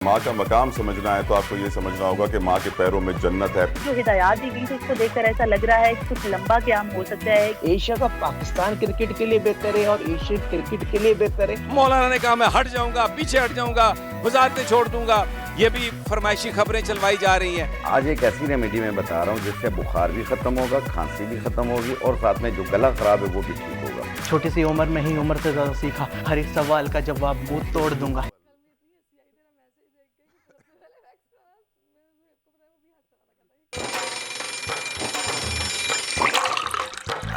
माँ का मकाम समझना है तो आपको ये समझना होगा कि माँ के पैरों में जन्नत है। जो हिदायत दी गई थी उसको देखकर ऐसा लग रहा है कि कुछ लंबा क्या हो सकता है। एशिया का पाकिस्तान क्रिकेट के लिए बेहतर है और एशियन क्रिकेट के लिए बेहतर है। मौलाना ने कहा मैं हट जाऊंगा, पीछे हट जाऊंगा, वजारतें छोड़ दूंगा। ये भी फरमाइशी खबरें चलवाई जा रही हैं। आज एक ऐसी रेमेडी मैं बता रहा हूँ जिससे बुखार भी खत्म होगा, खांसी भी खत्म होगी और साथ में जो गला खराब है वो भी ठीक होगा। छोटी सी उम्र में ही उम्र से ज़्यादा सीखा, हर एक सवाल का जवाब मुंह तोड़ दूंगा।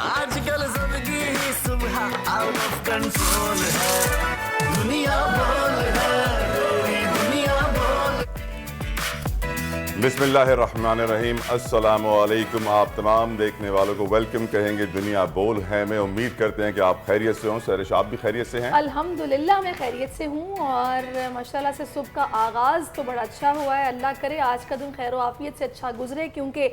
आजकल जिंदगी ही सुबह आउट ऑफ कंट्रोल है, दुनिया बोल है, मेरी दुनिया बोल। बिस्मिल्लाहिर्रहमानिर्रहीम, अस्सलामु अलैकुम। आप तमाम देखने वालों को वेलकम कहेंगे दुनिया बोल है में। उम्मीद करते हैं कि आप खैरियत से हों। सरिश, आप भी खैरियत से हैं? अल्हम्दुलिल्लाह मैं खैरियत से हूँ और माशाल्लाह से सुबह का आगाज़ तो बड़ा अच्छा हुआ है। अल्लाह करे आज का दिन खैर आफियत से अच्छा गुजरे, क्योंकि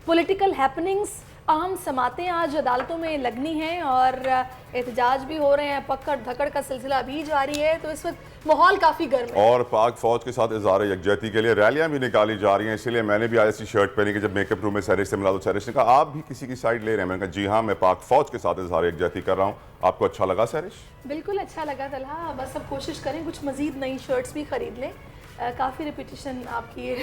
पॉलिटिकल हैपनिंग्स, अहम समातें आज अदालतों में लगनी हैं और एहतजाज भी हो रहे हैं। पकड़ धकड़ का सिलसिला अभी जारी है, तो इस वक्त माहौल काफ़ी गर्म है। और पाक फौज के साथ इज़हार यकजहती के लिए रैलियां भी निकाली जा रही हैं। इसलिए मैंने भी आज ऐसी शर्ट पहनी कि जब मेकअप रूम में सरिश से मिला तो सरिश ने कहा आप भी किसी की साइड ले रहे हैं। मैंने कहा जी हाँ, मैं पाक फौज के साथ इज़हार यकजहती कर रहा हूँ। आपको अच्छा लगा सरिश? बिल्कुल अच्छा लगा तलहा। बस अब कोशिश करें कुछ मज़ीद नई शर्ट्स भी ख़रीद लें। काफ़ी रिपीटिशन आपकी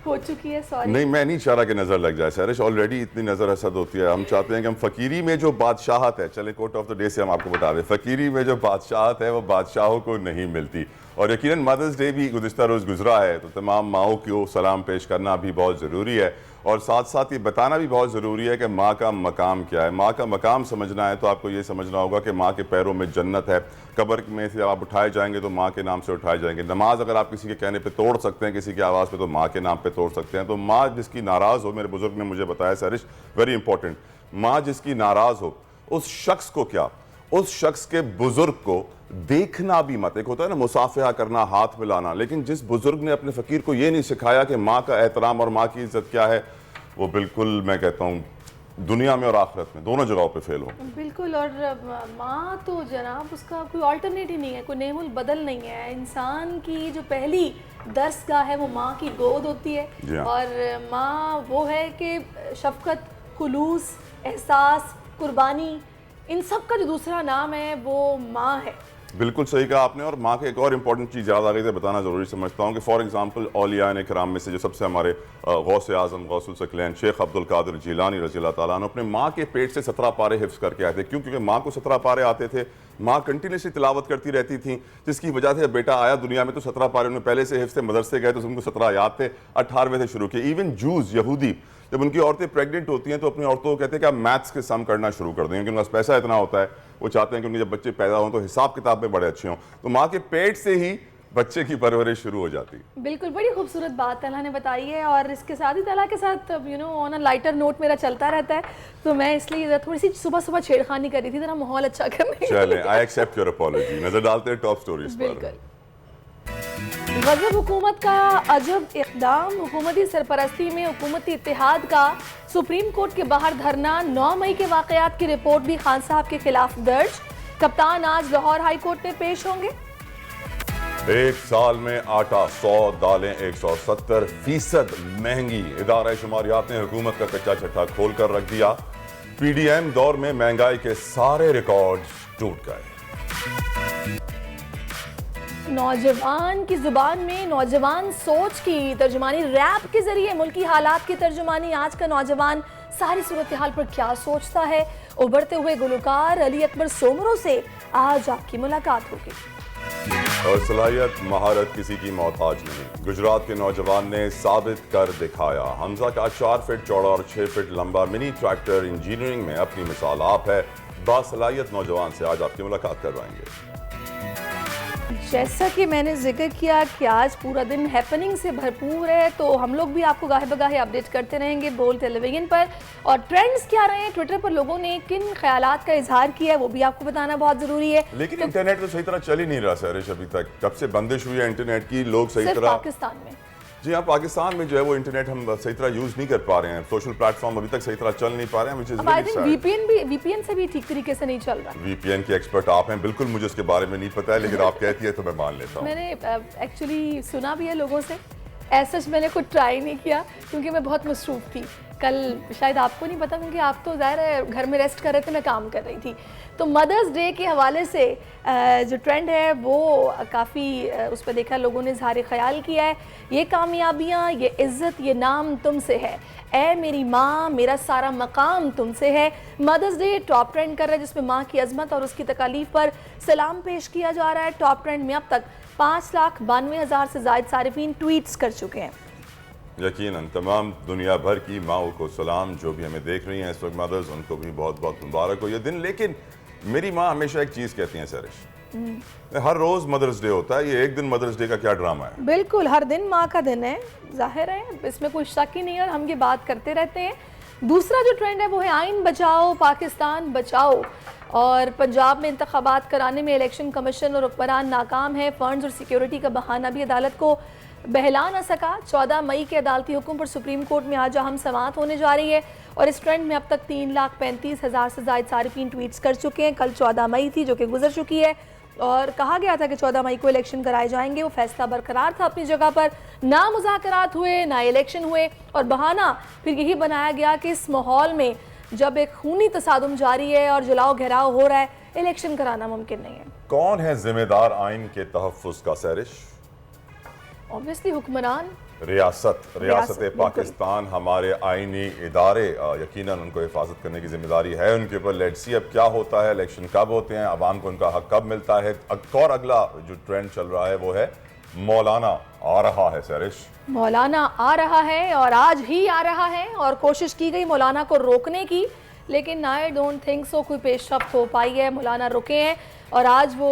हो चुकी है। सॉरी, नहीं, मैं नहीं चाह रहा कि नज़र लग जाए सरिश। ऑलरेडी इतनी नज़र हसद होती है। हम चाहते हैं कि हम फ़कीरी में जो बादशाहत है, चले कोट ऑफ द डे से हम आपको बता दें, फ़कीरी में जो बादशाहत है वो बादशाहों को नहीं मिलती। और यकीनन मदर्स डे भी गुज़िश्ता रोज़ गुजरा है, तो तमाम माओं को सलाम पेश करना भी बहुत ज़रूरी है और साथ साथ ये बताना भी बहुत ज़रूरी है कि माँ का मकाम क्या है। माँ का मकाम समझना है तो आपको ये समझना होगा कि माँ के पैरों में जन्नत है। कब्र में से आप उठाए जाएंगे तो माँ के नाम से उठाए जाएंगे। नमाज अगर आप किसी के कहने पे तोड़ सकते हैं, किसी की आवाज़ पे, तो माँ के नाम पे तोड़ सकते हैं। तो माँ जिसकी नाराज़ हो, मेरे बुजुर्ग ने मुझे बताया सरिश, वेरी इंपॉर्टेंट, माँ जिसकी नाराज़ हो उस शख्स को क्या, उस शख्स के बुजुर्ग को देखना भी मत। एक होता है ना मुसाफिहा करना, हाथ मिलाना, लेकिन जिस बुजुर्ग ने अपने फ़कीर को ये नहीं सिखाया कि माँ का एहतराम और माँ की इज़्ज़त क्या है, वो बिल्कुल मैं कहता हूँ दुनिया में और आखिरत में दोनों जगहों पे फेल हो। बिल्कुल। और माँ तो जनाब उसका कोई अल्टरनेट ही नहीं है, कोई नेमुल बदल नहीं है। इंसान की जो पहली दरसगाह है वो माँ की गोद होती है और माँ वो है कि शफकत, खुलूस, एहसास, कुर्बानी, इन सब का जो दूसरा नाम है वो माँ है। बिल्कुल सही कहा आपने। और माँ के एक और इम्पॉर्टेंट चीज़ याद आ गई थी, बताना ज़रूरी समझता हूँ कि फॉर एग्जांपल औलिया कराम में से जो सबसे हमारे गौस आज़म गौसुल सकलैन शेख अब्दुल कादिर जीलानी रज़ी अल्लाह ताला अन्हु अपने माँ के पेट से 17 पारे हिफ्ज़ करके आए थे। क्यों? क्योंकि माँ को 17 पारे आते थे। माँ कंटिन्यूसली तिलावत करती रहती थी, जिसकी वजह से बेटा आया दुनिया में तो 17 पारे उन्हें पहले से हिफ्ज़ थे। मदरसे गए तो उनको 17 याद थे, 18वें से शुरू किए। इवन जूस, यहूदी, जब उनकी औरतें प्रेग्नेंट होती हैं तो अपनी औरतों को कहते हैं कि आप मैथ्स के सम करना शुरू कर दें, क्योंकि उनके पास पैसा इतना होता है, वो चाहते हैं कि उनके जब बच्चे पैदा हों तो हिसाब किताब में बड़े अच्छे हों। तो माँ के पेट से ही बच्चे की परवरिश शुरू हो जाती। बिल्कुल, बड़ी खूबसूरत बात तला ने बताई है। और इसके साथ ही तला के साथ ऑन अ लाइटर नोट मेरा चलता रहता है, तो मैं इसलिए थोड़ी सी सुबह सुबह छेड़खानी करी थी, जरा माहौल अच्छा करने। चलें, आई एक्सेप्ट योर अपॉलॉजी। नजर डालते हैं टॉप स्टोरीज पर। बिल्कुल। गजब हुकूमत का अजब इक़दाम, हुकूमती सरपरस्ती में हुकूमती इत्तेहाद का सुप्रीम कोर्ट के बाहर धरना। 9 मई के वाक़यात की रिपोर्ट भी खान साहब के खिलाफ दर्ज। कप्तान आज लाहौर हाई कोर्ट में पेश होंगे। एक साल में आटा 100, दालें 170% महंगी। इदारा शुमारियात ने हुकूमत का कच्चा छट्टा खोल कर रख दिया। PDM दौर में महंगाई के सारे रिकॉर्ड टूट गए। नौजवान की जुबान में नौजवान सोच की तर्जुमानी, रैप के जरिए मुल्की हालात की तर्जुमानी। आज का नौजवान सारी सूरत हाल पर क्या सोचता है, उभरते हुए गुलकार अली अकबर सोमरो से आज आपकी मुलाकात होगी। और सलाहियत, महारत किसी की मोहताज नहीं। गुजरात के नौजवान ने साबित कर दिखाया। हमजा का 4 फीट चौड़ा और 6 फीट लंबा मिनी ट्रैक्टर इंजीनियरिंग में अपनी मिसाल आप है। बासलाहियत नौजवान से आज आपकी मुलाकात करवाएंगे। जैसा कि मैंने जिक्र किया कि आज पूरा दिन हैपनिंग से भरपूर है, तो हम लोग भी आपको गाहे बगाहे अपडेट करते रहेंगे बोल टेलीविजन पर। और ट्रेंड्स क्या रहे हैं, ट्विटर पर लोगों ने किन ख्यालात का इजहार किया है, वो भी आपको बताना बहुत ज़रूरी है। लेकिन इंटरनेट तो सही तरह चल ही नहीं रहा सरिश अभी तक। कब से बंदिश हुई है इंटरनेट की, लोग सही तरह पाकिस्तान में जी हाँ, पाकिस्तान में जो है वो इंटरनेट हम सही तरह यूज़ नहीं कर पा रहे हैं, सोशल प्लेटफॉर्म अभी तक सही तरह चल नहीं पा रहे हैं, which is अब आई really थिंक sad। वीपीएन से भी ठीक तरीके से नहीं चल रहा। VPN के एक्सपर्ट आप हैं, बिल्कुल मुझे उसके बारे में नहीं पता है, लेकिन आप कहती है तो मैं मान लेता हूँ। मैंने एक्चुअली सुना भी है लोगों से, ऐसा मैंने खुद ट्राई नहीं किया क्योंकि मैं बहुत मसरूफ़ थी। कल शायद आपको नहीं पता क्योंकि आप तो ज़ाहिर है घर में रेस्ट कर रहे थे, मैं काम कर रही थी। तो मदर्स डे के हवाले से जो ट्रेंड है वो काफ़ी उस पर देखा लोगों ने इज़हार ख्याल किया है। ये कामयाबियाँ, ये इज़्ज़त, ये नाम तुमसे है, ऐ मेरी माँ मेरा सारा मकाम तुमसे है। मदर्स डे टॉप ट्रेंड कर रहा है जिसमें माँ की अजमत और उसकी तकालीफ पर सलाम पेश किया जा रहा है। टॉप ट्रेंड में अब तक 5,92,000 से ज़ायद सारिफीन ट्वीट्स कर चुके हैं। यकीनन तमाम दुनिया भर की माओ को सलाम, जो भी हमें देख रही हैं इस वक्त मदर्स, उनको भी बहुत बहुत मुबारक हो ये दिन। लेकिन मेरी माँ हमेशा एक चीज़ कहती हैं सरिश, हर रोज़ मदर्स डे होता है, ये एक दिन मदर्स डे का क्या ड्रामा है? बिल्कुल, हर दिन माँ का दिन है, जाहिर है इसमें कोई शक ही नहीं है और हम ये बात करते रहते हैं। दूसरा जो ट्रेंड है वो है आइन बचाओ पाकिस्तान बचाओ। और पंजाब में इंतखाबात कराने में इलेक्शन कमीशन और हुक्मरान नाकाम है। फंड्स और सिक्योरिटी का बहाना भी अदालत को बहला ना सका। 14 मई के अदालती हुक्म पर सुप्रीम कोर्ट में आज अहम समाअत होने जा रही है और इस ट्रेंड में अब तक 3,35,000 से ज़ायद सारिफीन ट्वीट्स कर चुके हैं। कल 14 मई थी जो कि गुजर चुकी है और कहा गया था कि 14 मई को इलेक्शन कराए जाएंगे। वो फैसला बरकरार था अपनी जगह पर, ना मुज़ाकरात हुए ना इलेक्शन हुए और बहाना फिर यही बनाया गया कि इस माहौल में जब एक खूनी तसादुम जारी है और जलाओ घेराव हो रहा है, इलेक्शन कराना मुमकिन नहीं है। कौन है जिम्मेदार आइन के तहफ़्फ़ुज़ का सरिश? ऑब्वियसली हुक्मरान, रियासत पाकिस्तान, हमारे आइनी इदारे यकीनन उनको हिफाजत करने की जिम्मेदारी है उनके ऊपर। लेट्स सी अब क्या होता है, इलेक्शन कब होते हैं, अवाम को उनका हक कब मिलता है। और अगला जो ट्रेंड चल रहा है वो है मौलाना आ रहा है सरिश। मौलाना आ रहा है और आज ही आ रहा है और कोशिश की गई मौलाना को रोकने की, लेकिन आई डोंट थिंक सो कोई पेशरफ्त हो पाई है। मौलाना रुके हैं और आज वो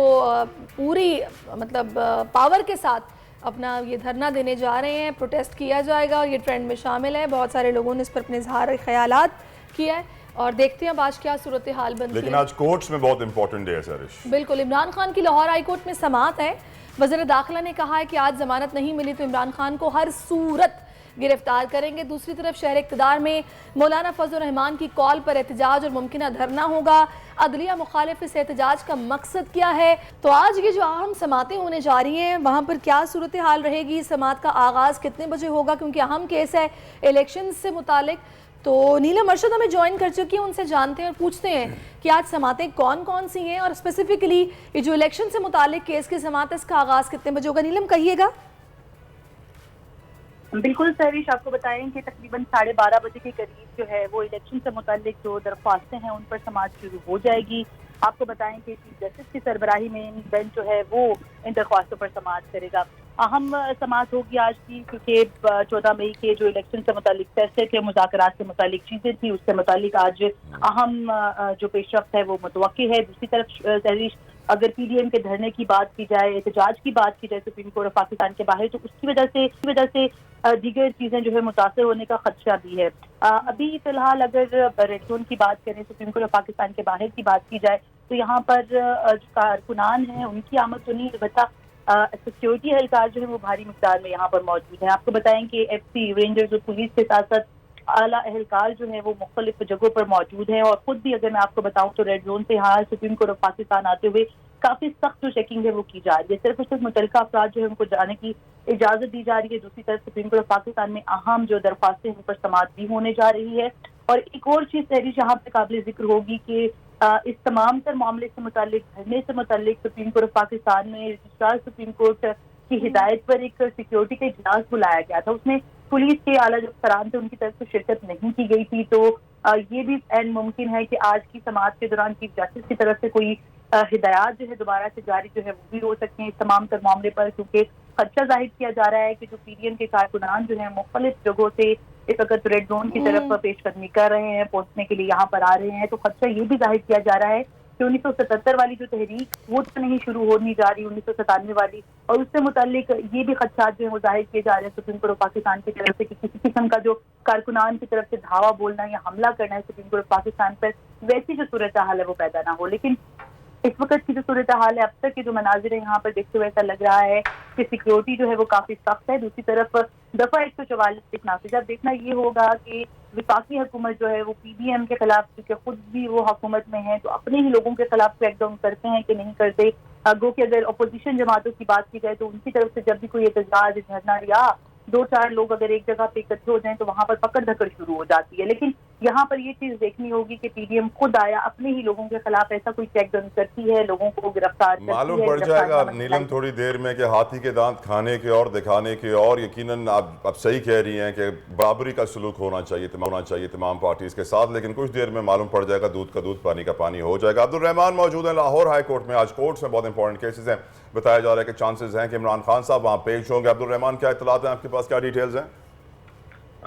पूरी मतलब पावर के साथ अपना ये धरना देने जा रहे हैं, प्रोटेस्ट किया जाएगा और ये ट्रेंड में शामिल है। बहुत सारे लोगों ने इस पर अपने इजहार ख्यालात किया है और देखते हैं अब आज क्या सूरत हाल बनती है। लेकिन आज कोर्ट्स में बहुत इंपॉर्टेंट डे है सरिश। बिल्कुल, इमरान खान की लाहौर हाई कोर्ट में समाअत है। वज़ीर दाखिला ने कहा है कि आज जमानत नहीं मिली तो इमरान खान को हर सूरत गिरफ्तार करेंगे। दूसरी तरफ शहर इक़्तिदार में मौलाना फजल रहमान की कॉल पर एहतजाज और मुमकिन धरना होगा। अदलिया मुखालिफ इस एहतजाज का मकसद क्या है? तो आज ये जो अहम समातें होने जा रही हैं वहाँ पर क्या सूरत हाल रहेगी, समात का आगाज़ कितने बजे होगा, क्योंकि अहम केस है इलेक्शन से मुतालिक। तो नीलम अरशद हमें ज्वाइन कर चुकी है, उनसे जानते हैं और पूछते हैं कि आज समातें कौन कौन सी हैं और स्पेसिफिकली ये जो इलेक्शन से मुतालिक केस की समात है इसका आगाज़ कितने बजे होगा। नीलम कहिएगा। बिल्कुल सरिश, आपको बताएं कि तकरीबन 12:30 बजे के करीब जो है वो इलेक्शन से मुतालिक जो दरख्वास्तें हैं उन पर समाअत शुरू हो जाएगी। आपको बताएं कि चीफ जस्टिस की सरबराही में बेंच जो है वो इन दरख्वास्तों पर समाअत करेगा। अहम समाअत होगी आज की, क्योंकि 14 मई के जो इलेक्शन से मुतालिक फैसले थे, मुज़ाकरात से मुतालिक चीज़ें थी, उससे मुतालिक आज अहम जो पेशरफ्त है वो मुतवक्की है। दूसरी तरफ सरिश, अगर पीडीएम के धरने की बात की जाए, एहतजाज की बात की जाए सुप्रीम कोर्ट ऑफ पाकिस्तान के बाहर, तो उसकी वजह से दीगर चीज़ें जो है मुतासर होने का खदशा भी है। अभी फिलहाल अगर रेड जोन की बात करें, सुप्रीम कोर्ट ऑफ पाकिस्तान के बाहर की बात की जाए, तो यहाँ पर जो कारकुनान हैं उनकी आमद तो नहीं, अलबत्ता सिक्योरिटी एहलकार जो है वो भारी मिकदार में यहाँ पर मौजूद है। आपको बताएं कि एफसी, रेंजर्स और पुलिस के साथ साथ आला एहलकार जो है वो मुख्तलिफ जगहों पर मौजूद है। और खुद भी अगर मैं आपको बताऊं तो रेड जोन से यहाँ सुप्रीम कोर्ट ऑफ पाकिस्तान आते हुए काफी सख्त जो चेकिंग है वो की जा रही है। सिर्फ और सिर्फ मुतल्लिका अफराद जो है उनको जाने की इजाजत दी जा रही है। दूसरी तरफ सुप्रीम कोर्ट ऑफ पाकिस्तान में अहम जो दरख्वास्तें उन पर समाअत भी होने जा रही है। और एक और चीज तहरीश यहाँ पे काबिल जिक्र होगी कि इस तमाम तर मामले से मुतालिक, धरने से मुतालिक सुप्रीम कोर्ट ऑफ पाकिस्तान में रजिस्ट्रार सुप्रीम कोर्ट की हिदायत पर एक सिक्योरिटी का इजलास बुलाया गया था। उसमें पुलिस के आला जो अफसरान थे उनकी तरफ से शिरकत नहीं की गई थी। तो ये भी एन मुमकिन है कि आज की समाअत के दौरान चीफ जस्टिस की तरफ से कोई हिदायत जो है दोबारा से जारी जो है वो भी हो सकते हैं इस तमाम तर मामले पर, क्योंकि खदशा जाहिर किया जा रहा है कि जो पीडीएम के कारकुनान जो है मुख्तलिफ जगहों से इस वक्त रेड जोन की तरफ पेशकदमी कर रहे हैं, पहुंचने के लिए यहाँ पर आ रहे हैं। तो खदशा ये भी जाहिर किया जा रहा है कि 1977 वाली जो तहरीक वो तो नहीं शुरू होनी जा रही, 1997 वाली, और उससे मुतालिक ये भी खदशात जो है वो जाहिर किए जा रहे हैं सुप्रीम कोर्ट ऑफ पाकिस्तान की तरफ से कि किसी किस्म का जो कारकुनान की तरफ से धावा बोलना या हमला करना है सुप्रीम कोर्ट ऑफ पाकिस्तान पर, वैसी जो सूरत हाल है वो पैदा ना हो। लेकिन इस वक्त की जो सूरत हाल है, अब तक के जो मनाजिर है यहाँ पर देखते हुए ऐसा लग रहा है कि सिक्योरिटी जो है वो काफी सख्त है। दूसरी तरफ दफा 144 के नाफिज अब देखना ये होगा कि विफाकी हुकूमत जो है वो PDM के खिलाफ, क्योंकि खुद भी वो हुकूमत में है, तो अपने ही लोगों के खिलाफ क्रैकडाउन करते हैं कि नहीं करते। गो कि अगर अपोजिशन जमातों की बात की जाए तो उनकी तरफ से जब भी कोई एहतजाज, धरना या 2-4 लोग अगर एक जगह पे इकट्ठे हो जाएं तो वहां पर पकड़ धकड़ शुरू हो जाती है। लेकिन यहाँ पर ये चीज देखनी होगी कि PDM खुद आया अपने ही लोगों के खिलाफ ऐसा कोई क्रैकडाउन करती है, लोगों को गिरफ्तार करती है। मालूम पड़ जाएगा नीलम थोड़ी देर में कि हाथी के दांत खाने के और दिखाने के, और यकीनन आप सही कह रही हैं कि बराबरी का सलूक होना चाहिए तमाम पार्टीज के साथ, लेकिन कुछ देर में मालूम पड़ जाएगा दूध का दूध पानी का पानी हो जाएगा। अब्दुल रहमान मौजूद है लाहौर हाई कोर्ट में। आज कोर्ट में बहुत इंपॉर्टेंट केसेस हैं, बताया जा रहा है कि चांसेस हैं कि इमरान खान साहब वहाँ पेश होंगे। अब्दुल रहमान, क्या इत्तलात हैं आपके पास, क्या डिटेल्स हैं?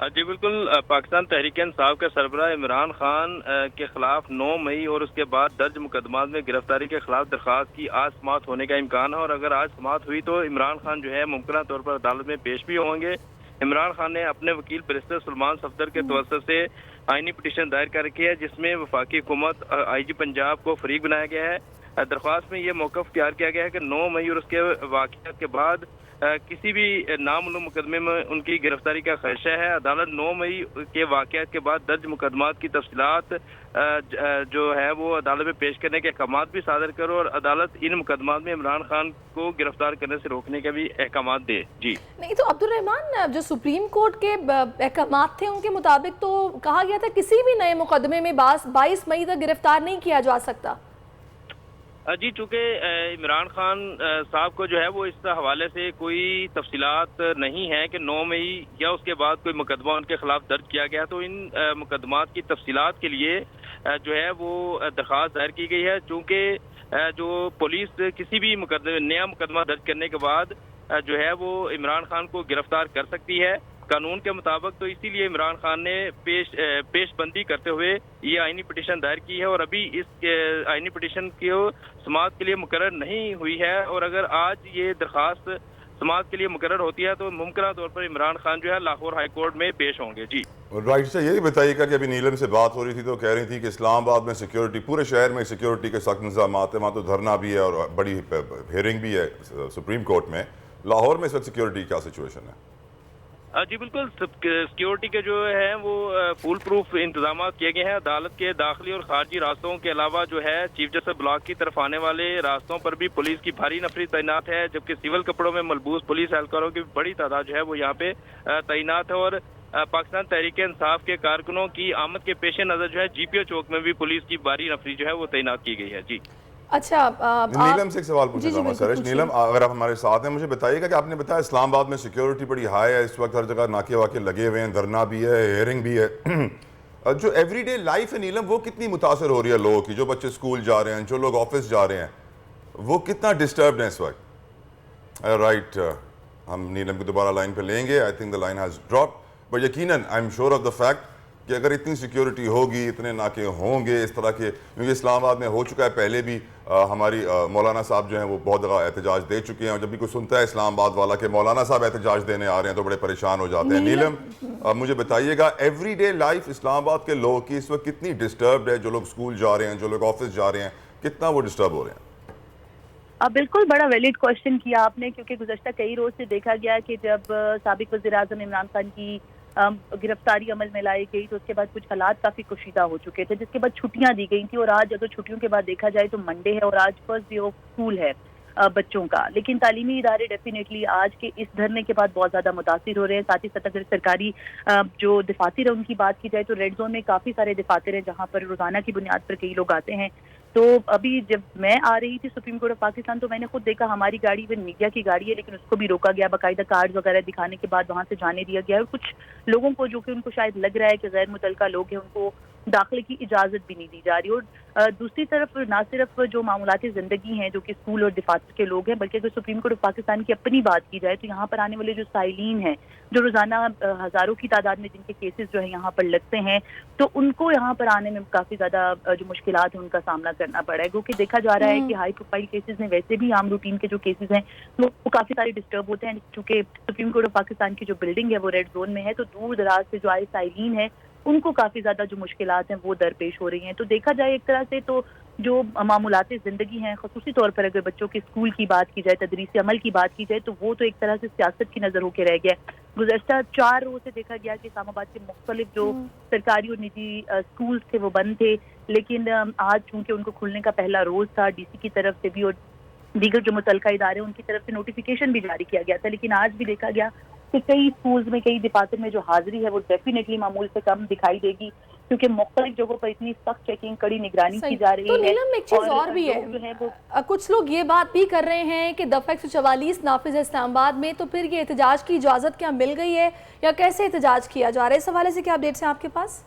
जी बिल्कुल, पाकिस्तान तहरीक इंसाफ के सरबराह इमरान खान के खिलाफ 9 मई और उसके बाद दर्ज मुकदमात में गिरफ्तारी के खिलाफ दरख्वास्त की आज समाअत होने का इम्कान है, और अगर आज समाअत हुई तो इमरान खान जो है मुमकिन तौर पर अदालत में पेश भी होंगे। इमरान खान ने अपने वकील बैरिस्टर सलमान सफदर के तवज्जुह से आईनी पिटीशन दायर कर रखी है, जिसमें वफाकी हुकूमत IG पंजाब को फरीक बनाया गया है। दरख्वास्त में ये मौक़िफ़ इख्तियार किया गया है कि 9 मई और उसके वाक़यात के बाद किसी भी नामालूम मुकदमे में उनकी गिरफ्तारी का खदशा है। अदालत 9 मई के वाक़यात के बाद दर्ज मुकदमात की तफसीलात जो है वो अदालत में पेश करने के अहकाम भी सादर करो, और अदालत इन मुकदमात में इमरान खान को गिरफ्तार करने से रोकने के भी अहकाम दे। जी नहीं तो अब्दुल रहमान, जो सुप्रीम कोर्ट के अहकाम थे उनके मुताबिक तो कहा गया था किसी भी नए मुकदमे में 22 मई तक गिरफ्तार नहीं किया जा सकता। जी, चूँकि इमरान खान साहब को जो है वो इस हवाले से कोई तफसीलात नहीं है कि 9 मई या उसके बाद कोई मुकदमा उनके खिलाफ दर्ज किया गया, तो इन मुकदमात की तफसीलात के लिए जो है वो दरख्वास्त दायर की गई है। चूँकि जो पुलिस किसी भी नया मुकदमा दर्ज करने के बाद जो है वो इमरान खान को गिरफ्तार कर सकती है कानून के मुताबिक, तो इसीलिए इमरान खान ने पेशबंदी करते हुए ये आईनी पिटीशन दायर की है, और अभी इस आईनी पिटीशन की समाअत के लिए मुकर्रर नहीं हुई है, और अगर आज ये दरख्वास्त समाअत के लिए मुकर्रर होती है तो मुमकिन तौर पर इमरान खान जो है लाहौर हाई कोर्ट में पेश होंगे। जी राइट, से ये बताइएगा कि अभी नीलम से बात हो रही थी तो कह रही थी कि इस्लामाबाद में सिक्योरिटी, पूरे शहर में सिक्योरिटी के सख्त इंतजाम हैं, वहाँ तो धरना भी है और बड़ी हियरिंग भी है सुप्रीम कोर्ट में। लाहौर में इस वक्त सिक्योरिटी क्या सिचुएशन है? जी बिल्कुल, सिक्योरिटी के जो है वो फुल प्रूफ इंतजाम किए गए हैं। अदालत के दाखिली और खारजी रास्तों के अलावा जो है चीफ जस्टिस ब्लॉक की तरफ आने वाले रास्तों पर भी पुलिस की भारी नफरी तैनात है, जबकि सिविल कपड़ों में मलबूस पुलिस एहलकारों की बड़ी तादाद जो है वो यहाँ पे तैनात है, और पाकिस्तान तहरीक इंसाफ के कारकुनों की आमद के पेश नज़र जो है GPO चौक में भी पुलिस की भारी नफरी जो है वो तैनात की गई है। जी अच्छा, नीलम से एक सवाल पूछना चाहूँगा सर। नीलम, अगर आप हमारे साथ हैं, मुझे बताइएगा कि आपने बताया इस्लामाबाद में सिक्योरिटी बड़ी हाई है, इस वक्त हर जगह नाके वाके लगे हुए हैं, धरना भी है, हियरिंग भी है। जो एवरीडे लाइफ है नीलम, वो कितनी मुतासर हो रही है लोगों की? जो बच्चे स्कूल जा रहे हैं, जो लोग ऑफिस जा रहे हैं, वो कितना डिस्टर्ब है इस वक्त? राइट, हम नीलम की दोबारा लाइन पर लेंगे। I think the line has drop, but यकीनन I am sure of the fact कि अगर इतनी सिक्योरिटी होगी, इतने नाके होंगे इस तरह के, क्योंकि इस्लामाबाद में हो चुका है पहले भी। हमारी मौलाना साहब जो हैं वो बहुत जगह एहतजाज दे चुके हैं, और जब भी कोई सुनता है इस्लामाबाद वाला कि मौलाना साहब एहतजाज देने आ रहे हैं तो बड़े परेशान हो जाते हैं। नीलम, मुझे बताइएगा एवरीडे लाइफ इस्लामाबाद के लोगों की इस वक्त कितनी डिस्टर्ब है? जो लोग स्कूल जा रहे हैं, जो लोग ऑफिस जा रहे हैं, कितना वो डिस्टर्ब हो रहे हैं? बिल्कुल बड़ा वैलिड क्वेश्चन किया आपने, क्योंकि गुज़श्ता कई रोज से देखा गया कि जब साबिक वज़ीर आज़म इमरान खान की गिरफ्तारी अमल में लाई गई तो उसके बाद कुछ हालात काफ़ी कुशीदा हो चुके थे, जिसके बाद छुट्टियां दी गई थी, और आज अगर छुट्टियों के बाद देखा जाए तो मंडे है और आज फर्स्ट डे ऑफ स्कूल है बच्चों का। लेकिन तालीमी इदारे डेफिनेटली आज के इस धरने के बाद बहुत ज़्यादा मुतासिर हो रहे हैं। साथ ही साथ अगर सरकारी जो दफातर है उनकी बात की जाए तो रेड जोन में काफ़ी सारे दफातर हैं जहाँ पर रोज़ाना की बुनियाद पर कई लोग आते हैं। तो अभी जब मैं आ रही थी सुप्रीम कोर्ट ऑफ पाकिस्तान तो मैंने खुद देखा हमारी गाड़ी इवन मीडिया की गाड़ी है, लेकिन उसको भी रोका गया, बाकायदा कार्ड वगैरह दिखाने के बाद वहाँ से जाने दिया गया। और कुछ लोगों को जो कि उनको शायद लग रहा है कि गैर मुतल्लका लोग हैं उनको दाखिले की इजाज़त भी नहीं दी जा रही। और दूसरी तरफ ना सिर्फ जो मामूलाती ज़िंदगी हैं जो कि स्कूल और दफातर के लोग हैं, बल्कि अगर सुप्रीम कोर्ट ऑफ पाकिस्तान की अपनी बात की जाए तो यहाँ पर आने वाले जो साइलीन हैं, जो रोज़ाना हज़ारों की तादाद में जिनके केसेस जो है यहाँ पर लगते हैं, तो उनको यहाँ पर आने में काफ़ी ज़्यादा जो मुश्किलात हैं उनका सामना करना पड़ा है। क्योंकि देखा जा रहा है कि हाई प्रोफाइल केसेस में वैसे भी आम रूटीन के जो केसेस हैं वो काफ़ी सारे डिस्टर्ब होते हैं। चूँकि सुप्रीम कोर्ट ऑफ पाकिस्तान की जो बिल्डिंग है वो रेड जोन में है, तो दूर दराज से जो आए साइलीन है उनको काफ़ी ज़्यादा जो मुश्किलात हैं वो दरपेश हो रही हैं। तो देखा जाए एक तरह से तो जो मामूलात ज़िंदगी हैं, ख़ुसूसी तौर पर अगर बच्चों के स्कूल की बात की जाए, तदरीसी अमल की बात की जाए, तो वो तो एक तरह से सियासत की नज़र होकर रह गया है। गुज़श्ता 4 रोज़ से देखा गया कि इस्लामाबाद के मुख्तलिफ जो सरकारी और निजी स्कूल थे वो बंद थे, लेकिन आज चूँकि उनको खुलने का पहला रोज़ था, DC की तरफ से भी और दीगर जो मुतलका इदारे उनकी तरफ से नोटिफिकेशन भी जारी किया गया था, लेकिन आज भी देखा गया कि कई स्कूल्स में, कई डिपार्टमेंट में जो हाजिरी है वो डेफिनेटली मामूल से कम दिखाई देगी, क्योंकि मुख्तलिफ जगहों पर इतनी सख्त चेकिंग, कड़ी निगरानी की जा रही तो है। नीलम, एक चीज़ और भी है, कुछ लोग ये बात भी कर रहे हैं कि दफ़ा 144 नाफिज है इस्लामाबाद में, तो फिर ये एहतजाज की इजाज़त क्या मिल गई है या कैसे एहतजाज किया जा रहा है? इस हवाले से क्या अपडेट्स हैं आपके पास?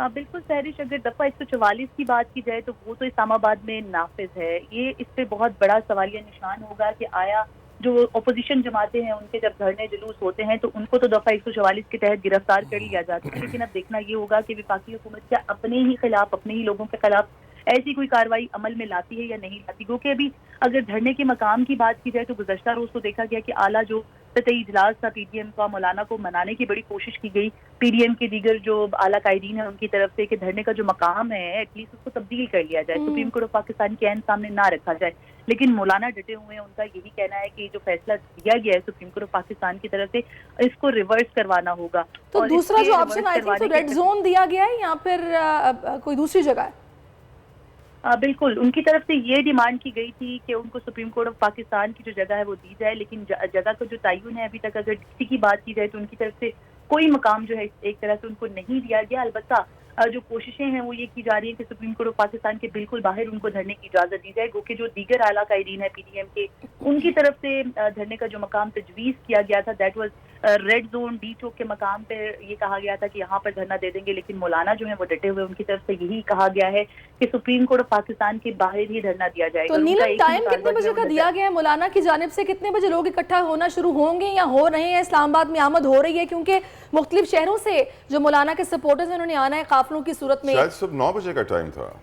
बिल्कुल सहरिश, अगर दफ़ा 144 की बात की जाए तो वो तो इस्लामाबाद में नाफिज है। ये इस पे बहुत बड़ा सवालिया निशान होगा कि आया जो अपोजिशन जमातें हैं उनके जब धरने जुलूस होते हैं तो उनको तो दफ़ा 144 के तहत गिरफ्तार कर लिया जाता है, लेकिन अब देखना ये होगा कि वफाकी हुकूमत क्या अपने ही खिलाफ, अपने ही लोगों के खिलाफ ऐसी कोई कार्रवाई अमल में लाती है या नहीं लाती। क्योंकि अभी अगर धरने के मकाम की बात की जाए तो गुज़श्ता रोज़ तो देखा गया कि आला जो सतही इजलास था PDM का, मौलाना को मनाने की बड़ी कोशिश की गई, PDM के दीगर जो आला कायदीन है उनकी तरफ से कि धरने का जो मकाम है एटलीस्ट उसको तब्दील कर लिया जाए, सुप्रीम कोर्ट ऑफ पाकिस्तान के ऐन सामने ना रखा जाए। लेकिन मौलाना डटे हुए हैं, उनका यही कहना है कि जो फैसला दिया गया है सुप्रीम कोर्ट ऑफ पाकिस्तान की तरफ से इसको रिवर्स करवाना होगा। तो दूसरा जो ऑप्शन आई थिंक तो रेड जोन दिया गया है या फिर कोई दूसरी जगह है? बिल्कुल, उनकी तरफ से ये डिमांड की गई थी कि उनको सुप्रीम कोर्ट ऑफ पाकिस्तान की जो जगह है वो दी जाए, लेकिन जगह का जो तयन है अभी तक अगर DC की बात की जाए तो उनकी तरफ से कोई मकाम जो है एक तरह से उनको नहीं दिया गया। अलबत्ता जो कोशिशें हैं वो ये की जा रही है कि सुप्रीम कोर्ट ऑफ पाकिस्तान के बिल्कुल बाहर उनको धरने की इजाज़त दी जाए, क्योंकि जो दीगर आला कायदीन है PDM के, उनकी तरफ से धरने का जो मकाम तजवीज़ किया गया था that was red zone D चौक के मकाम पे ये कहा गया था कि यहाँ पर धरना दे देंगे, लेकिन मौलाना जो है वो डटे हुए, उनकी तरफ से यही कहा गया है कि सुप्रीम कोर्ट ऑफ पाकिस्तान के बाहर ही धरना दिया जाएगा। तो नीलम, टाइम कितने बजे का दिया गया है मौलाना की जानिब से? कितने बजे लोग इकट्ठा होना शुरू होंगे या हो रहे हैं? इस्लामाबाद में आमद हो रही है क्योंकि मुख्तलिफ शहरों से जो मौलाना के सपोर्टर्स हैं उन्होंने आना है काफिलों की सूरत में। शायद सुबह 9 बजे का टाइम था।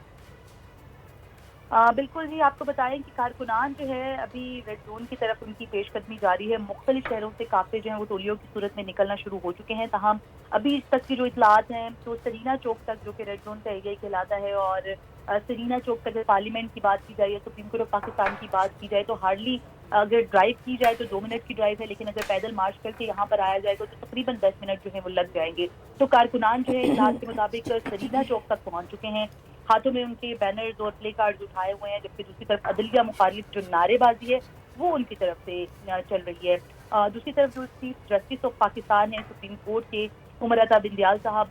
बिल्कुल जी, आपको बताएं कि कारकुनान जो है अभी रेड जोन की तरफ उनकी पेशकदमी जारी है। मुख्तलिफ शहरों से काफिले जो हैं वो टोलियों की सूरत में निकलना शुरू हो चुके हैं। तमाम अभी तक की जो इतलात हैं तो सरीना चौक तक, जो कि रेड जोन का एरिया कहलाता है, और सरीना चौक तक अगर पार्लियामेंट की बात की जाए या सुप्रीम कोर्ट ऑफ पाकिस्तान की बात की जाए तो हार्डली अगर ड्राइव की जाए तो 2 मिनट की ड्राइव है, लेकिन अगर पैदल मार्च करके यहाँ पर आया जाएगा तो तकरीबन 10 मिनट जो है वो लग जाएंगे। तो कारकुनान जो है इतलात के मुताबिक सरीना चौक तक पहुँच चुके हैं, हाथों में उनके बैनर्स और प्ले कार्ड्स उठाए हुए हैं, जबकि दूसरी तरफ अदलिया मुखालिफ जो नारेबाजी है वो उनकी तरफ से चल रही है। दूसरी तरफ जो चीफ जस्टिस ऑफ पाकिस्तान है सुप्रीम कोर्ट के, उमर अता बिंदियाल साहब,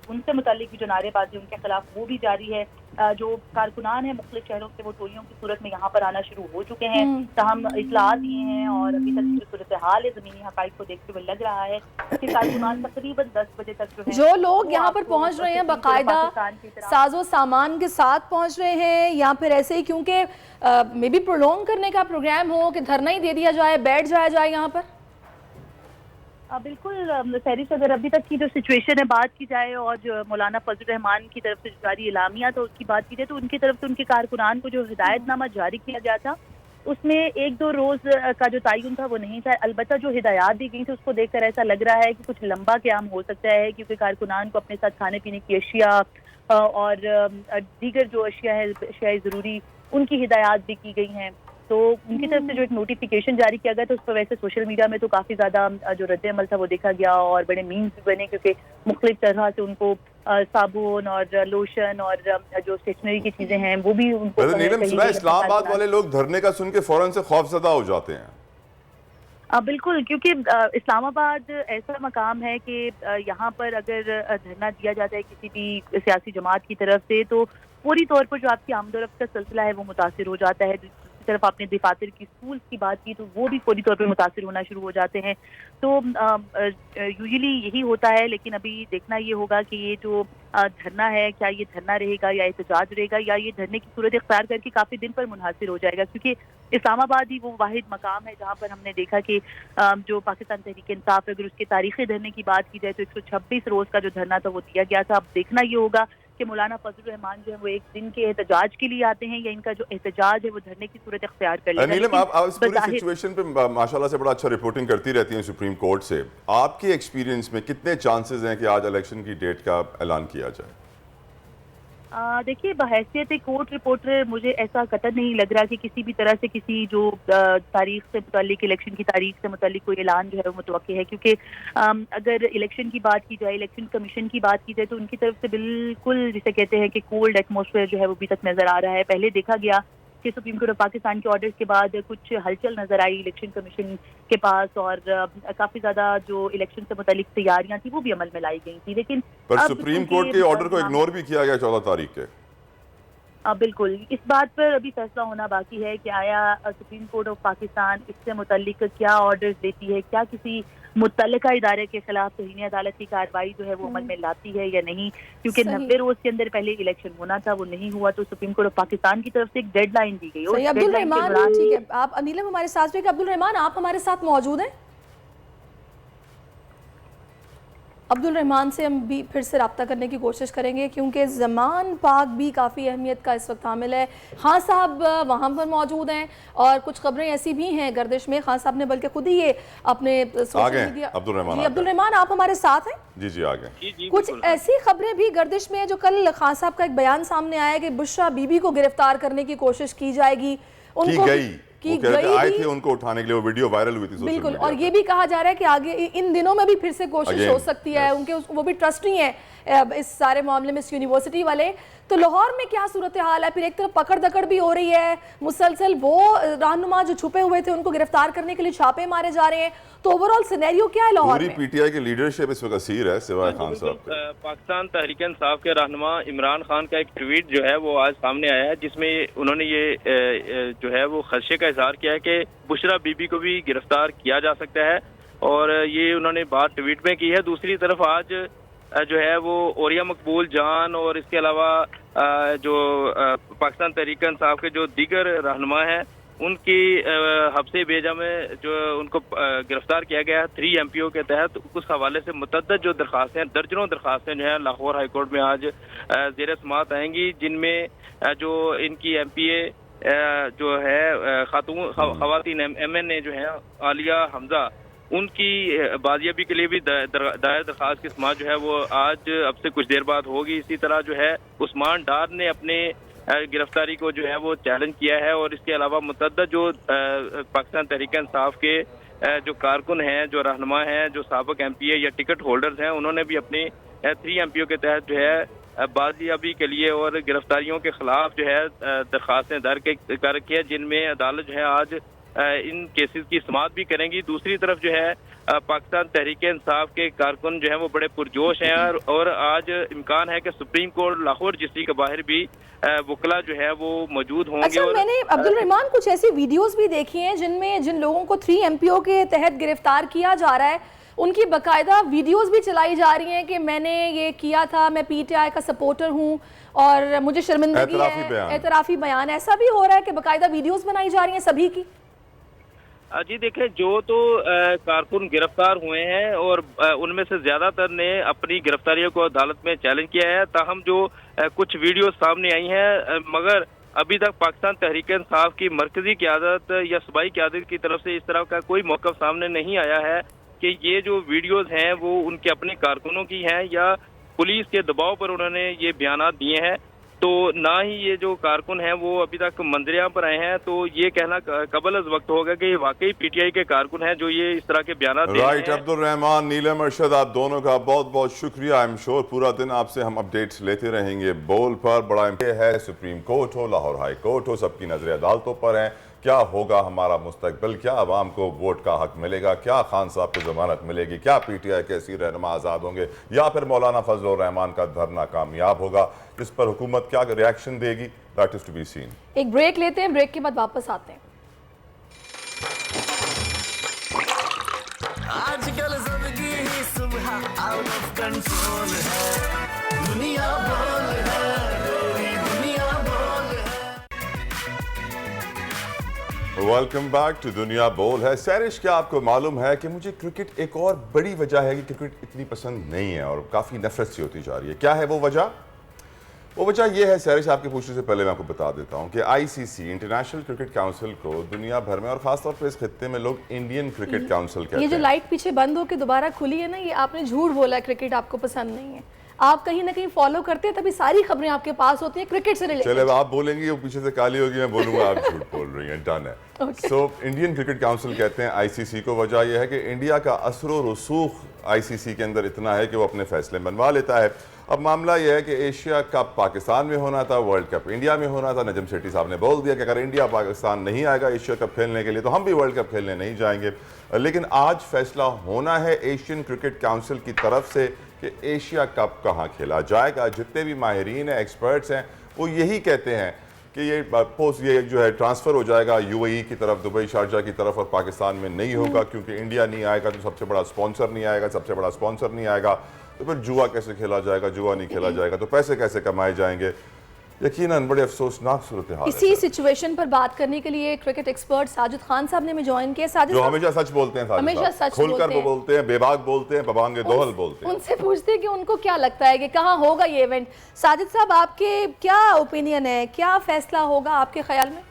उनसे मुतालिक भी जो नारेबाजी उनके खिलाफ वो भी जारी है। जो कारकुनान है मुख्तलिफ शहरों से वो टोलियों की सूरत में यहाँ पर आना शुरू हो चुके हैं। तमाम इतलात ये हैं और अभी तक जो सूरत हाल है ज़मीनी हक़ाइक़ को देखते हुए लग रहा है कि कारकुनान तकरीबन 10 बजे तक जो लोग यहाँ पर पहुँच रहे हैं बाकायदा साजो सामान के साथ पहुँच रहे हैं या फिर ऐसे ही क्योंकि मे बी प्रोलॉन्ग करने का प्रोग्राम हो कि धरना ही दे दिया जाए, बैठ जाया जाए यहाँ पर? बिल्कुल सहरिश, अगर अभी तक की जो सिचुएशन है बात की जाए और जो मौलाना फजल रहमान की तरफ से जारी इलामिया तो उसकी बात की जाए तो उनकी तरफ से उनके कारकुनान को जो हिदायतनामा जारी किया गया था उसमें 1-2 रोज़ का जो तयन था वो नहीं था। अलबत्ता जो हिदायत दी गई थी उसको देखकर ऐसा लग रहा है कि कुछ लंबा क़याम हो सकता है, क्योंकि कारकुनान को अपने साथ खाने पीने की अशिया और दीगर जो अशिया है, अशिया ज़रूरी, उनकी हिदायत भी की गई हैं। तो उनकी तरफ से जो एक नोटिफिकेशन जारी किया गया था उस पर वैसे सोशल मीडिया में तो काफ़ी ज़्यादा जो रद्द अमल था वो देखा गया और बड़े मीम्स भी बने, क्योंकि मुख्तलिफ तरह से उनको साबुन और लोशन और जो स्टेशनरी की चीज़ें हैं वो भी उनको नीलम, सुना इस्लामाबाद वाले लोग धरने का सुन के फौरन से खौफजदा हो जाते हैं। बिल्कुल, क्योंकि इस्लामाबाद ऐसा मकाम है कि यहाँ पर अगर धरना दिया जाता है किसी भी सियासी जमात की तरफ से तो पूरी तौर पर जो आपकी आमदोरफ्त का सिलसिला है वो मुतासिर हो जाता है। तरफ आपने दफातर की स्कूल की बात की तो वो भी पूरी तौर पर मुतासिर होना शुरू हो जाते हैं। तो यूजुअली यही होता है, लेकिन अभी देखना ये होगा कि ये जो धरना है क्या ये धरना रहेगा या एहतजाज रहेगा या ये धरने की सूरत इख्तियार करके काफ़ी दिन पर मुनहसर हो जाएगा, क्योंकि इस्लामाबाद ही वो वाहिद मकाम है जहाँ पर हमने देखा कि जो पाकिस्तान तहरीक इंसाफ अगर उसके तारीख़ी धरने की बात की जाए तो 126 रोज़ का जो धरना था वो दिया गया था। अब देखना ये होगा कि मौलाना फजल रहमान जो है वो एक दिन के एहतजाज के लिए आते हैं या इनका जो एहतजाज है वो धरने की सूरत इख्तियार कर लेगा। नीलम, आप इस पूरी सिचुएशन पे माशाल्लाह से बड़ा अच्छा रिपोर्टिंग करती रहती हैं सुप्रीम कोर्ट से। आपके एक्सपीरियंस में कितने चांसेस हैं कि आज इलेक्शन की डेट का ऐलान किया जाए? देखिए, बहैसियत एक कोर्ट रिपोर्टर मुझे ऐसा कतई नहीं लग रहा कि किसी भी तरह से किसी जो तारीख से मुतालिक, इलेक्शन की तारीख से मुतालिक कोई ऐलान जो है वो मुतवक्किल है, क्योंकि अगर इलेक्शन की बात की जाए, इलेक्शन कमीशन की बात की जाए, तो उनकी तरफ से बिल्कुल जिसे कहते हैं कि कोल्ड एटमॉस्फेयर जो है वो अभी तक नजर आ रहा है। पहले देखा गया कि सुप्रीम कोर्ट ऑफ पाकिस्तान के ऑर्डर्स के बाद कुछ हलचल नजर आई इलेक्शन कमीशन के पास, और काफी ज्यादा जो इलेक्शन से मुतालिक तैयारियां थी वो भी अमल में लाई गई थी। लेकिन पर सुप्रीम कोर्ट के ऑर्डर को इग्नोर भी किया गया 14 तारीख के। बिल्कुल, इस बात पर अभी फैसला होना बाकी है कि आया सुप्रीम कोर्ट ऑफ पाकिस्तान इससे मुतालिक क्या ऑर्डर्स देती है, क्या किसी मुतल्लिका इदारे के खिलाफ तौहीन अदालत की कार्रवाई जो है वो अमल में लाती है या नहीं, क्योंकि 90 रोज के अंदर पहले इलेक्शन होना था, वो नहीं हुआ, तो सुप्रीम कोर्ट ऑफ पाकिस्तान की तरफ से एक डेडलाइन दी गई। सही, अब्दुल रहमान, ठीक है, आप नीलम हमारे साथ भी, अब्दुल रहमान आप हमारे साथ मौजूद हैं? अब्दुल रहमान से हम भी फिर से रब्ता करने की कोशिश करेंगे, क्योंकि ज़मान पाक भी काफ़ी अहमियत का इस वक्त हामिल है। खान साहब वहाँ पर मौजूद हैं और कुछ खबरें ऐसी भी हैं गर्दिश में, खान साहब ने बल्कि खुद ही ये अपने सोशल मीडिया। अब्दुल रहमान, जी अब्दुल रहमान आप हमारे साथ हैं? जी जी आगे। कुछ ऐसी खबरें भी गर्दिश में, जो कल खान साहब का एक बयान सामने आया कि बुशरा बीबी को गिरफ्तार करने की कोशिश की जाएगी, उनको आए थे उनको उठाने के लिए, वो वीडियो वायरल हुई थी सोशल बिल्कुल, मीडिया और ये भी कहा जा रहा है कि आगे इन दिनों में भी फिर से कोशिश हो सकती है। उनके वो भी ट्रस्टी हैं इस सारे मामले में, इस यूनिवर्सिटी वाले। तो लाहौर में क्या सूरत हाल है? फिर एक तरफ पकड़ दकड़ भी हो रही है मुसलसल, वो रहनुमा जो छुपे हुए थे उनको गिरफ्तार करने के लिए छापे मारे जा रहे हैं। तो ओवरऑल सिनेरियो क्या है लाहौर में? पीटीआई की लीडरशिप इस वक्त असीर है सिवाय खान साहब के। पाकिस्तान तहरीक इंसाफ के रहनुमा इमरान खान का एक ट्वीट जो है वो आज सामने आया है, जिसमें उन्होंने ये जो है वो खदशे का इजहार किया है कि बुशरा बीबी को भी गिरफ्तार किया जा सकता है, और ये उन्होंने बात ट्वीट में की है। दूसरी तरफ आज जो है वो ओरिया मकबूल जान और इसके अलावा जो पाकिस्तान तहरीक इंसाफ के जो दीगर रहनुमा हैं, उनकी हफ्ते बेजा में जो उनको गिरफ्तार किया गया है 3 MPO के तहत। उस हवाले से मुतअद्दिद जो दरखास्तें, दर्जनों दरखास्तें जो है लाहौर हाई कोर्ट में आज ज़ेर समाअत आएंगी, जिनमें जो इनकी MPA जो है खवातीन MNA जो है आलिया हमजा, उनकी बाजियाबी के लिए भी दायर दरखास्त की समाअत जो है वो आज अब से कुछ देर बाद होगी। इसी तरह जो है उस्मान डार ने अपने गिरफ्तारी को जो है वो चैलेंज किया है, और इसके अलावा मुतअद्दिद जो पाकिस्तान तहरीक इंसाफ के जो कारकुन हैं, जो रहनुमा हैं, जो साबिक MPA या टिकट होल्डर्स हैं, उन्होंने भी अपने 3 MPO के तहत जो है बाजियाबी के लिए और गिरफ्तारियों के खिलाफ जो है दरखास्तें दर्ज कर रखी है, जिनमें अदालत जो है आज इन केसेस की समाअत भी करेंगी। दूसरी तरफ जो है पाकिस्तान तहरीक इंसाफ के कारकुन जो है वो बड़े पुरजोश हैं, और आज इम्कान है कि सुप्रीम कोर्ट लाहौर रजिस्ट्री के बाहर भी वकला जो है वो मौजूद होंगे। अच्छा, मैंने अब्दुल रहमान कुछ ऐसी वीडियोस भी देखी हैं जिनमें जिन लोगों को 3 MPO के तहत गिरफ्तार किया जा रहा है, उनकी बाकायदा वीडियोस भी चलाई जा रही हैं कि मैंने ये किया था, मैं PTI का सपोर्टर हूँ और मुझे शर्मिंदगी है, एतराफी बयान। ऐसा भी हो रहा है कि बाकायदा वीडियोस बनाई जा रही हैं सभी की? जी देखिए, जो तो कारकुन गिरफ्तार हुए हैं और उनमें से ज्यादातर ने अपनी गिरफ्तारियों को अदालत में चैलेंज किया है, ताहम जो कुछ वीडियो सामने आई हैं, मगर अभी तक पाकिस्तान तहरीक इंसाफ की मरकजी क़यादत या सूबाई क़यादत की तरफ से इस तरह का कोई मौक़िफ़ सामने नहीं आया है कि ये जो वीडियोस हैं वो उनके अपने कारकुनों की हैं या पुलिस के दबाव पर उन्होंने ये बयानात दिए हैं। तो ना ही ये जो कारकुन हैं वो अभी तक मंजरियां पर आए हैं, तो ये कहना कबल अज़ वक्त होगा कि वाकई PTI के कारकुन हैं जो ये इस तरह के बयान दे रहे हैं। अब्दुल रहमान, नीलम अरशद, आप दोनों का बहुत बहुत शुक्रिया। आई एम श्योर पूरा दिन आपसे हम अपडेट्स लेते रहेंगे। बोल पर बड़ा है, सुप्रीम कोर्ट हो, लाहौर हाई कोर्ट हो, सबकी नजरें अदालतों पर हैं। क्या होगा हमारा मुस्तकबिल? क्या आवाम को वोट का हक मिलेगा? क्या खान साहब को जमानत मिलेगी? क्या PTI के ऐसी रहनुमा आज़ाद होंगे, या फिर मौलाना फजल रहमान का धरना कामयाब होगा? इस पर हुकूमत क्या रिएक्शन देगी? That is to be seen. एक ब्रेक लेते हैं, ब्रेक के बाद वापस आते हैं। आजकल जिंदगी ही सुबह आउट ऑफ कंट्रोल है, दुनिया बोल है, दुनिया बोल है। वेलकम बैक टू दुनिया बोल है। सैरिश, क्या आपको मालूम है कि मुझे क्रिकेट एक और बड़ी वजह है कि क्रिकेट इतनी पसंद नहीं है और काफ़ी नफरत सी होती जा रही है। क्या है वो वजह? वो वजह यह है सैरिश, आपके पूछने से पहले मैं आपको बता देता हूँ कि ICC इंटरनेशनल क्रिकेट काउंसिल को दुनिया भर में और खासतौर पर इस खित्ते में लोग इंडियन क्रिकेट काउंसिल कहते हैं। ये जो लाइट पीछे बंद होकर दोबारा खुली है ना, ये आपने झूठ बोला, क्रिकेट आपको पसंद नहीं है। आप कहीं ना कहीं फॉलो करते हैं, तभी सारी खबरें आपके पास होती हैं क्रिकेट से रिलेटेड। चले अब आप बोलेंगी वो पीछे से काली होगी, मैं बोलूंगा आप झूठ बोल रही हैं, डन है। सो इंडियन क्रिकेट काउंसिल कहते हैं आईसीसी को, वजह यह है कि इंडिया का असर रसूख आईसीसी के अंदर इतना है कि वो अपने फैसले मनवा लेता है। अब मामला यह है कि एशिया कप पाकिस्तान में होना था, वर्ल्ड कप इंडिया में होना था। नजम सेठी साहब ने बोल दिया कि अगर इंडिया पाकिस्तान नहीं आएगा एशिया कप खेलने के लिए तो हम भी वर्ल्ड कप खेलने नहीं जाएंगे। लेकिन आज फैसला होना है एशियन क्रिकेट काउंसिल की तरफ से कि एशिया कप कहाँ खेला जाएगा। जितने भी माहिरीन हैं, एक्सपर्ट्स हैं, वो यही कहते हैं कि ये जो है ट्रांसफ़र हो जाएगा यूएई की तरफ, दुबई शारजा की तरफ, और पाकिस्तान में नहीं होगा क्योंकि इंडिया नहीं आएगा तो सबसे बड़ा स्पॉन्सर नहीं आएगा, सबसे बड़ा स्पॉन्सर नहीं आएगा तो फिर जुआ कैसे खेला जाएगा, जुआ नहीं खेला जाएगा तो पैसे कैसे कमाए जाएंगे। यकीनन बड़े अफसोसनाक सूरत हाल है। इसी सिचुएशन पर बात करने के लिए क्रिकेट एक्सपर्ट साजिद खान साहब ने हमें ज्वाइन किया। साजिद जो साहब हमेशा सच बोलते हैं, हमेशा सच खुलकर बोलते हैं, बेबाक बोलते हैं, बबांगे दोहल बोलते हैं। उनसे पूछते हैं कि उनको क्या लगता है कि कहाँ होगा ये इवेंट। साजिद साहब, आपके क्या ओपिनियन है, क्या फैसला होगा आपके ख्याल में?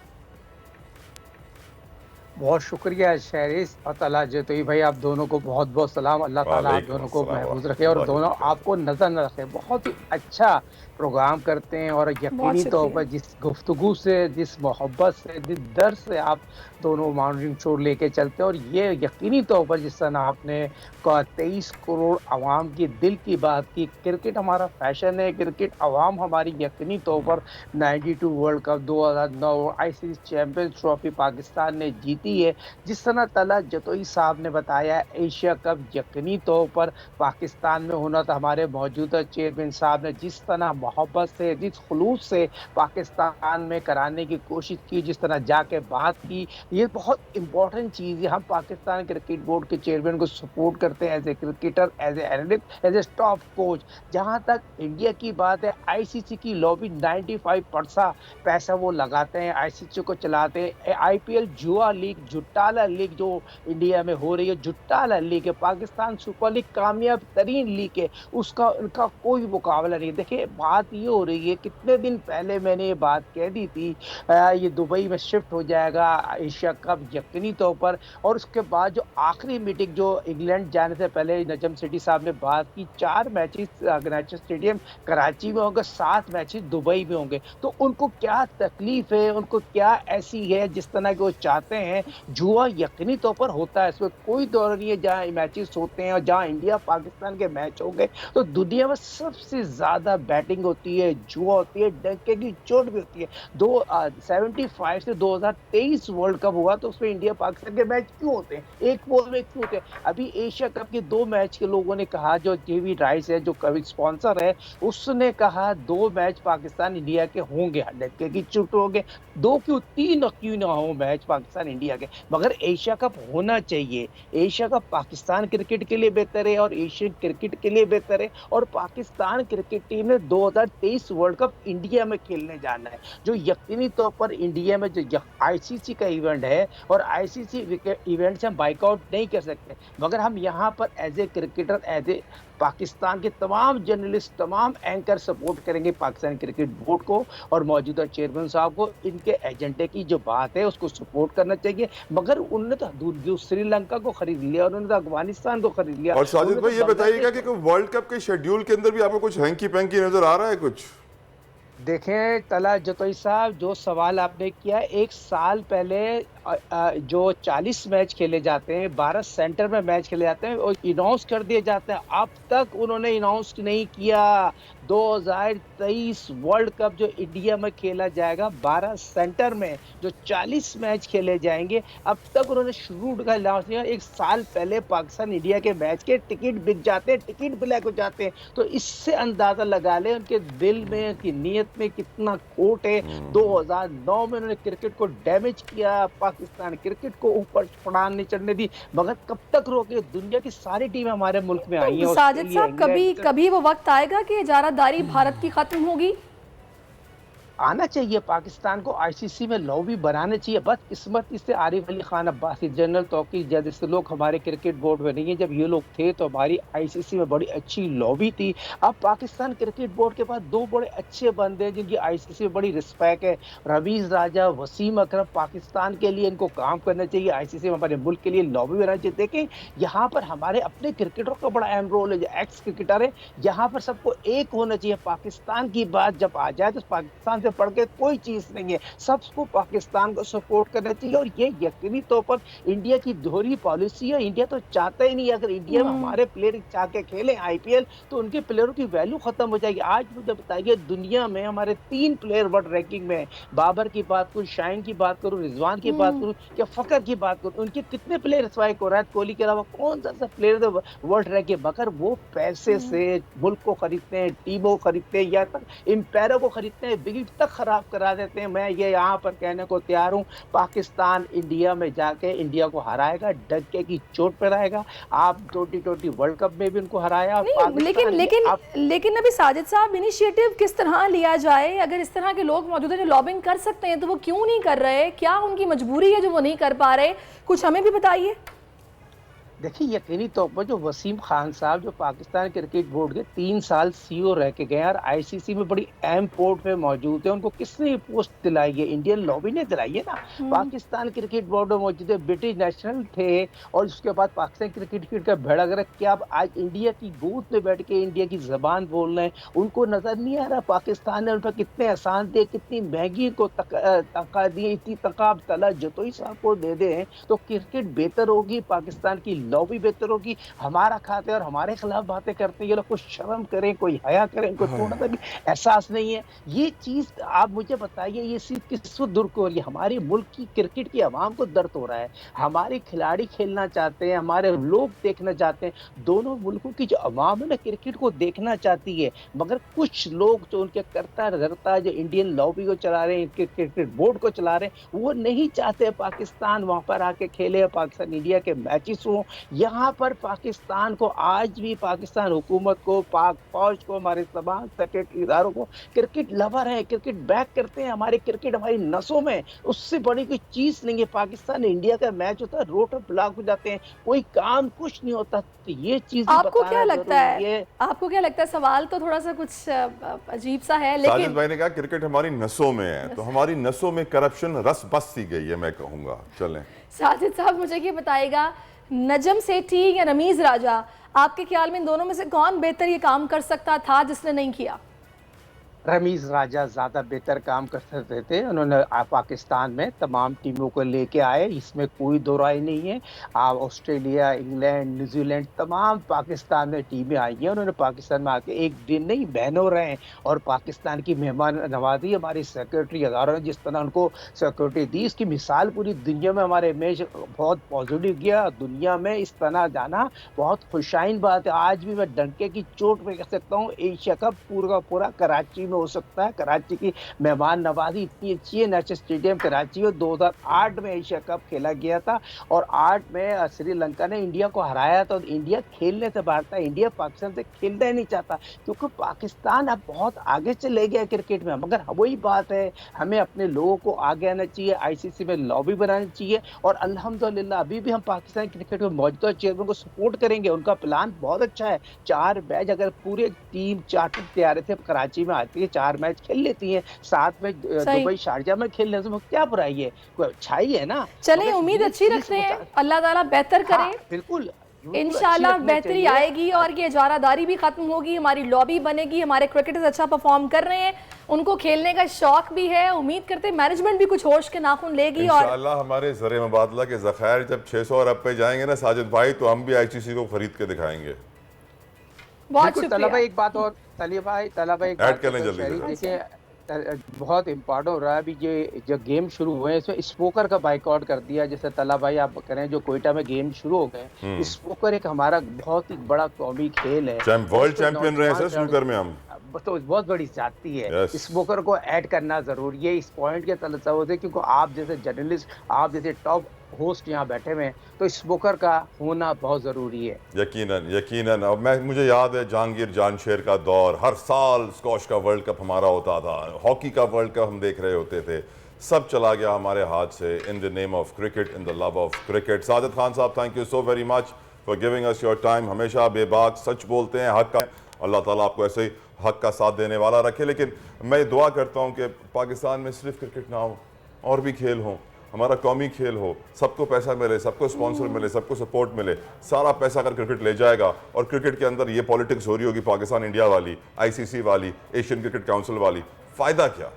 बहुत शुक्रिया शहरीस और तला जतोई भाई, आप दोनों को बहुत बहुत सलाम। अल्लाह ताला आप दोनों को महफूज रखे और दोनों आपको नजर न रखे। बहुत ही अच्छा प्रोग्राम करते हैं और यकीनी तौर पर जिस गुफ्तगू से, जिस मोहब्बत से, जिस दर्द से आप दोनों मॉर्निंग शो लेके चलते हैं, और ये यकीनी तौर पर जिस तरह आपने 23 करोड़ आवाम की दिल की बात की। क्रिकेट हमारा फैशन है, क्रिकेट आवाम हमारी यकीनी तौर पर 92 world cup, 2009 ICC champions trophy Pakistan ने जीती है। जिस तरह तला जतोई साहब ने बताया एशिया कप यकीनी तौर पर पाकिस्तान में होना था। हमारे मौजूदा चेयरमैन साहब ने जिस तरह मोहब्बत से, जिस खुलूस से पाकिस्तान में कराने की कोशिश की, जिस तरह जाके बात की, ये बहुत इंपॉर्टेंट चीज़ है। हम पाकिस्तान क्रिकेट बोर्ड के चेयरमैन को सपोर्ट करते हैं as a cricketer, as a analyst, as a staff coach. जहाँ तक इंडिया की बात है, आईसीसी की लॉबी 95% पैसा वो लगाते हैं, आईसीसी को चलाते हैं। आईपीएल जुआ लीग, जुट्टाला लीग जो इंडिया में हो रही है, जुट्टाला लीग है, पाकिस्तान सुपर लीग कामयाब तरीन लीग है, उसका उनका कोई मुकाबला नहीं। देखिए बात ये हो रही है, कितने दिन पहले मैंने ये बात कह दी थी, ये दुबई में शिफ्ट हो जाएगा एशिया कप यकीनी तौर पर। और उसके बाद जो आखिरी मीटिंग जो इंग्लैंड जाने से पहले नजम सेठी साहब ने बात की, 4 मैचेस गनाची स्टेडियम कराची में होंगे, 7 मैचेस दुबई में होंगे। तो उनको क्या तकलीफ है, उनको क्या ऐसी है जिस तरह के वो चाहते हैं। जुआ यकीनी तौर पर होता है, इसमें कोई दौर नहीं है। जहाँ मैचेस होते हैं और जहाँ इंडिया पाकिस्तान के मैच होंगे तो दुनिया में सबसे ज़्यादा बैटिंग होती है, जुआ होती है, डंके की चोट भी होती है। 75 से 2023 वर्ल्ड कप हुआ तो उसमें इंडिया पाकिस्तान के मैच क्यों होते हैं, एक बॉल में क्यों होते हैं। अभी एशिया कप के 2 मैच के लोगों ने कहा, जो जेवी राइस है जो कभी स्पॉन्सर है, उसने कहा 2 मैच पाकिस्तान इंडिया के होंगे, डंके की चोट होंगे। 2 क्यों 3 क्यों ना हो मैच पाकिस्तान इंडिया के, मगर एशिया कप होना चाहिए। एशिया कप पाकिस्तान क्रिकेट के लिए बेहतर है और एशियन क्रिकेट के लिए बेहतर है। और पाकिस्तान क्रिकेट टीम ने 2023 वर्ल्ड कप इंडिया में खेलने जाना है, जो यकीनी तौर पर इंडिया में जो आईसीसी का इवेंट है और आईसीसी इवेंट से हम बाइकआउट नहीं कर सकते। मगर हम यहाँ पर as a cricketer, as a Pakistan के तमाम जर्नलिस्ट, तमाम एंकर सपोर्ट करेंगे पाकिस्तान क्रिकेट बोर्ड को और मौजूदा चेयरमैन साहब को। इनके एजेंडे की जो बात है उसको सपोर्ट करना चाहिए। मगर उन्होंने तो श्रीलंका को खरीद लिया, उन्होंने तो अफगानिस्तान को खरीद लिया। और साजिद भाई ये बताइएगा कि वर्ल्ड कप के शेड्यूल के अंदर भी आपको कुछ हैंकी पैंकी नजर आ रहा है कुछ? देखें तला जतोई साहब, जो सवाल आपने किया, 1 साल पहले जो 40 मैच खेले जाते हैं, 12 सेंटर में मैच खेले जाते हैं और अनाउंस कर दिए जाते हैं, अब तक उन्होंने अनाउंस नहीं किया। 2023 वर्ल्ड कप जो इंडिया में खेला जाएगा 12 सेंटर में जो 40 मैच खेले जाएंगे, अब तक उन्होंने शुरू का अनाउंस किया। 1 साल पहले पाकिस्तान इंडिया के मैच के टिकट बिक जाते हैं, टिकट ब्लैक हो जाते हैं। तो इससे अंदाजा लगा लें उनके दिल में, उनकी नीयत में कितना खोट है। 2009 में उन्होंने क्रिकेट को डैमेज किया, पाकिस्तान क्रिकेट को ऊपर पड़ान नहीं चढ़ने दी। मगर कब तक रोके, दुनिया की सारी टीमें हमारे मुल्क में आई हैं। साजिद साहब, कभी वो वक्त आएगा कि इजारादारी भारत की खत्म होगी? आना चाहिए पाकिस्तान को आईसीसी में लॉबी बनाना चाहिए। बस किस्मत इससे आरिफ अली खान अब्बासी, जनरल तौकीर जैसे लोग हमारे क्रिकेट बोर्ड में नहीं है। जब ये लोग थे तो हमारी आईसीसी में बड़ी अच्छी लॉबी थी। अब पाकिस्तान क्रिकेट बोर्ड के पास दो बड़े अच्छे बंदे हैं जिनकी आईसीसी में बड़ी रिस्पेक्ट है, रमीज राजा, वसीम अकरम। पाकिस्तान के लिए इनको काम करना चाहिए, आईसीसी में हमारे मुल्क के लिए लॉबी बनाना चाहिए। देखें यहाँ पर हमारे अपने क्रिकेटरों का बड़ा अहम रोल है, जो एक्स क्रिकेटर है। यहाँ पर सबको एक होना चाहिए। पाकिस्तान की बात जब आ जाए तो पाकिस्तान से पढ़ के कोई चीज नहीं है, सबको पाकिस्तान को सपोर्ट करना चाहिए। और ये यकीनी तौर पर इंडिया की दोहरी पॉलिसी है। इंडिया तो चाहता ही नहीं है, अगर इंडिया में हमारे प्लेयर चाह के खेलें आईपीएल तो उनके प्लेयरों की वैल्यू खत्म हो जाएगी। आज मुझे बताइए, दुनिया में हमारे 3 प्लेयर वर्ल्ड रैंकिंग में, बाबर की बात करूं, शाहीन की बात करूं, रिजवान की बात करूं या फकर की बात करूं, उनके कितने प्लेयर स्ट्राइक हो रहा है? कोहली के अलावा कौन सा प्लेयर वर्ल्ड रैंकिंग? मगर वो पैसे से मुल्क को खरीदते हैं, टीमों को खरीदते हैं, या तक एम्पायरों को खरीदते हैं, बिग तक खराब करा देते हैं। मैं ये यहाँ पर कहने को तैयार हूँ, पाकिस्तान इंडिया में जाके इंडिया को हराएगा, डंके की चोट पर आएगा। आप 2020 वर्ल्ड कप में भी उनको हराया। लेकिन अभी साजिद साहब, इनिशिएटिव किस तरह लिया जाए? अगर इस तरह के लोग मौजूद हैं जो लॉबिंग कर सकते हैं तो वो क्यों नहीं कर रहे? क्या उनकी मजबूरी है जो वो नहीं कर पा रहे? कुछ हमें भी बताइए। देखिए, यकीनी तौर पर जो वसीम खान साहब जो पाकिस्तान क्रिकेट बोर्ड के 3 साल सीईओ रह के गए और आईसीसी में बड़ी अहम पोस्ट पे मौजूद है, उनको किसने पोस्ट दिलाई है? इंडियन लॉबी ने दिलाई है ना। पाकिस्तान क्रिकेट बोर्ड में मौजूद है, ब्रिटिश नेशनल थे और उसके बाद पाकिस्तान क्रिकेट का भेड़ा गरक। क्या अब आज इंडिया की गोद में बैठ के इंडिया की जबान बोल रहे हैं? उनको नजर नहीं आ रहा पाकिस्तान ने उन पर कितने एहसान दिए, कितनी महंगी को तनख्वाह दी, इतनी तनख्वाह तला जतोई साहब को दे दे तो क्रिकेट बेहतर होगी, पाकिस्तान की लॉबी बेहतर होगी। हमारा खाते और हमारे खिलाफ बातें करते हैं ये लोग। कुछ शर्म करें, कोई हया करें, इनको थोड़ा सा भी एहसास नहीं है। ये चीज आप मुझे बताइए, ये चीज किस दुर्ग को हो रही है? हमारे मुल्क की क्रिकेट की आवाम को दर्द हो रहा है। हमारे खिलाड़ी खेलना चाहते हैं, हमारे लोग देखना चाहते हैं। दोनों मुल्कों की जो आवाम है ना, क्रिकेट को देखना चाहती है। मगर कुछ लोग जो उनके करता धरता जो इंडियन लॉबी को चला रहे हैं, क्रिकेट बोर्ड को चला रहे हैं, वो नहीं चाहते पाकिस्तान वहां पर आके खेले, पाकिस्तान इंडिया के मैचेस हो। यहाँ पर पाकिस्तान को आज भी, पाकिस्तान हुकूमत को, पाक फौज को, हमारे तमाम सेक्रेटरी इदारों को क्रिकेट लवर है, क्रिकेट बैक करते हैं। हमारे क्रिकेट हमारी नसों में, उससे बड़ी कोई चीज नहीं है। पाकिस्तान इंडिया का मैच होता है, रोड पर ब्लॉक हो जाते हैं, कोई काम कुछ नहीं होता। तो ये चीज आपको क्या लगता है? आपको क्या लगता है? सवाल तो थोड़ा सा कुछ अजीब सा है, लेकिन साजिद भाई ने कहा क्रिकेट हमारी नसों में है, तो हमारी नसों में करप्शन रस बस सी गई है, मैं कहूंगा। चलें साजिद साहब, मुझे ये बताइएगा, नजम सेठी या रमीज राजा, आपके ख्याल में इन दोनों में से कौन बेहतर ये काम कर सकता था जिसने नहीं किया? रमीज राजा ज़्यादा बेहतर काम कर सकते थे। उन्होंने पाकिस्तान में तमाम टीमों को लेके आए, इसमें कोई दो राय नहीं है। आप ऑस्ट्रेलिया, इंग्लैंड, न्यूजीलैंड, तमाम पाकिस्तान में टीमें आई हैं। उन्होंने पाकिस्तान में आके एक दिन नहीं, महीनों रहे हैं और पाकिस्तान की मेहमान नवाजी हमारी सेक्रेटरी अदारों ने जिस तरह उनको सिक्योरिटी दी, इसकी मिसाल पूरी दुनिया में हमारे इमेज बहुत पॉजिटिव गया। दुनिया में इस तरह जाना बहुत खुशाइन बात है। आज भी मैं डंके की चोट पे कह सकता हूँ, एशिया कप पूरा पूरा कराची हो सकता है। कराची की मेहमान नवाजी इतनी अच्छी है। नेशनल स्टेडियम कराची में 2008 में एशिया कप खेला गया था और 8 में श्रीलंका ने इंडिया को हराया था। इंडिया खेलने से बाहर था, इंडिया पाकिस्तान से खेलना ही नहीं चाहता क्योंकि पाकिस्तान अब बहुत आगे चले गया क्रिकेट में। मगर वही बात है, हमें अपने लोगों को आगे आना चाहिए, आईसीसी में लॉबी बनानी चाहिए और अल्हम्दुलिल्लाह अभी भी हम पाकिस्तान क्रिकेट में मौजूदा चेयरमैन को सपोर्ट करेंगे। उनका प्लान बहुत अच्छा है। 4 मैच अगर पूरे टीम चार्टर तैयार थे, कराची में आती है, 4 मैच खेल लेती हैं, 7 मैच दुबई शारजा में खेल लेते हैं, क्या बुराई है? कोई अच्छाई है ना। चलिए, उम्मीद अच्छी रखते हैं, अल्लाह ताला बेहतर करे। बिल्कुल, इंशाल्लाह बेहतरी आएगी और ये इजारादारी भी खत्म होगी, हमारी लॉबी बनेगी। हमारे क्रिकेटर्स अच्छा परफॉर्म कर रहे हैं, उनको खेलने का शौक भी है। उम्मीद करते हैं मैनेजमेंट भी कुछ होश के नाखून लेगी और इंशाल्लाह हमारे ज़र मुबादला के ज़खायर जब 600 अरब पे जाएंगे ना साजिद भाई, तो हम भी आईसीसी को खरीद के दिखाएंगे। बहुत शुक्रिया। तलबा एक बात और, तलबा एक ऐड करने जल्दी। देखिए, बहुत इम्पोर्टेंट हो रहा है अभी ये जो गेम शुरू हुए हैं, इसमें स्पोकर का बाइकआउट कर दिया। जैसे तला भाई आप करें, जो कोयटा में गेम शुरू हो गए, स्पोकर एक हमारा बहुत ही बड़ा कौमी खेल है। वर्ल्ड चैंपियन रहे हैं स्नूकर में हम, तो बहुत बड़ी जाती है। स्पोकर को ऐड करना जरूरी है इस पॉइंट के तलत से, क्योंकि आप जैसे जर्नलिस्ट, आप जैसे टॉप होस्ट यहाँ बैठे हुए हैं, तो स्मोकर का होना बहुत ज़रूरी है। यकीनन यकीनन। अब मुझे याद है जहांगीर जानशेर का दौर, हर साल स्कॉश का वर्ल्ड कप हमारा होता था, हॉकी का वर्ल्ड कप हम देख रहे होते थे, सब चला गया हमारे हाथ से। In the name of cricket, in the love of cricket. Sajid Khan साहब, thank you so very much for giving us your time. हमेशा बेबाक सच बोलते हैं, हक का, अल्लाह ताला आपको ऐसे ही हक का साथ देने वाला रखे। लेकिन मैं दुआ करता हूँ कि पाकिस्तान में सिर्फ क्रिकेट ना हो, और भी खेल हो, हमारा कौमी खेल हो, सबको पैसा मिले, सबको स्पॉन्सर मिले, सबको सपोर्ट मिले। सारा पैसा अगर क्रिकेट ले जाएगा और क्रिकेट के अंदर ये पॉलिटिक्स हो रही होगी पाकिस्तान इंडिया वाली, आईसीसी वाली, एशियन क्रिकेट काउंसिल वाली, फ़ायदा क्या?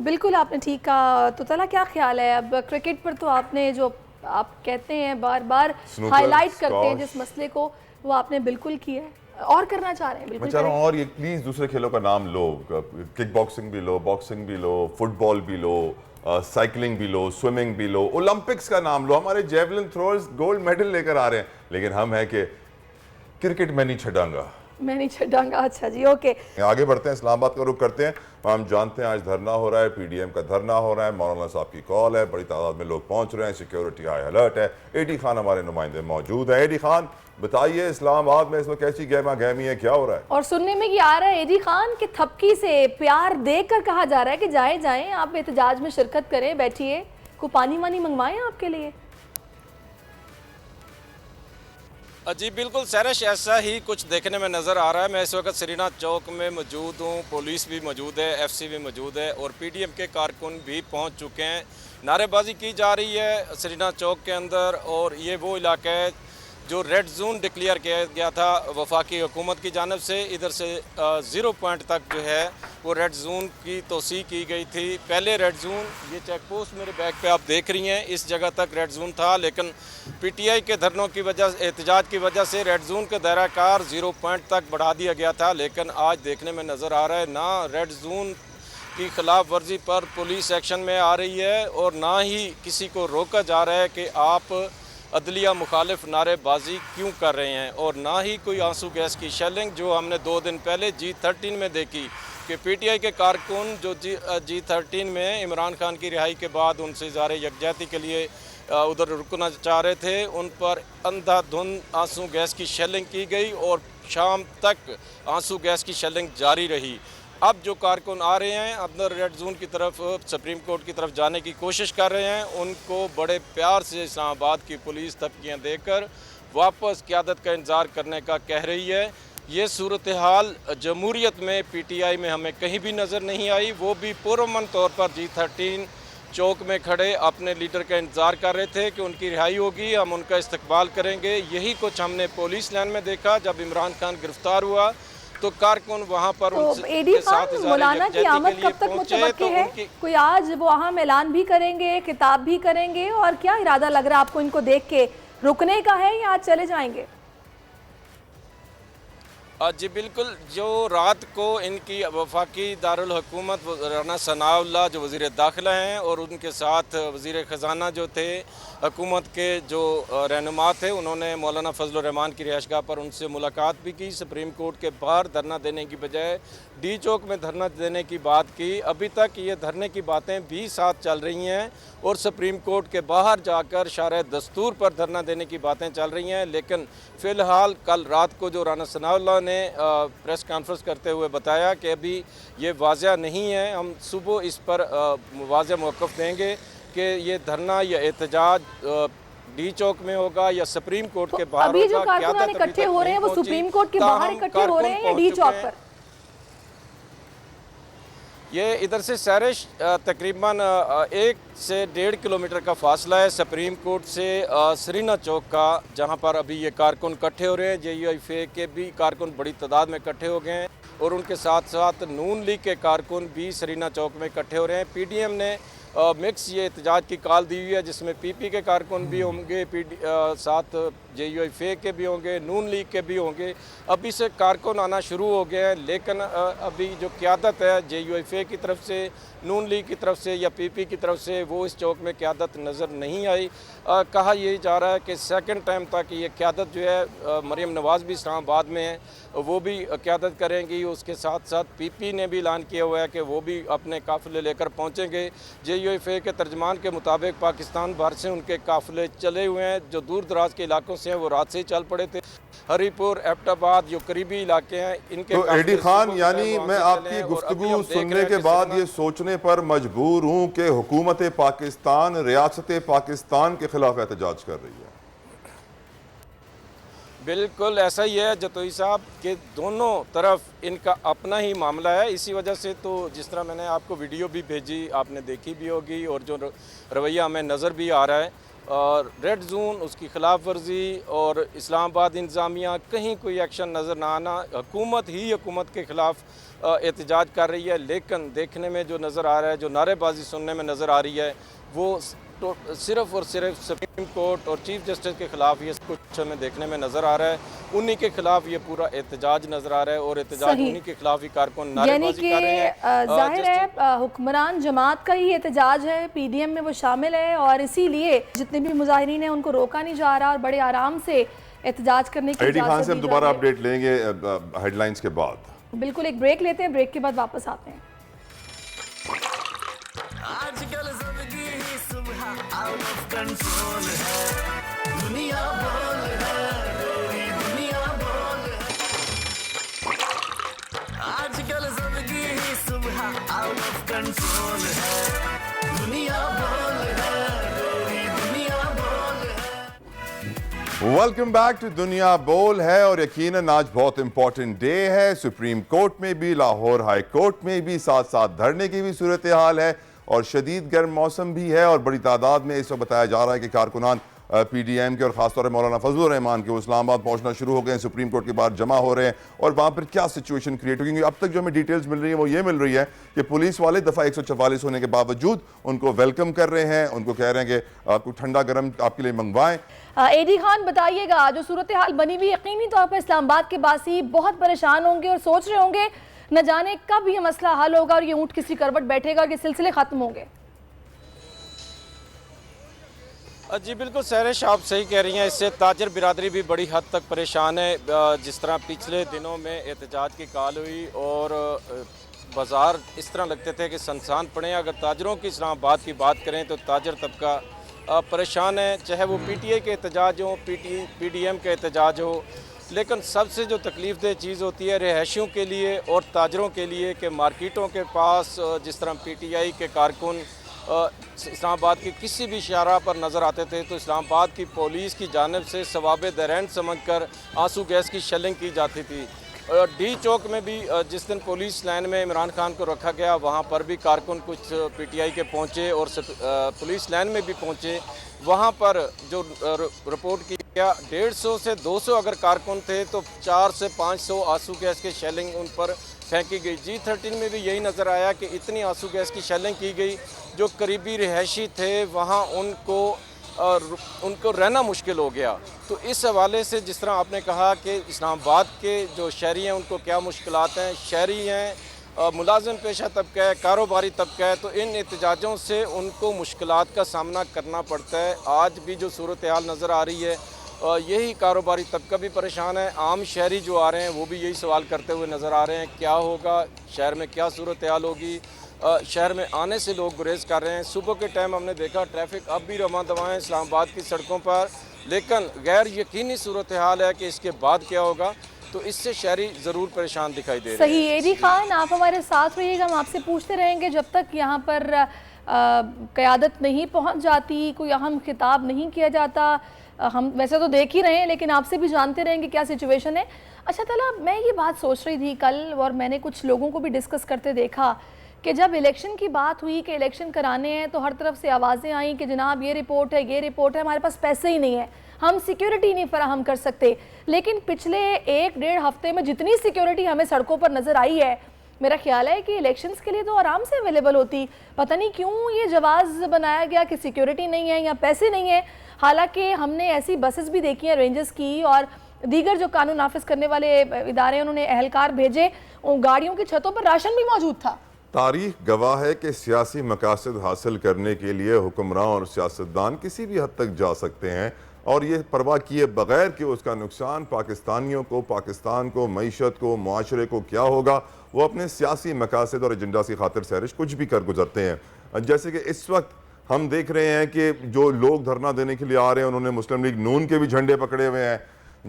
बिल्कुल आपने ठीक कहा। तो तला क्या ख्याल है, अब क्रिकेट पर तो आपने जो आप कहते हैं बार बार हाईलाइट करते हैं जिस मसले को, वो आपने बिल्कुल किया है और करना चाह रहे हैं। बिल्कुल मैं चाह रहा हूँ और ये प्लीज़ दूसरे खेलों का नाम लो, किक बॉक्सिंग भी लो, बॉक्सिंग भी लो, फुटबॉल भी लो, साइकिलिंग भी लो, स्विमिंग भी लो, ओलंपिक्स का नाम लो। हमारे जेवलिन थ्रोअर्स गोल्ड मेडल लेकर आ रहे हैं, लेकिन हम है कि क्रिकेट में नहीं छड़ांगा, मैं नहीं छड़ांगा। अच्छा जी, ओके, आगे बढ़ते हैं, इस्लामाबाद का रुख करते हैं। हम जानते हैं आज धरना हो रहा है, पीडीएम का धरना हो रहा है, मौलाना साहब की कॉल है, बड़ी तादाद में लोग पहुंच रहे हैं, सिक्योरिटी हाई अलर्ट है। एडी खान हमारे नुमाइंदे मौजूद हैं। एडी खान, बताइए इस्लामाबाद में इस वक्त कैसी गहमा गहमी है, क्या हो रहा है? और सुनने में ये आ रहा है एडी खान के थपकी से प्यार देकर कहा जा रहा है कि जाएं जाएं आप एहतजाज में शिरकत करें, बैठिए, को पानी वानी मंगवाएं आपके लिए। जी बिल्कुल सैरश, ऐसा ही कुछ देखने में नज़र आ रहा है। मैं इस वक्त सरीना चौक में मौजूद हूँ, पुलिस भी मौजूद है, एफसी भी मौजूद है और पीडीएम के कारकुन भी पहुँच चुके हैं। नारेबाजी की जा रही है सरीना चौक के अंदर, और ये वो इलाका है जो रेड जोन डिक्लेयर किया गया था वफाकी हुकूमत की जानिब से। इधर से 0 पॉइंट तक जो है वो रेड जोन की तोसी की गई थी। पहले रेड जोन, ये चेक पोस्ट मेरे बैग पे आप देख रही हैं, इस जगह तक रेड जोन था, लेकिन पीटीआई के धरनों की वजह, एहतजाज की वजह से रेड जोन का दायरा कार 0 पॉइंट तक बढ़ा दिया गया था। लेकिन आज देखने में नज़र आ रहा है ना रेड जोन की खिलाफ वर्जी पर पुलिस एक्शन में आ रही है और ना ही किसी को रोका जा रहा है कि आप अदलिया मुखालिफ नारेबाजी क्यों कर रहे हैं, और ना ही कोई आंसू गैस की शेलिंग जो हमने 2 दिन पहले G13 में देखी कि पीटीआई के कारकुन जो G13 में इमरान खान की रिहाई के बाद उनसे इज़हार यकजहती के लिए उधर रुकना चाह रहे थे, उन पर अंधाधुंध आंसू गैस की शेलिंग की गई और शाम तक आंसू गैस की शेलिंग जारी रही। अब जो कारकुन आ रहे हैं अंदर रेड जोन की तरफ, सुप्रीम कोर्ट की तरफ जाने की कोशिश कर रहे हैं, उनको बड़े प्यार से इस्लामाबाद की पुलिस धमकियाँ देकर वापस क़यादत का इंतज़ार करने का कह रही है। ये सूरत हाल जमहूरियत में पीटीआई में हमें कहीं भी नज़र नहीं आई। वो भी पुरअमन तौर पर G13 चौक में खड़े अपने लीडर का इंतज़ार कर रहे थे कि उनकी रिहाई होगी, हम उनका इस्तकबाल करेंगे। यही कुछ हमने पुलिस लाइन में देखा जब इमरान खान गिरफ्तार हुआ, तो कारकुन वहाँ पर तो एडी खान, मौलाना की आमद कब तक मुतवक्की है? कोई आज वो अहम ऐलान भी करेंगे, खिताब भी करेंगे, और क्या इरादा लग रहा है आपको इनको देख के, रुकने का है या आज चले जाएंगे? जी बिल्कुल, जो रात को इनकी वफाकी दारुल हुकूमत राना सनाउल्लाह जो वज़ीर दाखिला हैं और उनके साथ वज़ीर ख़जाना जो थे, हुकूमत के जो रहनुमा थे, उन्होंने मौलाना फजलुर रहमान की रिहाइशगाह पर उनसे मुलाकात भी की। सुप्रीम कोर्ट के बाहर धरना देने की बजाय डी चौक में धरना देने की बात की। अभी तक ये धरने की बातें भी साथ चल रही हैं और सुप्रीम कोर्ट के बाहर जाकर शारह दस्तूर पर धरना देने की बातें चल रही हैं। लेकिन फ़िलहाल कल रात को जो राना सनाउल्लाह ने प्रेस कॉन्फ्रेंस करते हुए बताया कि अभी ये वाज़ह नहीं है, हम सुबह इस पर वाज़ह मौक़िफ़ देंगे कि ये धरना या एहतजाज डी चौक में होगा या सुप्रीम कोर्ट के बाहर अभी होगा। जो कारकुनान इकट्ठे हो रहे हैं वो सुप्रीम कोर्ट के बाहर इकट्ठे हो रहे हैं या डी चौक पर? ये इधर से सैरिश तकरीबन 1 से 1.5 किलोमीटर का फासला है सुप्रीम कोर्ट से सरीना चौक का, जहां पर अभी ये कारकुन इकट्ठे हो रहे हैं। JUIF के भी कारकुन बड़ी तादाद में इकट्ठे हो गए हैं और उनके साथ साथ नून लीग के कारकुन भी सरीना चौक में इकट्ठे हो रहे हैं। PDM ने मिक्स ये एहतजाज की कॉल दी हुई है, जिसमें PP के कारकुन भी होंगे, साथ JUIF के भी होंगे, नून लीग के भी होंगे। अभी से कारकुन आना शुरू हो गए हैं, लेकिन अभी जो क़यादत है JUIF की तरफ से, नून लीग की तरफ से या PP की तरफ से, वो इस चौक में क़यादत नज़र नहीं आई। कहा यही जा रहा है कि सेकंड टाइम तक ये क़यादत जो है मरीम नवाज़ भी इस्लामाबाद में है, वो भी क़यादत करेंगी। उसके साथ साथ PP ने भी ऐलान किया हुआ है कि वो भी अपने काफ़िले लेकर पहुँचेंगे। IOFA के तर्जमान के मुताबिक पाकिस्तान भर से उनके काफ़िले चले हुए हैं। जो दूर दराज के इलाकों से हैं वो रात से ही चल पड़े थे। हरीपुर, एबटाबाद जो करीबी इलाके हैं इनके तो एडी खान, यानी मैं आपकी गुफ्तगू सुनने के बाद ये सोचने पर मजबूर हूँ कि हुकूमत पाकिस्तान रियासत पाकिस्तान के खिलाफ एहतजाज कर रही है। बिल्कुल ऐसा ही है जतोई साहब कि दोनों तरफ इनका अपना ही मामला है। इसी वजह से तो जिस तरह मैंने आपको वीडियो भी भेजी, आपने देखी भी होगी, और जो रवैया हमें नज़र भी आ रहा है, और रेड जोन, उसकी खिलाफ वर्जी और इस्लामाबाद इंतज़ामिया कहीं कोई एक्शन नज़र ना आना, हुकूमत ही हुकूमत के ख़िलाफ़ एहतजाज कर रही है। लेकिन देखने में जो नज़र आ रहा है, जो नारेबाजी सुनने में नज़र आ रही है, वो तो सिर्फ और सिर्फ सुप्रीम कोर्ट और चीफ जस्टिस के खिलाफ ये कुछ हमें देखने में नज़र आ रहा है। उन्हीं के खिलाफ ये पूरा एहतजाज नज़र आ रहा है और एहतजाज उन्हीं के खिलाफ ही कारकुन नारेबाजी कर रहे हैं। जाहिर है हुक्मरान जमात का ही एहतजाज है, PDM में वो शामिल है और इसीलिए जितने भी मुजाहिरीन हैं उनको रोका नहीं जा रहा और बड़े आराम से एहतजाज करने की एडी खान से हम दोबारा अपडेट लेंगे हेडलाइंस के बाद। बिल्कुल, एक ब्रेक लेते हैं, ब्रेक के बाद वापस आते हैं। आजकल जिंदगी ही सुबह आउट ऑफ कंट्रोल है, दुनिया बोल है, पूरी दुनिया बोल है। आजकल जिंदगी ही सुबह आउट ऑफ कंट्रोल है, दुनिया बोल है, पूरी दुनिया बोल है। वेलकम बैक टू दुनिया बोल है। और यकीनन आज बहुत इंपॉर्टेंट डे है। सुप्रीम कोर्ट में भी, लाहौर हाई कोर्ट में भी साथ साथ धरने की भी सूरत हाल है और शदीद गर्म मौसम भी है। और बड़ी तादाद में इस वक्त बताया जा रहा है कि कारकुनान PDM के और खासतौर पर मौलाना फजलुर रहमान के इस्लामाबाद पहुंचना शुरू हो गए हैं, सुप्रीम कोर्ट के बाहर जमा हो रहे हैं। और वहाँ पर क्या सिचुएशन क्रिएट होगी, क्योंकि अब तक जो हमें डिटेल्स मिल रही है वो ये मिल रही है कि पुलिस वाले दफ़ा 144 होने के बावजूद उनको वेलकम कर रहे हैं, उनको कह रहे हैं कि आपको ठंडा गर्म आपके लिए मंगवाएं। एडी खान बताइएगा, जो सूरत हाल बनी हुई यकीनी तौर पर इस्लामाबाद के बासी बहुत परेशान होंगे और सोच रहे होंगे न जाने कब ये मसला हल होगा और ये ऊँट किसी करवट बैठेगा और ये सिलसिले खत्म होंगे। जी बिल्कुल सहरिश, आप सही कह रही हैं। इससे ताजर बिरादरी भी बड़ी हद तक परेशान है। जिस तरह पिछले दिनों में एहतजाज की कॉल हुई और बाज़ार इस तरह लगते थे कि सुनसान पड़े हैं। अगर ताजरों की इस्लामाबाद की बात करें तो ताजर तबका परेशान है, चाहे वो PTI के एहतजाज हो, PDM के एहतजाज हो। लेकिन सबसे जो तकलीफ़ दह चीज़ होती है रिहायशियों के लिए और ताजरों के लिए कि मार्केटों के पास जिस तरह PTI के कारकुन इस्लामाबाद की किसी भी शाहराह पर नज़र आते थे तो इस्लामाबाद की पुलिस की जानिब से सवाब दरैन समझकर आंसू गैस की शेलिंग की जाती थी। D चौक में भी जिस दिन पुलिस लाइन में इमरान खान को रखा गया, वहाँ पर भी कारकुन कुछ PTI के पहुँचे और पुलिस लाइन में भी पहुँचे। वहाँ पर जो रिपोर्ट की गया 150 से 200 अगर कारकुन थे तो 400 से 500 आंसू गैस के शेलिंग उन पर फेंकी गई। G13 में भी यही नज़र आया कि इतनी आंसू गैस की शेलिंग की गई, जो करीबी रिहायशी थे वहाँ उनको रहना मुश्किल हो गया। तो इस हवाले से जिस तरह आपने कहा कि इस्लामाबाद के जो शहरी हैं उनको क्या मुश्किलात हैं, शहरी हैं, मुलाजिम पेशा तबका है, कारोबारी तबका है, तो इन एहतजाजों से उनको मुश्किलात का सामना करना पड़ता है। आज भी जो सूरत हाल नज़र आ रही है यही कारोबारी तबका भी परेशान है। आम शहरी जो आ रहे हैं वो भी यही सवाल करते हुए नज़र आ रहे हैं, क्या होगा शहर में, क्या सूरत हाल होगी। शहर में आने से लोग गुरेज कर रहे हैं। सुबह के टाइम हमने देखा ट्रैफिक अब भी रवां दवां है इस्लामाबाद की सड़कों पर, लेकिन गैर यकीनी सूरत हाल है कि इसके बाद क्या होगा। तो इससे शहरी ज़रूर परेशान दिखाई दे रहे हैं। सही, एडी खान आप हमारे साथ रहिएगा, हम आपसे पूछते रहेंगे जब तक यहाँ पर क़यादत नहीं पहुँच जाती, कोई अहम खिताब नहीं किया जाता। हम वैसे तो देख ही रहे हैं लेकिन आपसे भी जानते रहेंगे क्या सिचुएशन है। अच्छा तला, मैं ये बात सोच रही थी कल और मैंने कुछ लोगों को भी डिस्कस करते देखा कि जब इलेक्शन की बात हुई कि इलेक्शन कराने हैं तो हर तरफ से आवाज़ें आई कि जनाब ये रिपोर्ट है, ये रिपोर्ट है, हमारे पास पैसे ही नहीं है, हम सिक्योरिटी नहीं फराहम कर सकते। लेकिन पिछले 1-1.5 हफ्ते में जितनी सिक्योरिटी हमें सड़कों पर नज़र आई है, मेरा ख्याल है कि इलेक्शंस के लिए तो आराम से अवेलेबल होती। पता नहीं क्यों ये जवाज़ बनाया गया कि सिक्योरिटी नहीं है या पैसे नहीं है। हालांकि हमने ऐसी बसेस भी देखी हैं रेंजर्स की और दीगर जो कानून नाफिज करने वाले इदारे उन्होंने एहलकार भेजे, गाड़ियों की छतों पर राशन भी मौजूद था। तारीख गवाह है कि सियासी मकासद हासिल करने के लिए हुक्मरान और सियासतदान किसी भी हद तक जा सकते हैं और ये परवाह किए बगैर कि उसका नुकसान पाकिस्तानियों को, पाकिस्तान को, मईशत को, मुआशरे को क्या होगा, वो अपने सियासी मकासद और एजेंडा की खातिर सहरिश कुछ भी कर गुजरते हैं। जैसे कि इस वक्त हम देख रहे हैं कि जो लोग धरना देने के लिए आ रहे हैं उन्होंने मुस्लिम लीग नून के भी झंडे पकड़े हुए हैं,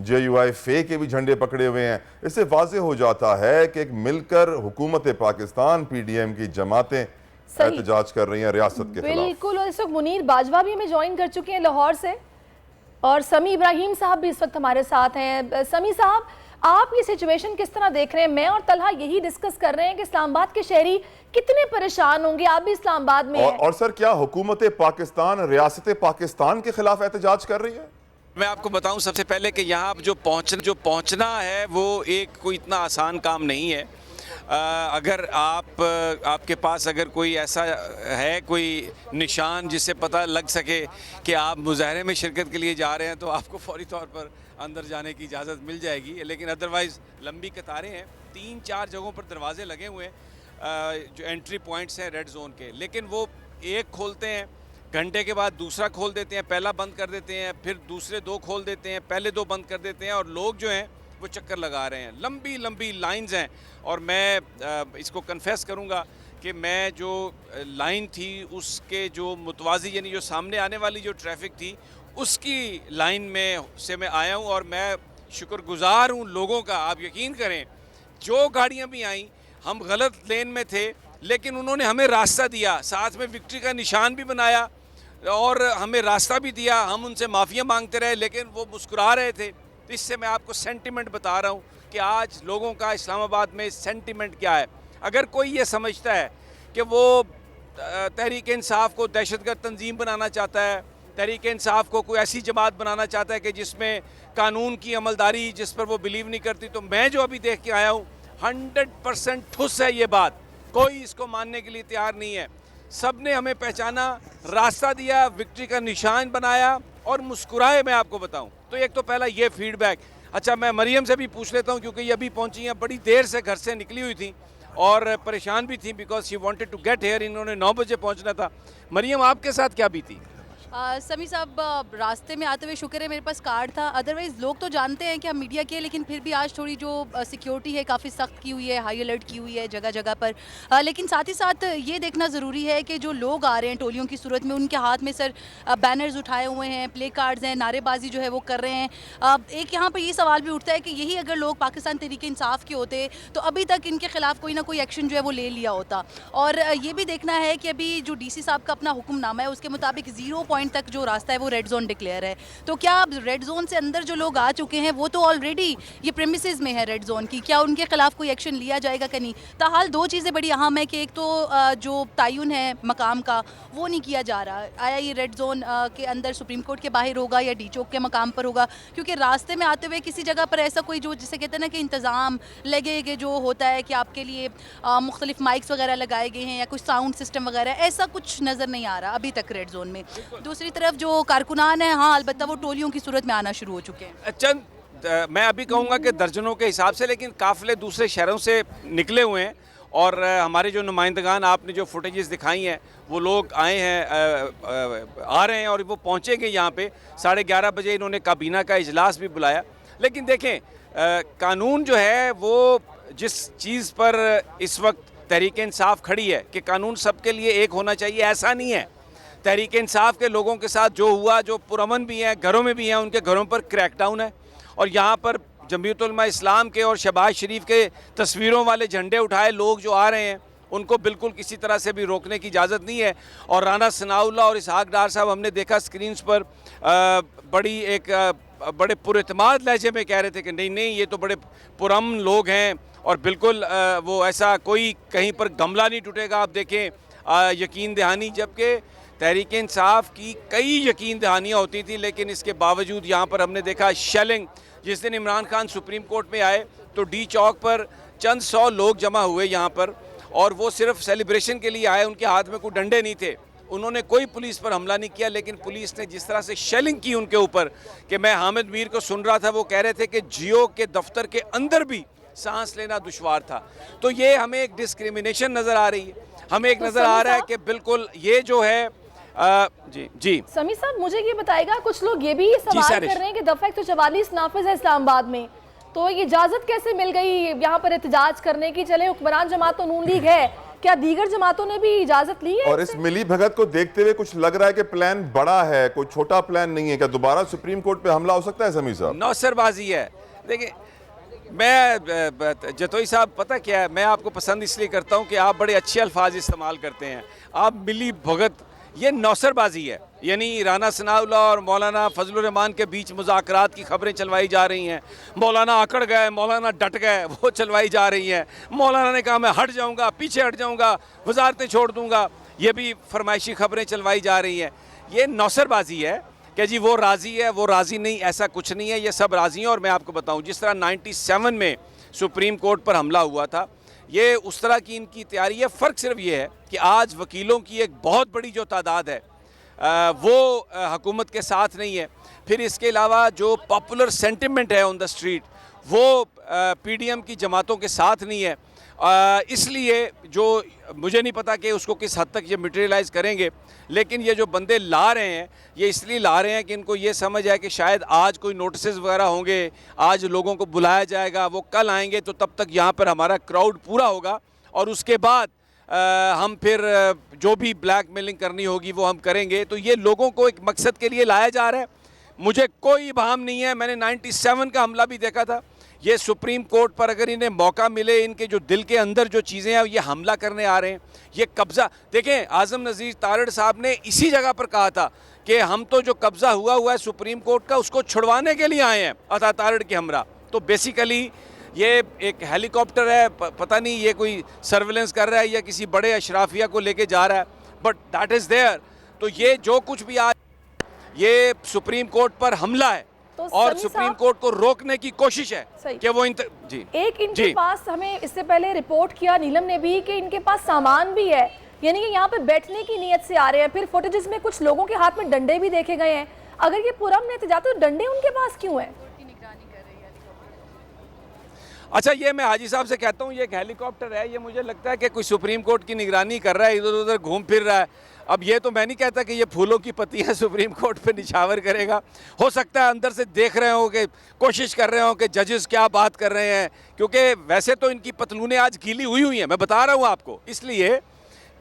JUI के भी झंडे पकड़े हुए हैं। इससे वाज़ेह हो जाता है कि एक मिलकर हुकूमत पाकिस्तान PDM की जमातें एहतजाज कर रही हैं रियासत के खिलाफ। बिल्कुल। और इस वक्त मुनीर बाजवा भी हमें ज्वाइन कर चुके हैं लाहौर से, और समी इब्राहिम साहब भी इस वक्त हमारे साथ हैं। समी साहब, आप ये सिचुएशन किस तरह देख रहे हैं? मैं और तलहा यही डिस्कस कर रहे हैं कि इस्लामाबाद के शहरी कितने परेशान होंगे। आप भी इस्लामाबाद में हैं। और सर, क्या हुकूमत पाकिस्तान रियासत पाकिस्तान के खिलाफ एहतजाज कर रही है? मैं आपको बताऊं सबसे पहले कि यहाँ जो पहुँचना है वो एक कोई इतना आसान काम नहीं है। अगर आपके पास अगर कोई ऐसा है कोई निशान जिससे पता लग सके कि आप मुजाहरे में शिरकत के लिए जा रहे हैं, तो आपको फौरी तौर पर अंदर जाने की इजाज़त मिल जाएगी। लेकिन अदरवाइज़ लंबी कतारें हैं, 3-4 जगहों पर दरवाजे लगे हुए हैं जो एंट्री पॉइंट्स हैं रेड जोन के, लेकिन वो एक खोलते हैं, घंटे के बाद दूसरा खोल देते हैं, पहला बंद कर देते हैं, फिर दूसरे 2 खोल देते हैं, पहले 2 बंद कर देते हैं, और लोग जो हैं वो चक्कर लगा रहे हैं। लंबी लंबी लाइंस हैं। और मैं इसको कन्फेस करूंगा कि मैं जो लाइन थी उसके जो मुतवाज़ी यानी जो सामने आने वाली जो ट्रैफिक थी उसकी लाइन में से मैं आया हूं, और मैं शुक्रगुजार हूं लोगों का। आप यकीन करें, जो गाड़ियां भी आईं, हम गलत लेन में थे लेकिन उन्होंने हमें रास्ता दिया, साथ में विक्ट्री का निशान भी बनाया और हमें रास्ता भी दिया। हम उनसे माफ़िया मांगते रहे लेकिन वो मुस्कुरा रहे थे। तो इससे मैं आपको सेंटिमेंट बता रहा हूँ कि आज लोगों का इस्लामाबाद में सेंटिमेंट क्या है। अगर कोई ये समझता है कि वो तहरीक इंसाफ को दहशतगर्द तंजीम बनाना चाहता है, तहरीक इंसाफ को कोई ऐसी जमात बनाना चाहता है कि जिसमें कानून की अमलदारी जिस पर वो बिलीव नहीं करती, तो मैं जो अभी देख के आया हूँ 100% ठुस है ये बात। कोई इसको मानने के लिए तैयार नहीं है। सब ने हमें पहचाना, रास्ता दिया, विक्ट्री का निशान बनाया और मुस्कुराए। मैं आपको बताऊं तो एक तो पहला ये फीडबैक। अच्छा, मैं मरियम से भी पूछ लेता हूं क्योंकि ये अभी पहुंची हैं, बड़ी देर से घर से निकली हुई थी और परेशान भी थी because she wanted to get here. इन्होंने 9 बजे पहुंचना था। मरियम, आपके साथ क्या बीती? समी साहब, रास्ते में आते हुए शुक्र है मेरे पास कार्ड था, अदरवाइज़ लोग तो जानते हैं कि हम मीडिया के, लेकिन फिर भी आज थोड़ी जो सिक्योरिटी है काफ़ी सख्त की हुई है, हाई अलर्ट की हुई है जगह जगह पर। लेकिन साथ ही साथ ये देखना ज़रूरी है कि जो लोग आ रहे हैं टोलियों की सूरत में, उनके हाथ में सर बैनर्स उठाए हुए हैं, प्ले कार्ड्स हैं, नारेबाजी जो है वो कर रहे हैं। एक यहाँ पर ये सवाल भी उठता है कि यही अगर लोग पाकिस्तान तहरीक इंसाफ के होते तो अभी तक इनके खिलाफ कोई ना कोई एक्शन जो है वो ले लिया होता। और ये भी देखना है कि अभी जो DC साहब का अपना हुक्मनामा है उसके मुताबिक 0 पॉइंट तक जो रास्ता है वो रेड जोन डिक्लेयर है। तो क्या अब रेड जोन से अंदर जो लोग आ चुके हैं वो तो ऑलरेडी ये प्रेमिसेस में है रेड जोन की, क्या उनके खिलाफ कोई एक्शन लिया जाएगा कि नहीं? ताहाल 2 चीज़ें बड़ी अहम है कि एक तो जो तयन है मकाम का वो नहीं किया जा रहा। आया ये रेड जोन के अंदर सुप्रीम कोर्ट के बाहर होगा या D चौक के मकाम पर होगा? क्योंकि रास्ते में आते हुए किसी जगह पर ऐसा कोई जो जिसे कहते हैं ना कि इंतज़ाम लगे कि जो होता है कि आपके लिए मुख्तलिफ माइक्स वगैरह लगाए गए हैं या कुछ साउंड सिस्टम वगैरह, ऐसा कुछ नज़र नहीं आ रहा अभी तक रेड जोन में। दूसरी तरफ जो कारकुनान है, हाँ अलबत्ता वो टोलियों की सूरत में आना शुरू हो चुके हैं। चंद मैं अभी कहूँगा कि दर्जनों के हिसाब से, लेकिन काफ़िले दूसरे शहरों से निकले हुए हैं और हमारे जो नुमाइंदगान आपने जो फुटेजेस दिखाई हैं वो लोग आए हैं, आ रहे हैं और वो पहुँचेंगे यहाँ पे 11:30 बजे। इन्होंने काबीना का इजलास भी बुलाया। लेकिन देखें, कानून जो है वो जिस चीज़ पर इस वक्त तहरीक इंसाफ खड़ी है कि कानून सबके लिए एक होना चाहिए, ऐसा नहीं है। तहरीक इंसाफ के लोगों के साथ जो हुआ, जो पुरअमन भी हैं, घरों में भी हैं, उनके घरों पर क्रैकडाउन है। और यहाँ पर जमीयत उलमा इस्लाम के और शहबाज शरीफ के तस्वीरों वाले झंडे उठाए लोग जो आ रहे हैं उनको बिल्कुल किसी तरह से भी रोकने की इजाज़त नहीं है। और राना सनाउल्लाह और इसहाक डार साहब, हमने देखा स्क्रीन्स पर बड़े पुरएतमाद लहजे में कह रहे थे कि नहीं नहीं ये तो बड़े पुरअमन लोग हैं और बिल्कुल वो ऐसा कोई कहीं पर गमला नहीं टूटेगा। आप देखें यकीन दहानी, जबकि तहरीक इंसाफ की कई यकीन दहानियाँ होती थी, लेकिन इसके बावजूद यहाँ पर हमने देखा शेलिंग। जिस दिन इमरान खान सुप्रीम कोर्ट में आए तो D चौक पर चंद 100 लोग जमा हुए यहाँ पर, और वो सिर्फ सेलिब्रेशन के लिए आए। उनके हाथ में कोई डंडे नहीं थे, उन्होंने कोई पुलिस पर हमला नहीं किया। लेकिन पुलिस ने जिस तरह से शेलिंग की उनके ऊपर कि मैं हामिद मीर को सुन रहा था, वो कह रहे थे कि जियो के दफ्तर के अंदर भी सांस लेना दुश्वार था। तो ये हमें एक डिस्क्रिमिनेशन नज़र आ रही है, हमें एक नज़र आ रहा है कि बिल्कुल ये जो है जी समी साहब, मुझे ये बताएगा, कुछ लोग ये भी सवाल कर रहे हैं कि दफा 144 नाफिज है इस्लामाबाद में, तो ये इजाज़त कैसे मिल गई यहाँ पर एहतजाज करने की? चले हुक्मरान जमात तो नून लीग है, क्या दीगर जमातों ने भी इजाजत ली है? और इस मिली भगत को देखते हुए कुछ लग रहा है कि प्लान बड़ा है, कोई छोटा प्लान नहीं है। क्या दोबारा सुप्रीम कोर्ट पे हमला हो सकता है समीर साहब? नौसरबाजी है। देखिए मैं जतोई साहब, पता क्या है, मैं आपको पसंद इसलिए करता हूं कि आप बड़े अच्छे अल्फाज इस्तेमाल करते हैं। आप मिली भगत, ये नौसरबाजी है। यानी राना सनाउल्लाह और मौलाना फजलुर रहमान के बीच मुज़ाकरात की खबरें चलवाई जा रही हैं। मौलाना अकड़ गए, मौलाना डट गए, वो चलवाई जा रही हैं। मौलाना ने कहा मैं हट जाऊंगा, पीछे हट जाऊंगा, वजारतें छोड़ दूंगा, ये भी फरमाइशी खबरें चलवाई जा रही हैं। ये नौसरबाजी है कि जी वो राज़ी है, वो राज़ी नहीं, ऐसा कुछ नहीं है। ये सब राज़ी हैं। और मैं आपको बताऊं, जिस तरह 97 में सुप्रीम कोर्ट पर हमला हुआ था, ये उस तरह की इनकी तैयारी है। फ़र्क सिर्फ ये है कि आज वकीलों की एक बहुत बड़ी जो तादाद है वो हुकूमत के साथ नहीं है। फिर इसके अलावा जो पॉपुलर सेंटिमेंट है ऑन द स्ट्रीट वो पीडीएम की जमातों के साथ नहीं है। इसलिए जो मुझे नहीं पता कि उसको किस हद तक ये मटेरियलाइज़ करेंगे, लेकिन ये जो बंदे ला रहे हैं ये इसलिए ला रहे हैं कि इनको ये समझ है कि शायद आज कोई नोटिस वगैरह होंगे, आज लोगों को बुलाया जाएगा, वो कल आएंगे तो तब तक यहाँ पर हमारा क्राउड पूरा होगा और उसके बाद हम फिर जो भी ब्लैक मेलिंग करनी होगी वो हम करेंगे। तो ये लोगों को एक मकसद के लिए लाया जा रहा है। मुझे कोई भाम नहीं है। मैंने 97 का हमला भी देखा था। ये सुप्रीम कोर्ट पर अगर इन्हें मौका मिले, इनके जो दिल के अंदर जो चीज़ें हैं ये हमला करने आ रहे हैं, ये कब्ज़ा। देखें, आज़म नज़ीर तारड़ साहब ने इसी जगह पर कहा था कि हम तो जो कब्ज़ा हुआ है सुप्रीम कोर्ट का, उसको छुड़वाने के लिए आए हैं अता तारड़ के हमरा। तो बेसिकली ये एक हेलीकॉप्टर है, पता नहीं ये कोई सर्विलेंस कर रहा है या किसी बड़े अशराफिया को लेके जा रहा है, बट दैट इज़ देयर। तो ये जो कुछ भी आज ये सुप्रीम कोर्ट पर हमला है तो और सुप्रीम कोर्ट को रोकने की कोशिश है कि वो जी एक इनके पास, हमें इससे पहले रिपोर्ट किया नीलम ने भी कि इनके पास सामान भी है, यानी कि यहाँ पे बैठने की नीयत से आ रहे हैं। फिर फुटेजेस में कुछ लोगों के हाथ में डंडे भी देखे गए हैं। अगर ये पुरम ने जाते तो डंडे उनके पास क्यों है? अच्छा, ये मैं हाजी साहब से कहता हूँ, ये एक हेलीकॉप्टर है, ये मुझे लगता है कि कोई सुप्रीम कोर्ट की निगरानी कर रहा है, इधर उधर घूम फिर रहा है। अब ये तो मैं नहीं कहता कि ये फूलों की पत्तियां सुप्रीम कोर्ट पे निछावर करेगा। हो सकता है अंदर से देख रहे हो कि कोशिश कर रहे हो कि जजेस क्या बात कर रहे हैं, क्योंकि वैसे तो इनकी पतलूनें आज गीली हुई हैं। मैं बता रहा हूँ आपको इसलिए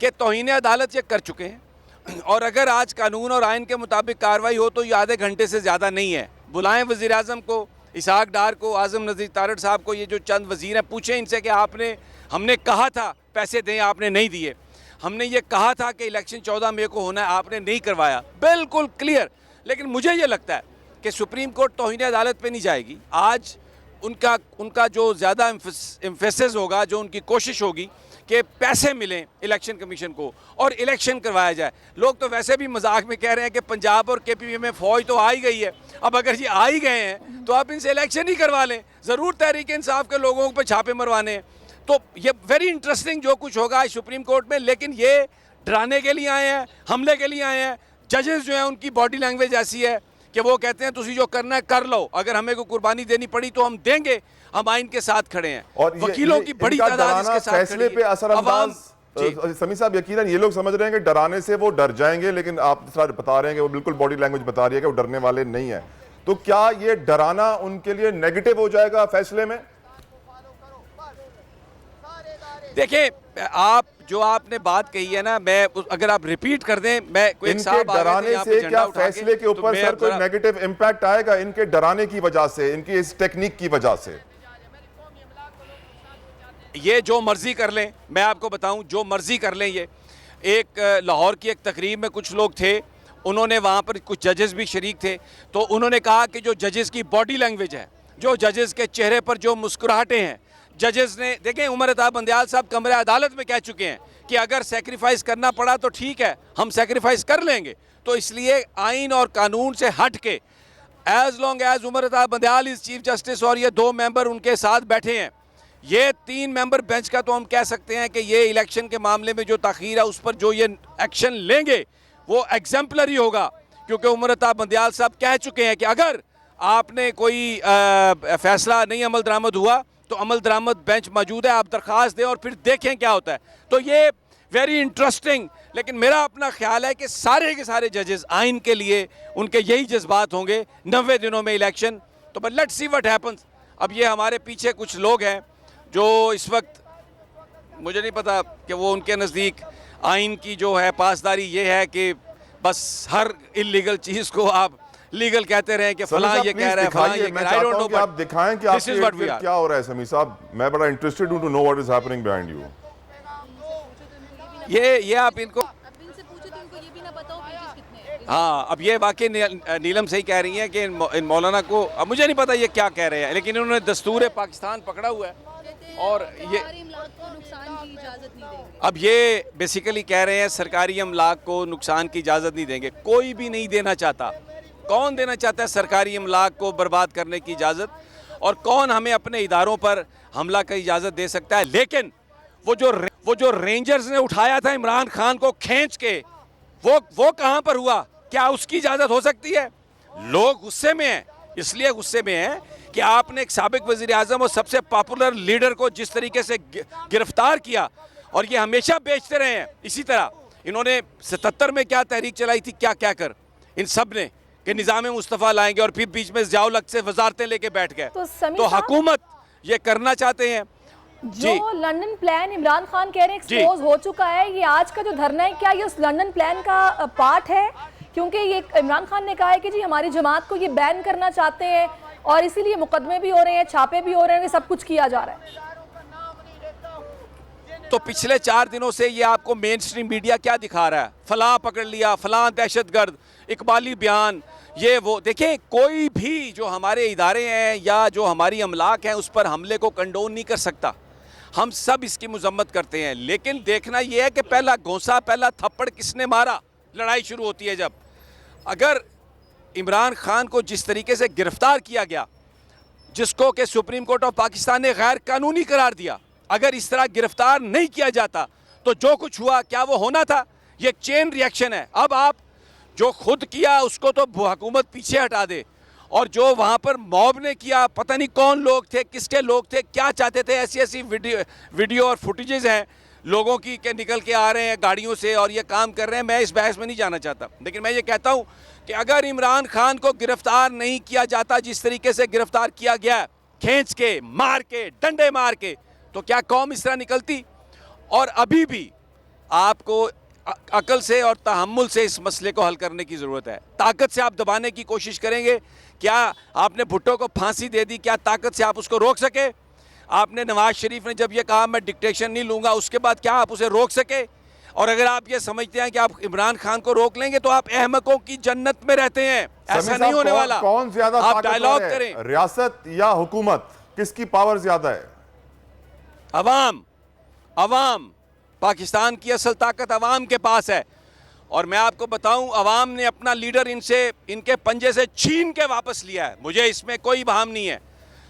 कि तौहीन अदालत ये कर चुके हैं और अगर आज कानून और आइन के मुताबिक कार्रवाई हो तो ये आधे घंटे से ज़्यादा नहीं है। बुलाएं वज़ीर आज़म को, इसहाक डार को, आज़म नज़ीर तारड़ साहब को, ये जो चंद वज़ीर हैं, पूछें इनसे कि हमने कहा था पैसे दें, आपने नहीं दिए। हमने ये कहा था कि इलेक्शन 14 मई को होना है, आपने नहीं करवाया। बिल्कुल क्लियर। लेकिन मुझे ये लगता है कि सुप्रीम कोर्ट तौहीन अदालत पे नहीं जाएगी। आज उनका जो ज़्यादा एम्फेसिस होगा, जो उनकी कोशिश होगी कि पैसे मिलें इलेक्शन कमीशन को और इलेक्शन करवाया जाए। लोग तो वैसे भी मजाक में कह रहे हैं कि पंजाब और केपीपी में फ़ौज तो आ ही गई है। अब अगर ये आ ही गए हैं तो आप इनसे इलेक्शन ही करवा लें। ज़रूर तहरीक इंसाफ के लोगों पर छापे मरवाने हैं। तो ये वेरी इंटरेस्टिंग जो कुछ होगा आज सुप्रीम कोर्ट में। लेकिन ये डराने के लिए आए हैं, हमले के लिए आए हैं। जजेस जो हैं उनकी बॉडी लैंग्वेज ऐसी है कि वो कहते हैं तुसी जो करना है कर लो, अगर हमें कोई कुर्बानी देनी पड़ी तो हम देंगे, हम आइन के साथ खड़े हैं। और वकीलों की बड़ी तादाद इसके साथ फैसले पे असरअंदाज। समीर साहब, यकीनन ये लोग समझ रहे हैं कि डराने से वो डर जाएंगे, लेकिन आप बता रहे हैं कि वो बिल्कुल बॉडी लैंग्वेज बता रही है कि वो डरने वाले नहीं है। तो क्या ये डराना उनके लिए नेगेटिव हो जाएगा फैसले में? देखिए, आप जो आपने बात कही है ना, मैं अगर आप रिपीट कर दें, मैं इनके डराने से क्या फैसले के ऊपर सर कोई नेगेटिव इंपैक्ट आएगा? इनके डराने की वजह से, इनकी इस टेक्निक की वजह से ये जो मर्जी कर लें, मैं आपको बताऊं, जो मर्जी कर लें। ये एक लाहौर की एक तकरीब में कुछ लोग थे, उन्होंने वहाँ पर कुछ जजेस भी शरीक थे, तो उन्होंने कहा कि जो जजेस की बॉडी लैंग्वेज है, जो जजेस के चेहरे पर जो मुस्कुराहटें हैं, जजेस ने देखें, उमर अताब बंदयाल साहब कमरे अदालत में कह चुके हैं कि अगर सेक्रीफाइस करना पड़ा तो ठीक है, हम सेक्रीफाइस कर लेंगे। तो इसलिए आइन और कानून से हट के as long as Umar Ata Bandial is chief justice और ये 2 मेंबर उनके साथ बैठे हैं, ये 3 मेंबर बेंच का, तो हम कह सकते हैं कि ये इलेक्शन के मामले में जो ताख़ीर है उस पर जो ये एक्शन लेंगे वो एग्जाम्पलरी होगा। क्योंकि उमर अताब बंदयाल साहब कह चुके हैं कि अगर आपने कोई फैसला नहीं अमल दरामद हुआ तो अमल दरामद बेंच मौजूद है, आप दरख्वास्त दें और फिर देखें क्या होता है। तो ये वेरी इंटरेस्टिंग। लेकिन मेरा अपना ख्याल है कि सारे के सारे जजेस आइन के लिए उनके यही जज्बात होंगे। 90 दिनों में इलेक्शन, तो but let's see what happens. अब ये हमारे पीछे कुछ लोग हैं जो इस वक्त मुझे नहीं पता कि वो उनके नज़दीक आइन की जो है पासदारी ये है कि बस हर इलीगल चीज़ को आप लीगल कहते रहे कि फलां ये कह रहा है, फलां ये कह रहा है। I don't know, आप दिखाएं कि this is what we are. क्या हो रहा है समी साहब। मैं बड़ा इंटरेस्टेड हूं to know what is happening behind you. ये आप इनको हाँ, अब ये वाकई नीलम सही कह रही हैं कि इन मौलाना को, अब मुझे नहीं पता ये क्या कह रहे हैं, लेकिन इन्होंने दस्तूर पाकिस्तान पकड़ा हुआ है और ये अब ये बेसिकली कह रहे हैं सरकारी अमलाक को नुकसान की इजाज़त नहीं देंगे। कोई भी नहीं देना चाहता। कौन देना चाहता है सरकारी अमलाक को बर्बाद करने की इजाज़त, और कौन हमें अपने इदारों पर हमला की इजाज़त दे सकता है। लेकिन वो जो रेंजर्स ने उठाया था इमरान खान को खींच के, वो कहाँ पर हुआ? क्या उसकी इजाज़त हो सकती है? लोग गुस्से में हैं, इसलिए गुस्से में हैं कि आपने एक साबिक वज़ीर आज़म और सबसे पॉपुलर लीडर को जिस तरीके से गिरफ्तार किया, और ये हमेशा बेचते रहे हैं इसी तरह। इन्होंने 77 में क्या तहरीक चलाई थी, क्या क्या कर इन सब ने कि निज़ाम मुस्तफ़ा लाएंगे, और फिर बीच में ज़ियाउल हक़ से वजारतें लेके बैठ गए। तो हुकूमत ये करना चाहते हैं। जो लंदन प्लान इमरान खान कह रहे हैं एक्सपोज हो चुका है, ये आज का जो धरना है क्या ये उस लंदन प्लान का पार्ट है? क्योंकि ये इमरान खान ने कहा है कि जी हमारी जमात को ये बैन करना चाहते हैं और इसीलिए मुकदमे भी हो रहे हैं, छापे भी हो रहे हैं, सब कुछ किया जा रहा है। तो पिछले 4 दिनों से ये आपको मेन स्ट्रीम मीडिया क्या दिखा रहा है? फलां पकड़ लिया, फलां दहशतगर्द, इकबाली बयान, ये वो। देखें, कोई भी जो हमारे इदारे हैं या जो हमारी अमलाक हैं उस पर हमले को कंडोन नहीं कर सकता। हम सब इसकी मजम्मत करते हैं, लेकिन देखना यह है कि पहला घोंसा, पहला थप्पड़ किसने मारा। लड़ाई शुरू होती है जब। अगर इमरान खान को जिस तरीके से गिरफ्तार किया गया, जिसको कि सुप्रीम कोर्ट ऑफ पाकिस्तान ने गैर कानूनी करार दिया, अगर इस तरह गिरफ्तार नहीं किया जाता तो जो कुछ हुआ क्या वो होना था? ये एक चेन रिएक्शन है। अब आप जो खुद किया उसको तो हुकूमत पीछे हटा दे, और जो वहाँ पर मॉब ने किया, पता नहीं कौन लोग थे, किसके लोग थे, क्या चाहते थे। ऐसी ऐसी वीडियो और फुटेजेस हैं लोगों की के निकल के आ रहे हैं गाड़ियों से और ये काम कर रहे हैं। मैं इस बहस में नहीं जाना चाहता, लेकिन मैं ये कहता हूँ कि अगर इमरान खान को गिरफ्तार नहीं किया जाता जिस तरीके से गिरफ्तार किया गया, खींच के, मार के, डंडे मार के, तो क्या कौम इस तरह निकलती? और अभी भी आपको अकल से और तहम्मुल से इस मसले को हल करने की ज़रूरत है। ताकत से आप दबाने की कोशिश करेंगे। क्या आपने भुट्टो को फांसी दे दी, क्या ताकत से आप उसको रोक सके? आपने नवाज शरीफ ने जब ये कहा मैं डिक्टेशन नहीं लूँगा, उसके बाद क्या आप उसे रोक सके? और अगर आप ये समझते हैं कि आप इमरान खान को रोक लेंगे तो आप अहमकों की जन्नत में रहते हैं। ऐसा नहीं होने वाला। कौन ज्यादा आप डायलॉग करें, रियासत या हुकूमत, किसकी पावर ज्यादा है? अवाम। पाकिस्तान की असल ताकत अवाम के पास है। और मैं आपको बताऊं, अवाम ने अपना लीडर इनके पंजे से छीन के वापस लिया है। मुझे इसमें कोई बहाम नहीं है।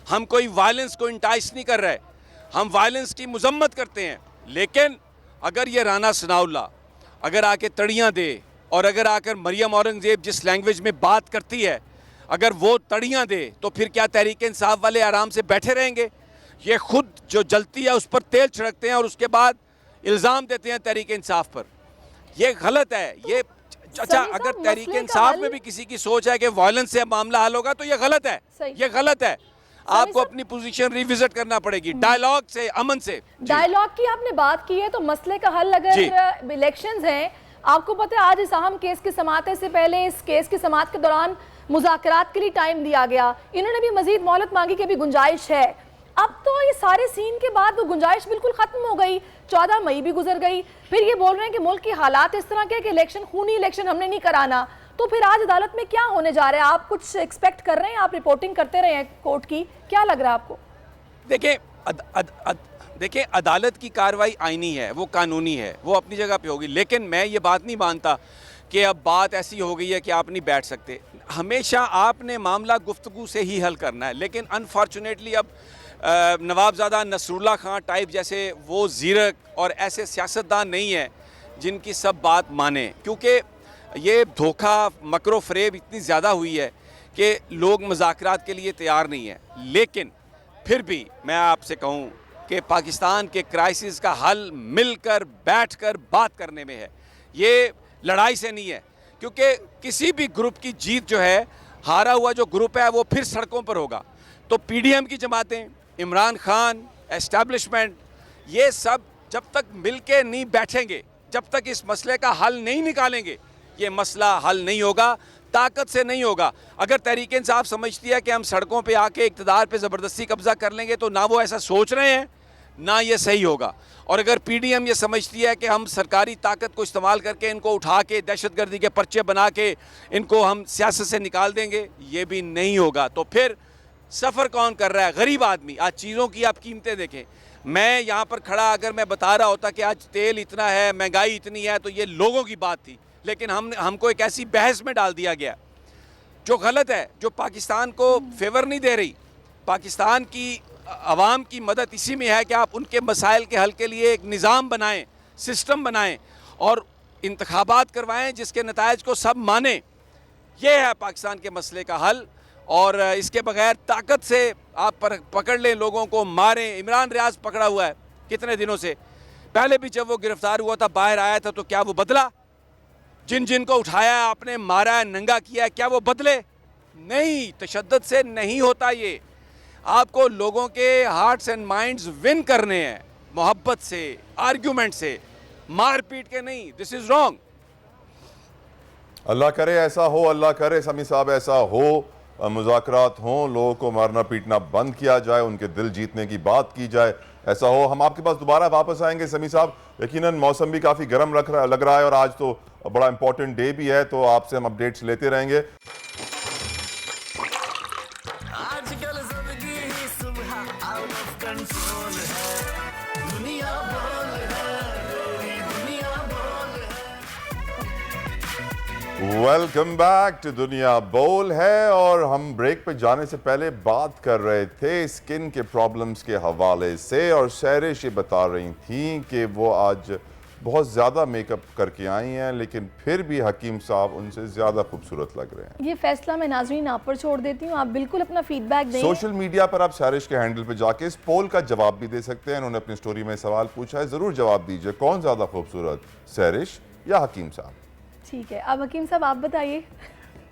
हम कोई वायलेंस को इंटाइस नहीं कर रहे, हम वायलेंस की मजम्मत करते हैं। लेकिन अगर ये राना सनाउल्लाह अगर आके तड़ियाँ दे, और अगर आकर मरियम औरंगज़ेब जिस लैंग्वेज में बात करती है अगर वो तड़ियाँ दे, तो फिर क्या तहरीक इंसाफ वाले आराम से बैठे रहेंगे? ये खुद जो जलती है उस पर तेल छिड़कते हैं और उसके बाद इल्ज़ाम देते हैं तहरीक इंसाफ पर। ये गलत है। ये अच्छा, अगर तहरीक इंसाफ में भी किसी की सोच है कि वायलेंस से मामला हल होगा तो ये गलत है, ये गलत है। आपको अपनी पोजीशन रिविजिट करना पड़ेगी, डायलॉग से, अमन से। डायलॉग की आपने बात की है, तो मसले का हल अगर इलेक्शंस हैं, आपको पता है आज इस अहम केस की समाअत से पहले इस केस की समाअत के दौरान मुज़ाकरात के लिए टाइम दिया गया, इन्होंने भी मजीद मोहलत मांगी की भी गुंजाइश है। अब तो ये सारे सीन के बाद वो गुंजाइश बिल्कुल खत्म हो गई। 14 मई भी गुजर गई, फिर ये बोल रहे हैं कि मुल्क की हालात इस तरह के कि इलेक्शन, खूनी इलेक्शन हमने नहीं कराना। तो फिर आज अदालत में क्या होने जा रहा है? आप कुछ एक्सपेक्ट कर रहे हैं? आप रिपोर्टिंग करते रहे हैं कोर्ट की, क्या लग रहा है आपको? देखिए, अदालत की कार्रवाई आईनी है, वो कानूनी है, वो अपनी जगह पे होगी। लेकिन मैं ये बात नहीं मानता कि अब बात ऐसी हो गई है कि आप नहीं बैठ सकते। हमेशा आपने मामला गुफ्तगू से ही हल करना है। लेकिन अनफॉर्चुनेटली अब नवाबजादा नसरुल्लाह खान टाइप जैसे वो ज़ीरक और ऐसे सियासतदान नहीं है जिनकी सब बात माने, क्योंकि ये धोखा, मकरो फ़रेब इतनी ज़्यादा हुई है कि लोग मुज़ाकरात के लिए तैयार नहीं है। लेकिन फिर भी मैं आपसे कहूँ कि पाकिस्तान के क्राइसिस का हल मिलकर बैठकर बात करने में है, ये लड़ाई से नहीं है। क्योंकि किसी भी ग्रुप की जीत जो है, हारा हुआ जो ग्रुप है वो फिर सड़कों पर होगा। तो PDM की जमातें, इमरान खान, एस्टैब्लिशमेंट, ये सब जब तक मिलके नहीं बैठेंगे, जब तक इस मसले का हल नहीं निकालेंगे, ये मसला हल नहीं होगा, ताकत से नहीं होगा। अगर तहरीक इंसाफ समझती है कि हम सड़कों पे आके इक़्तिदार पे ज़बरदस्ती कब्ज़ा कर लेंगे, तो ना वो ऐसा सोच रहे हैं, ना ये सही होगा। और अगर पीडीएम ये समझती है कि हम सरकारी ताकत को इस्तेमाल करके इनको उठा के दहशतगर्दी के पर्चे बना के इनको हम सियासत से निकाल देंगे, ये भी नहीं होगा। तो फिर सफ़र कौन कर रहा है? गरीब आदमी। आज चीज़ों की आप कीमतें देखें। मैं यहाँ पर खड़ा अगर मैं बता रहा होता कि आज तेल इतना है, महंगाई इतनी है, तो ये लोगों की बात थी, लेकिन हमको एक ऐसी बहस में डाल दिया गया जो गलत है, जो पाकिस्तान को फेवर नहीं दे रही। पाकिस्तान की अवाम की मदद इसी में है कि आप उनके मसाइल के हल के लिए एक निज़ाम बनाएं, सिस्टम बनाएं और इंतखाबात करवाएं जिसके नतायज को सब माने। ये है पाकिस्तान के मसले का हल। और इसके बगैर ताकत से आप पकड़ लें, लोगों को मारें। इमरान रियाज पकड़ा हुआ है कितने दिनों से, पहले भी जब वो गिरफ्तार हुआ था, बाहर आया था, तो क्या वो बदला? जिन जिन को उठाया आपने, मारा है, नंगा किया, क्या वो बदले? नहीं, तशद्दुद से नहीं होता ये। आपको लोगों के हार्ट्स एंड माइंड्स विन करने हैं, मोहब्बत से, आर्ग्यूमेंट से, मार पीट के नहीं। This is wrong. अल्लाह करे ऐसा हो, अल्लाह करे समी साहब ऐसा हो, मुज़ाकरात हों, लोगों को मारना पीटना बंद किया जाए, उनके दिल जीतने की बात की जाए, ऐसा हो। हम आपके पास दोबारा वापस आएंगे समी साहब। यकीनन मौसम भी काफ़ी गर्म लग रहा है और आज तो बड़ा इंपॉर्टेंट डे भी है, तो आपसे हम अपडेट्स लेते रहेंगे। आजकल सबकी ही सुबह आउट ऑफ कंट्रोल है, दुनिया बोल है, पूरी दुनिया बोल है। वेलकम बैक टू दुनिया बोल है। और हम ब्रेक पे जाने से पहले बात कर रहे थे स्किन के प्रॉब्लम्स के हवाले से, और सहरिश ये बता रही थी कि वो आज बहुत ज़्यादा मेकअप करके आई हैं, लेकिन फिर भी हकीम साहब उनसे ज़्यादा खूबसूरत लग रहे हैं। ये फैसला मैं नाज़रीन आप पर छोड़ देती हूँ, आप बिल्कुल अपना फीडबैक दें। सोशल मीडिया पर आप सहरिश के हैंडल पे जाके इस पोल का जवाब भी दे सकते हैं। उन्होंने अपनी स्टोरी में सवाल पूछा है, ज़रूर जवाब दीजिए, कौन ज़्यादा खूबसूरत, सहरिश या हकीम साहब? ठीक है, अब हकीम साहब आप बताइए।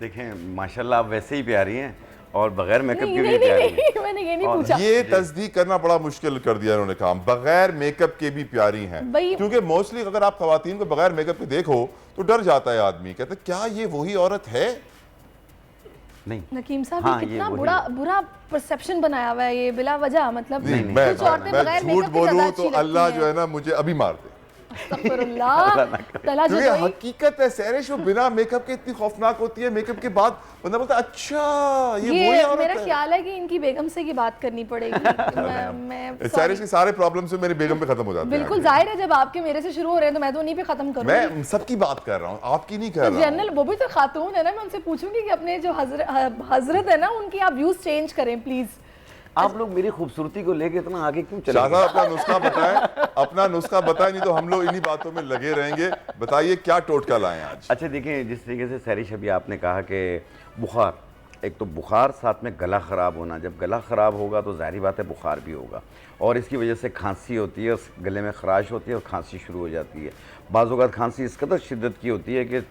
देखें माशाल्लाह आप वैसे ही प्यारी हैं और बगैर मेकअप के भी प्यारी हैं। मैंने ये नहीं पूछा। ये तस्दीक करना बड़ा मुश्किल कर दिया इन्होंने काम, बगैर मेकअप के भी प्यारी हैं। क्योंकि मोस्टली अगर आप खवातीन को बगैर मेकअप के देखो तो डर जाता है आदमी, कहते क्या ये वही औरत है? नहीं नकीम साहब, ये कितना बुरा परसेप्शन बनाया हुआ है ये बिला वजह। मतलब मैं झूठ बोलूं तो अल्लाह जो है ना मुझे अभी मार दे। क्योंकि हकीकत है सहरिश, वो बिना मेकअप के इतनी खौफनाक होती है, मेकअप के बाद बंदा बोलता है अच्छा ये वही औरत है। मेरा ख्याल है कि इनकी बेगम से की बात करनी पड़ेगी। मैं सहरिश के सारे प्रॉब्लम से मेरी बेगम पे खत्म हो जाते हैं। बिल्कुल जाहिर है, जब आपके मेरे से शुरू हो रहे हैं तो मैं तो उन्हीं पे खत्म करूंगी। मैं सबकी बात कर रहा हूँ, आपकी नहीं कर रहा हूँ। जनरल वो भी तो खातून है ना, मैं उनसे पूछूंगी कि अपने जो हजरत है ना उनकी आप व्यूज चेंज करें प्लीज। आप लोग मेरी खूबसूरती को लेके इतना आगे क्यों चले? शाहज़ाद अपना नुस्खा बताएं, अपना नुस्खा बताएं, नहीं तो हम लोग इन्हीं बातों में लगे रहेंगे। बताइए क्या टोटका लाएं आज? अच्छा देखिए, जिस तरीके से सहरिश अभी आपने कहा कि बुखार, एक तो बुखार साथ में गला ख़राब होना, जब गला ख़राब होगा तो जाहिर बात है बुखार भी होगा, और इसकी वजह से खांसी होती है, गले में खराश होती है और खांसी शुरू हो जाती है। बाज़ औक़ात खांसी इस कदर शिद्दत की होती है कि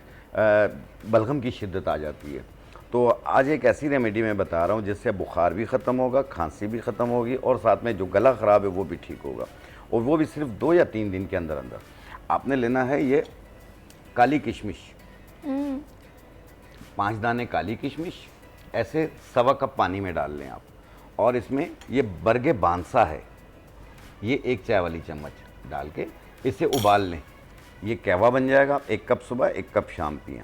बलगम की शिद्दत आ जाती है। तो आज एक ऐसी रेमेडी मैं बता रहा हूँ जिससे बुखार भी ख़त्म होगा, खांसी भी ख़त्म होगी और साथ में जो गला ख़राब है वो भी ठीक होगा, और वो भी सिर्फ 2 या 3 दिन के अंदर अंदर। आपने लेना है ये काली किशमिश, 5 दाने काली किशमिश ऐसे 1.25 कप पानी में डाल लें आप, और इसमें ये बरगे बांसा है, ये 1 चाय वाली चम्मच डाल के इसे उबाल लें। ये कहवा बन जाएगा। 1 कप सुबह 1 कप शाम पिएँ।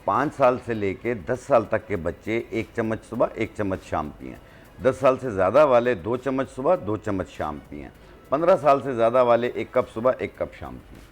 5 साल से लेके 10 साल तक के बच्चे 1 चम्मच सुबह 1 चम्मच शाम पिएँ। 10 साल से ज़्यादा वाले 2 चम्मच सुबह 2 चम्मच शाम पिएँ। 15 साल से ज़्यादा वाले 1 कप सुबह 1 कप शाम पिएँ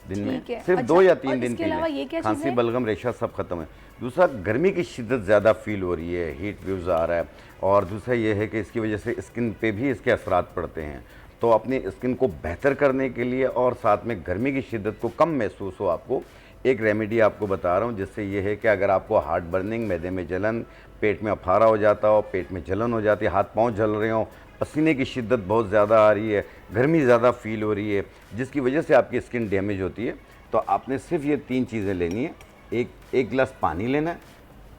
दिन में, सिर्फ 2 या 3 दिन के लिए। खांसी बलगम रेशा सब खत्म है। दूसरा, गर्मी की शिद्दत ज़्यादा फील हो रही है, हीट वेव्स आ रहा है, और दूसरा ये है कि इसकी वजह से स्किन पे भी इसके असरात पड़ते हैं। तो अपनी स्किन को बेहतर करने के लिए और साथ में गर्मी की शिद्दत को कम महसूस हो, आपको एक रेमेडी आपको बता रहा हूँ, जिससे ये है कि अगर आपको हार्ट बर्निंग, मैदे में जलन, पेट में अफारा हो जाता हो, पेट में जलन हो जाती है, हाथ पांव जल रहे हो, पसीने की शिद्दत बहुत ज़्यादा आ रही है, गर्मी ज़्यादा फील हो रही है, जिसकी वजह से आपकी स्किन डैमेज होती है, तो आपने सिर्फ ये 3 चीज़ें लेनी है। एक गिलास पानी लेना है,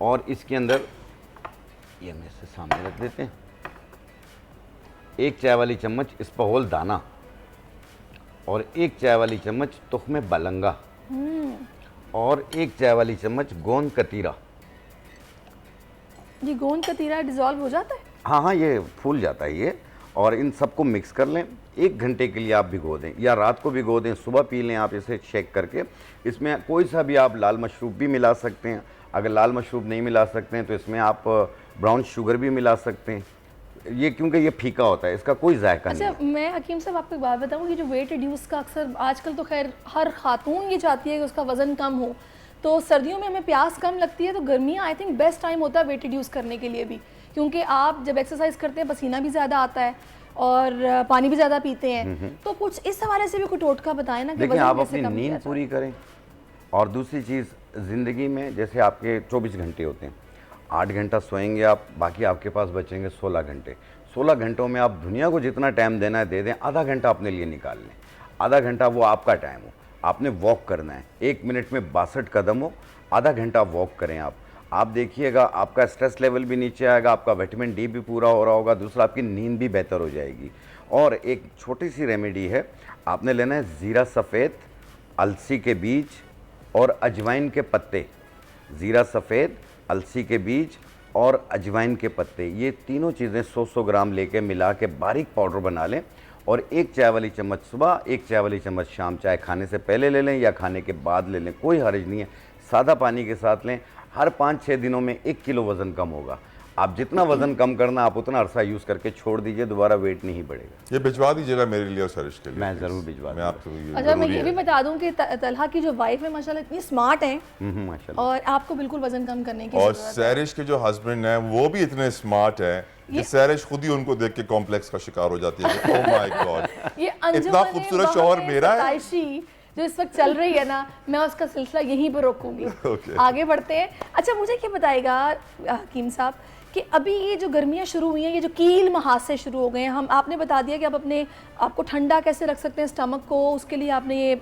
और इसके अंदर ये हम इससे सामने रख देते हैं, 1 चाय वाली चम्मच इस पर होल दाना, और 1 चाय वाली चम्मच तुख्मे बलंगा और 1 चाय वाली चम्मच गोंद कतीरा। ये गोंद कतीरा डिजॉल्व हो जाता है? हाँ हाँ, ये फूल जाता है ये। और इन सबको मिक्स कर लें, 1 घंटे के लिए आप भिगो दें या रात को भिगो दें, सुबह पी लें आप इसे शेक करके। इसमें कोई सा भी आप लाल मशरूब भी मिला सकते हैं, अगर लाल मशरूब नहीं मिला सकते हैं तो इसमें आप ब्राउन शुगर भी मिला सकते हैं। ये क्योंकि ये फीका होता है, इसका कोई जायका नहीं है। अच्छा, मैं हकीम साहब आपको एक बात बताऊँ कि जो वेट रिड्यूस का अक्सर आजकल तो खैर हर खातून ये चाहती है कि उसका वज़न कम हो, तो सर्दियों में हमें प्यास कम लगती है, तो गर्मियाँ आई थिंक बेस्ट टाइम होता है वेट रिड्यूस करने के लिए भी, क्योंकि आप जब एक्सरसाइज करते हैं पसीना भी ज़्यादा आता है और पानी भी ज़्यादा पीते हैं। तो कुछ इस हवाले से भी कोई टोटका बताएं ना कि देखिए, वज़न आप कैसे अपनी कम किया नींद जाए। पूरी करें। और दूसरी चीज़, ज़िंदगी में जैसे आपके 24 घंटे होते हैं, 8 घंटा सोएंगे आप, बाकी आपके पास बचेंगे 16 घंटे। 16 घंटों में आप दुनिया को जितना टाइम देना है दे दें, आधा घंटा अपने लिए निकाल लें। आधा घंटा वो आपका टाइम हो, आपने वॉक करना है, 1 मिनट में 62 कदम हो, आधा घंटा वॉक करें आप देखिएगा आपका स्ट्रेस लेवल भी नीचे आएगा, आपका विटामिन डी भी पूरा हो रहा होगा, दूसरा आपकी नींद भी बेहतर हो जाएगी। और एक छोटी सी रेमेडी है, आपने लेना है ज़ीरा सफ़ेद, अलसी के बीज और अजवाइन के पत्ते। ज़ीरा सफ़ेद, अलसी के बीज और अजवाइन के पत्ते, ये तीनों चीज़ें 100-100 ग्राम लेके मिला के बारीक पाउडर बना लें और 1 चाय वाली चम्मच सुबह, 1 चाय वाली चम्मच शाम, चाहे खाने से पहले ले लें या खाने के बाद ले लें, कोई हर्ज नहीं है। सादा पानी के साथ लें, हर 5-6 दिनों में 1 किलो वज़न कम होगा। आप जितना वज़न कम करना आप उतना अरसा यूज़ करके छोड़ दीजिए, दोबारा वेट नहीं बढ़ेगा। ये भिजवा दीजिएगा मेरे लिए और सरिश के लिए। मैं ज़रूर भिजवा मैं आपको ये अच्छा, मैं ज़रूरी ये भी है। बता दूं कि तलहा की जो वाइफ है माशाल्लाह इतनी स्मार्ट है माशाल्लाह। और आपको बिल्कुल वज़न कम करने की और ज़रूरत है। सैरिश के जो हस्बैंड हैं वो भी इतने स्मार्ट हैं कि सैरिश खुद ही उनको देख के कॉम्प्लेक्स का शिकार हो जाती है। ओह माय गॉड, ये इतना खूबसूरत शौहर मेरा है। सताइशी जो इस वक्त चल रही है ना, मैं उसका सिलसिला यहीं पर रोकूंगी। Okay. आगे बढ़ते हैं। अच्छा, मुझे क्या बताएगा हकीम साहब कि अभी ये जो गर्मियाँ शुरू हुई हैं, ये जो कील मुहासे शुरू हो गए हैं, आपने बता दिया कि आप आपको ठंडा कैसे रख सकते हैं स्टमक को, उसके लिए आपने ये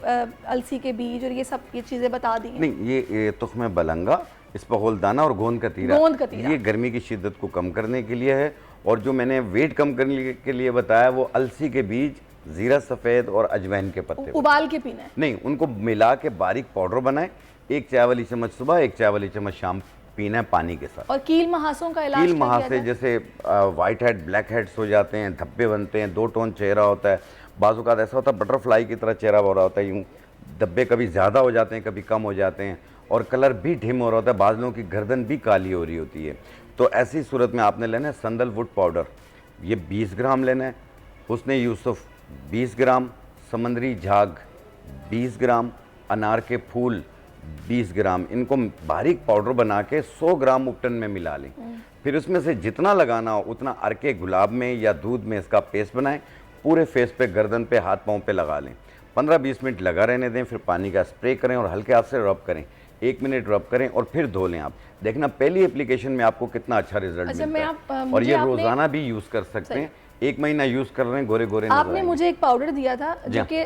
अलसी के बीज और ये चीज़ें बता दी हैं। नहीं, ये तुख्मे बलंगा, इस पर होलदाना और गोंद कतीरा, ये गर्मी की शिद्दत को कम करने के लिए है। और जो मैंने वेट कम करने के लिए बताया वो अलसी के बीज, ज़ीरा सफ़ेद और अजवाइन के पत्ते उबाल के पीना है? नहीं, उनको मिला के बारीक पाउडर बनाए, 1 चाय वाली चम्मच सुबह, 1 चाय वाली चम्मच शाम पीना है पानी के साथ। और कील महासों का इलाज? कील महासे जैसे वाइट हेड, ब्लैक हेड्स हो जाते हैं, धब्बे बनते हैं, 2 टोन चेहरा होता है, बाजू का ऐसा होता है बटरफ्लाई की तरह चेहरा हो रहा होता है, यूँ धब्बे कभी ज़्यादा हो जाते हैं कभी कम हो जाते हैं, और कलर भी ढिम हो रहा होता है, बाज़ लोगों की गर्दन भी काली हो रही होती है। तो ऐसी सूरत में आपने लेना है संदलवुड पाउडर, ये 20 ग्राम लेना है, हुस्न यूसुफ 20 ग्राम, समंदरी झाग 20 ग्राम, अनार के फूल 20 ग्राम, इनको बारीक पाउडर बना के 100 ग्राम उपटन में मिला लें। फिर उसमें से जितना लगाना हो उतना अरके गुलाब में या दूध में इसका पेस्ट बनाएं, पूरे फेस पे, गर्दन पे, हाथ पाँव पे लगा लें, 15-20 मिनट लगा रहने दें, फिर पानी का स्प्रे करें और हल्के हाथ से रब करें, 1 मिनट रब करें और फिर धो लें। आप देखना पहली एप्लीकेशन में आपको कितना अच्छा रिजल्ट मिलता है। और ये रोज़ाना भी यूज़ कर सकते हैं, 1 महीना यूज़ कर रहे हैं, गोरे गोरे आपने मुझे एक पाउडर दिया था जो कि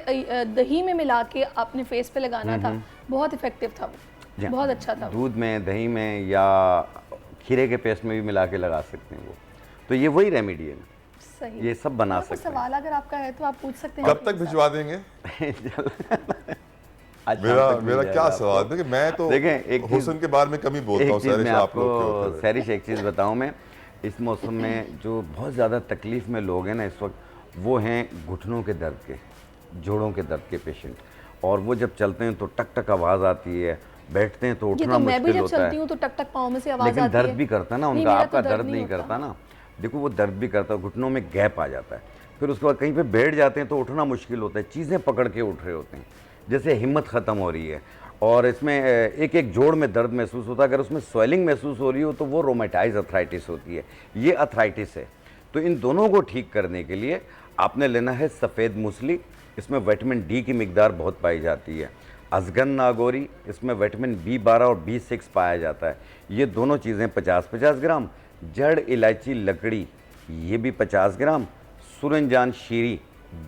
दही में मिला के आपने फेस पे लगाना था, बहुत इफेक्टिव था वो, बहुत अच्छा था। दूध में, दही में या खीरे के पेस्ट में भी मिला के लगा सकते हैं वो। तो ये वही रेमेडी है, सही। ये सब बना सकते हैं। सवाल अगर आपका है तो आप पूछ सकते हैं। कब तक भिजवा देंगे? मेरा क्या सवाल है कि मैं तो हुस्न के बारे में कमी बोलता हूँ सैरिश, आपको सैरिश एक चीज़ बताऊँ मैं, इस मौसम में जो बहुत ज़्यादा तकलीफ़ में लोग हैं ना इस वक्त, वो हैं घुटनों के दर्द के, जोड़ों के दर्द के पेशेंट। और वो जब चलते हैं तो टक टक आवाज़ आती है, बैठते हैं तो उठना मुश्किल होता है। मैं भी जब चलती हूँ तो टक टक पाँव में से आवाज़ आती है। लेकिन दर्द भी करता है ना उनका, आपका दर्द नहीं करता ना। देखो वो दर्द भी करता है, घुटनों में गैप आ जाता है, फिर उसके बाद कहीं पे बैठ जाते हैं तो उठना मुश्किल होता है, चीज़ें पकड़ के उठ रहे होते हैं, जैसे हिम्मत ख़त्म हो रही है। और इसमें एक एक जोड़ में दर्द महसूस होता है, अगर उसमें स्वेलिंग महसूस हो रही हो तो वो रोमेटाइज अर्थराइटिस होती है, ये अर्थराइटिस है। तो इन दोनों को ठीक करने के लिए आपने लेना है सफ़ेद मूसली, इसमें विटामिन डी की मिकदार बहुत पाई जाती है। अजगन नागौरी, इसमें विटामिन B12 और B6 पाया जाता है। ये दोनों चीज़ें 50-50 ग्राम। जड़ इलायची लकड़ी, ये भी 50 ग्राम। सूरजजान शीरी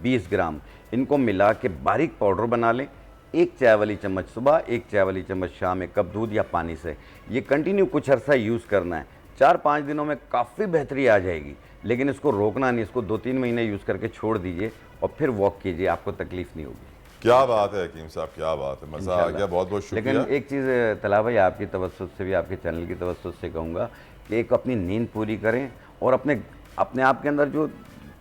20 ग्राम। इनको मिला के बारीक पाउडर बना लें, 1 चाय वाली चम्मच सुबह, 1 चाय वाली चम्मच शाम, 1 कप दूध या पानी से। ये कंटिन्यू कुछ अर्सा यूज़ करना है, 4-5 दिनों में काफ़ी बेहतरी आ जाएगी। लेकिन इसको रोकना नहीं, इसको 2-3 महीने यूज़ करके छोड़ दीजिए और फिर वॉक कीजिए, आपको तकलीफ नहीं होगी। क्या बात है हकीम साहब, क्या बात है, मज़ा आ गया, बहुत बहुत शुक्रिया। लेकिन एक चीज़ तला भाई, आपकी तवज्जुह से भी, आपके चैनल की तवज्जुह से कहूँगा कि एक अपनी नींद पूरी करें और अपने आप के अंदर जो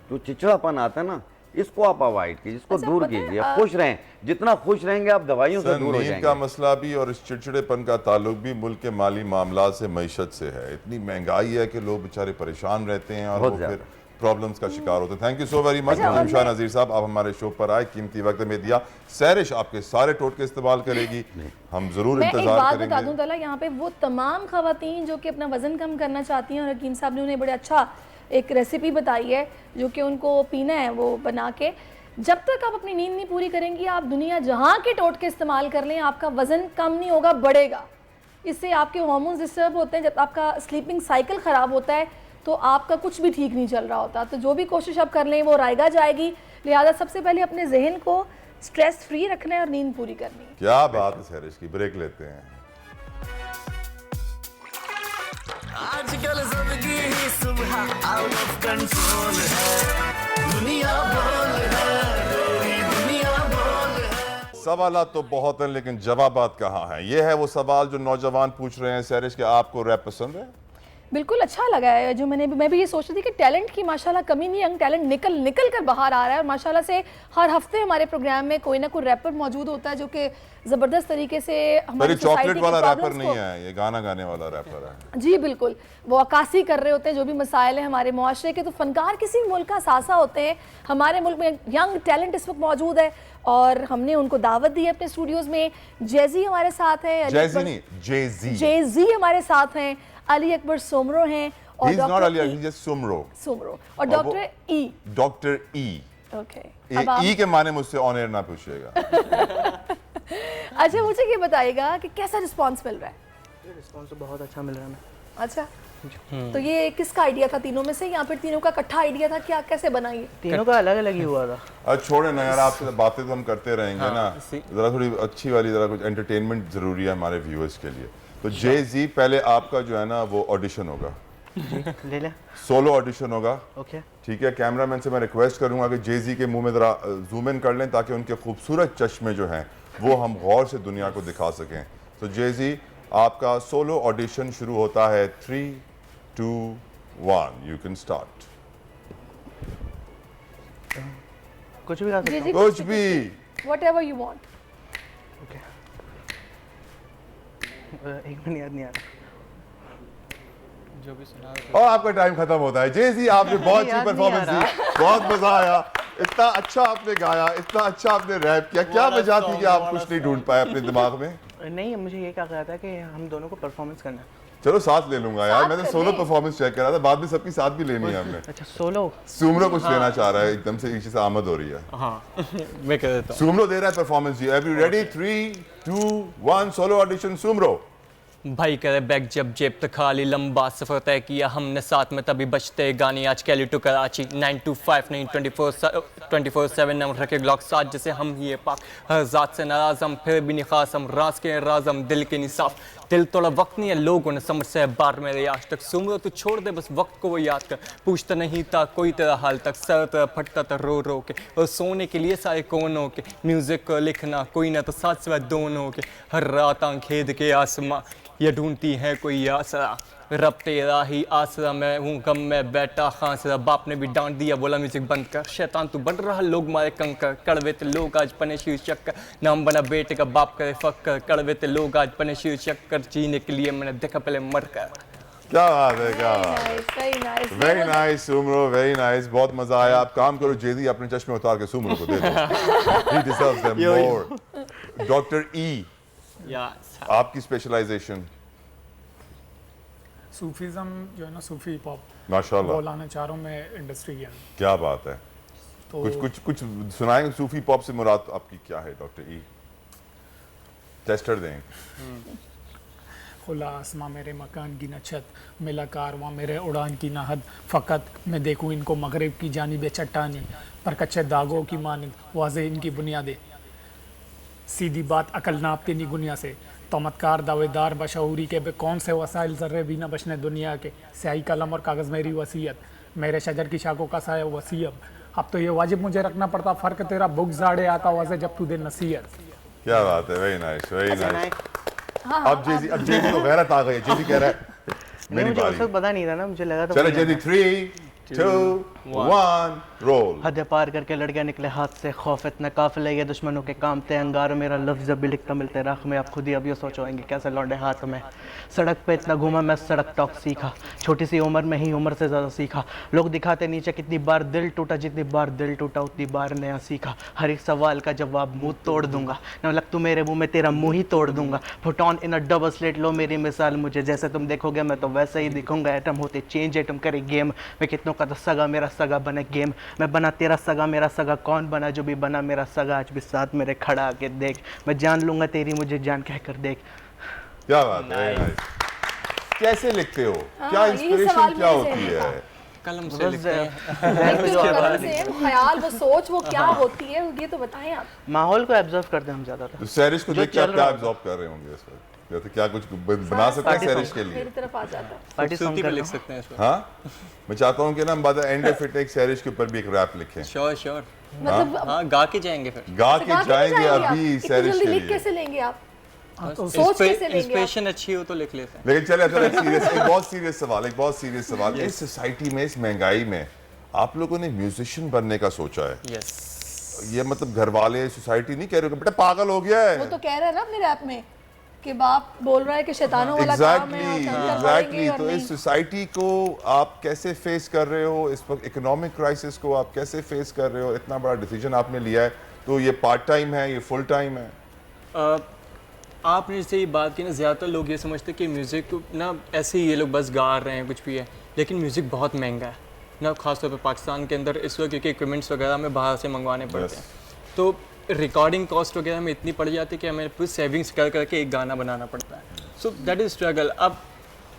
चिड़चिड़ापन आता है ना, इसको आप अवॉइड कीजिए, इसको दूर कीजिए, आप खुश रहें। जितना खुश रहेंगे आप दवाइयों से दूर हो जाएंगे। नींद का मसला भी और इस चिड़चिड़ेपन का ताल्लुक भी मुल्क के माली मामला से, मईशत से है। इतनी महंगाई है कि लोग बेचारे परेशान रहते हैं और वो फिर प्रॉब्लम्स का शिकार होते हैं। Thank you so very much Shah Nazir साहब, आप हमारे शो पर आए, कीमती वक्त में दिया। सहरिश आपके सारे टोटके इस्तेमाल करेगी, हम जरूर इंतजार करेंगे। मैं एक बात बता दूं तला, यहाँ पे वो तमाम खवातीन जो कि अपना वजन कम करना चाहती हैं और हकीम साहब ने उन्हें बड़े अच्छा एक रेसिपी बताई है जो कि उनको पीना है वो बना के, जब तक आप अपनी नींद नहीं पूरी करेंगी, आप दुनिया जहाँ के टोटके इस्तेमाल कर लें, आपका वजन कम नहीं होगा, बढ़ेगा। इससे आपके हार्मोन्स डिस्टर्ब होते हैं, जब आपका स्लीपिंग साइकिल ख़राब होता है तो आपका कुछ भी ठीक नहीं चल रहा होता। तो जो भी कोशिश आप कर लें वो रायगा जाएगी। लिहाजा सबसे पहले अपने जहन को स्ट्रेस फ्री रखना है और नींद पूरी करनी है। क्या बात है सहरिश की, ब्रेक लेते हैं। आजकल जिंदगी ही सुबह आउट ऑफ कंट्रोल है, दुनिया बोल है, तेरी दुनिया बोल है। सवालात तो बहुत हैं लेकिन जवाबात कहाँ हैं? ये है वो सवाल जो नौजवान पूछ रहे हैं। सहरिश के आपको रैप पसंद है? बिल्कुल अच्छा लगा है। जो मैं भी ये सोच रही थी कि टैलेंट की माशाल्लाह कमी नहीं, यंग टैलेंट निकल कर बाहर आ रहा है और माशाल्लाह से हर हफ्ते हमारे प्रोग्राम में कोई ना कोई रैपर मौजूद होता है जो कि ज़बरदस्त तरीके से हमारी चॉकलेट वाला रैपर नहीं है, ये गाना गाने वाला रैपर है। जी बिल्कुल, वो अक्कासी कर रहे होते हैं जो भी मसाइल हैं हमारे मुआशरे के। तो फनकार किसी भी मुल्क का सासा होते हैं। हमारे मुल्क में यंग टैलेंट इस वक्त मौजूद है और हमने उनको दावत दी है अपने स्टूडियोज़ में। जेजी हमारे साथ है, जेजी हमारे साथ हैं, अली अकबर सोमरो हैं और सोमरो और डॉक्टर ई। ई के माने मुझसे ऑन एयर ना पूछिएगा। अच्छा मुझे ये बताइएगा कि कैसा रिस्पांस मिल रहा है? रिस्पांस तो बहुत अच्छा मिल रहा है। अच्छा, तो ये किसका आइडिया था तीनों में से, या फिर तीनों का इकट्ठा आइडिया था? क्या कैसे बना ये? तीनों का अलग अलग ही हुआ था। अच्छा छोड़े ना यार, आपसे बातें तो हम करते रहेंगे ना, जरा थोड़ी अच्छी वाली, जरा कुछ एंटरटेनमेंट जरूरी है हमारे व्यूअर्स के लिए। तो जे-जी पहले आपका जो है ना वो ऑडिशन होगा, ले ले, सोलो ऑडिशन होगा। ओके ठीक है, कैमरामैन से मैं रिक्वेस्ट करूंगा कि जे-जी के मुंह में जरा जूम इन कर लें ताकि उनके खूबसूरत चश्मे जो हैं वो हम गौर से दुनिया को दिखा सकें। तो जे-जी आपका सोलो ऑडिशन शुरू होता है। 3, 2, 1 यू कैन स्टार्ट। कुछ भी गा सकते हो? कुछ भी, व्हाटएवर यू वांट। ओके, एक मिनट याद नहीं आ रहा जो भी सुना और आपका टाइम खत्म होता है। जे-जी आपने बहुत अच्छी परफॉर्मेंस दी, बहुत मजा आया, इतना अच्छा आपने गाया, इतना अच्छा आपने रैप किया। क्या वजह थी कि आप कुछ नहीं ढूंढ पाए अपने दिमाग में? नहीं, मुझे ये कहा गया था कि हम दोनों को परफॉर्मेंस करना है। चलो साथ ले लूंगा यार, मैं तो सोलो परफॉर्मेंस चेक कर रहा था, बाद में सबकी साथ भी लेनी है हमने। अच्छा सोलो? सुमरो कुछ लेना चाह रहा है, एकदम से नीचे से आमद हो रही है। हाँ मैं कह देता हूँ। सुमरो दे रहा है परफॉर्मेंस जी। Are you ready? 3, 2, 1 solo audition Soomro. भाई करे बैग जब जेब तक खाली, लंबा सफ़र तय किया हमने साथ में तभी बचते गानी। आज कैली टू कराची 9 to 5 नहीं 24/7 नम रखे ग्लॉक साथ जैसे हम ये पाक हर ज़ात से नाराज़ हम, फिर भी नहीं खास हम, राज के राज हम, दिल के निसाफ। दिल थोड़ा वक्त नहीं है लोगों ने समझ से बार मेरे आज तक। सुमरो तू छोड़ दे बस वक्त को वो याद कर, पूछता नहीं था कोई तेरा हाल तक। सर तेरा फटता था रो रो के और सोने के लिए सारे कोनों के। म्यूज़िक को लिखना कोई ना तो साथ सिवा दोनों के। हर रात आंखें के आसमां ये ढूंढती है कोई आसरा, रब तेरा ही आसरा। मैं हूँ गम में बैठा खांसरा, बाप ने भी डांट दिया बोला म्यूजिक बंद कर। शैतान तू बढ़ रहा लोग मारे कंकर, कड़वे ते लोग आज बने शीर चक्कर। नाम बना बेटे का बाप करे फक्कर, कड़वे ते लोग आज बने शीर चक्कर। जीने के लिए मैंने देखा पहले मर कर। क्या बात है, क्या बात, very nice Soomro, very nice, बहुत मजा आया। आप काम करो जे-जी, अपने चश्मे उतार के सुमरो को दे दो, he deserves them more। Doctor E, आपकी स्पेशलाइजेशन? सूफीज़म जो है ना, सूफी हिप हॉप, माशाल्लाह वो लाना चाह रहा हूँ मैं इंडस्ट्री के अंदर। क्या बात है। तो कुछ सुनाएंगे सूफी पॉप से मुराद आपकी क्या है डॉक्टर ई? टेस्टर दें। खुला आसमां मेरे मकान की न छत, मिला कारवां मेरे उड़ान की न हद। फ़कत मैं देखूं इनको मगरिब की जानिब चट्टानी, पर कच्चे दागों की मानिंद वाज़े इनकी बुनियादें। सीधी बात अकल नापती नहीं गुनिया से, तमतकार दावेदार बशऊरी के बे कौन से वसाइल ज़र्रे भी न बचने दुनिया के। स्याही कलम और कागज़ मेरी वसीयत, मेरे शजर की शाखों का साया वसीयत। अब तो ये वाजिब मुझे रखना पड़ता, फर्क तेरा बुक जाड़े आता वैसे जब तू दे नसीहत। क्या बात है, वेरी नाइस वेरी नाइस। हाँ, अब जेजी को गैरत आ गई, जेजी कह रहा है मेरी मुझे बारी। उस वक्त पता नहीं था ना, मुझे लगा था चलो जेजी 3 2 1 रोल। हद पार करके लड़कियां निकले हाथ से, खौफ इतना काफिले ये दुश्मनों के काम थे अंगार, मेरा लफ्ज़ जब भी लिखता मिलते राख में। आप खुद ही अब ये सोचोएंगे कैसे लौंडे हाथ में। सड़क पे इतना घूमा मैं, सड़क टॉक सीखा, छोटी सी उम्र में ही उम्र से ज़्यादा सीखा। लोग दिखाते नीचे कितनी बार दिल टूटा, जितनी बार दिल टूटा उतनी बार नया सीखा। हर एक सवाल का जवाब मुँह तोड़ दूंगा, न लग तू मेरे मुँह में तेरा मुँह ही तोड़ दूंगा। Put on in a double slate, लो मेरी मिसाल मुझे जैसे तुम देखोगे मैं तो वैसे ही दिखूंगा। एटम होते चेंज, एटम करे गेम, मैं कितनों का तो सगा मेरा सगा बने गेम। मैं बना तेरा सगा, मेरा सगा कौन बना, जो भी बना मेरा सगा आज भी साथ मेरे खड़ा आके देख। मैं जान लूंगा तेरी मुझे जान कह कर देख। क्या बात है, कैसे लिखते हो, क्या हाँ, इंस्पिरेशन क्या होती है? कलम से लिखते हैं। ख्याल, वो सोच, वो क्या होती है, ये तो बताएं आप। माहौल को ऑब्जर्व करते हैं हम ज़्यादातर। तो सैरिश को जो देख के आप चल क्या रहा ऑब्जर्व कर रहे होंगे इस वक्त? जैसे क्या कुछ बना सकते हैं सैरिश के लिए? मेरी तरफ आ जाता है। पार्टी सॉन्ग कर लिख लो। सकते हैं इस वक्त। हाँ, मैं चाहता हूँ कि ना हम बाद एंड ऑफ इट एक सैरिश के ऊपर भी एक रैप लिखें। श्योर श्योर, मतलब हाँ गा के जाएंगे फिर। गा के जाएंगे अभी इतनी सैरिश जल्दी के लिख लिए। कैसे लेंगे आप? सोच कैसे लेंगे आप? इंस्पिरेशन अच्छी हो तो लिख लेते हैं। लेकिन चले चलो एक बहुत सीरियस सवाल। इस सोसाइटी में, इस महंगाई में आप लोगों ने म्यूजिशियन बनने का सोचा है? यस। ये मतलब घर वाले, सोसाइटी नहीं कह रहे हो कि बेटा पागल हो गया है? वो तो कह रहे हैं ना अपने रैप में कि बाप बोल रहा है कि शैतानों वाला काम है और हम करवाएंगे और तो नहीं। इस सोसाइटी को आप कैसे फेस कर रहे हो? इस वक्त इकोनॉमिक क्राइसिस को आप कैसे फेस कर रहे हो? इतना बड़ा डिसीजन आपने लिया है, तो ये पार्ट टाइम है, ये फुल टाइम है? आपने जैसे ये बात की ना, ज़्यादातर लोग ये समझते हैं कि म्यूज़िक ना ऐसे ही ये लोग बस गा रहे हैं कुछ भी है, लेकिन म्यूज़िक बहुत महंगा है ना, ख़ासतौर पे पाकिस्तान के अंदर इस वक्त, क्योंकि इक्विपमेंट्स वगैरह हमें बाहर से मंगवाने पड़ते हैं। तो रिकॉर्डिंग कॉस्ट वगैरह में इतनी पड़ जाती है कि हमें पूरी सेविंग्स कर करके एक गाना बनाना पड़ता है। So that is struggle. अब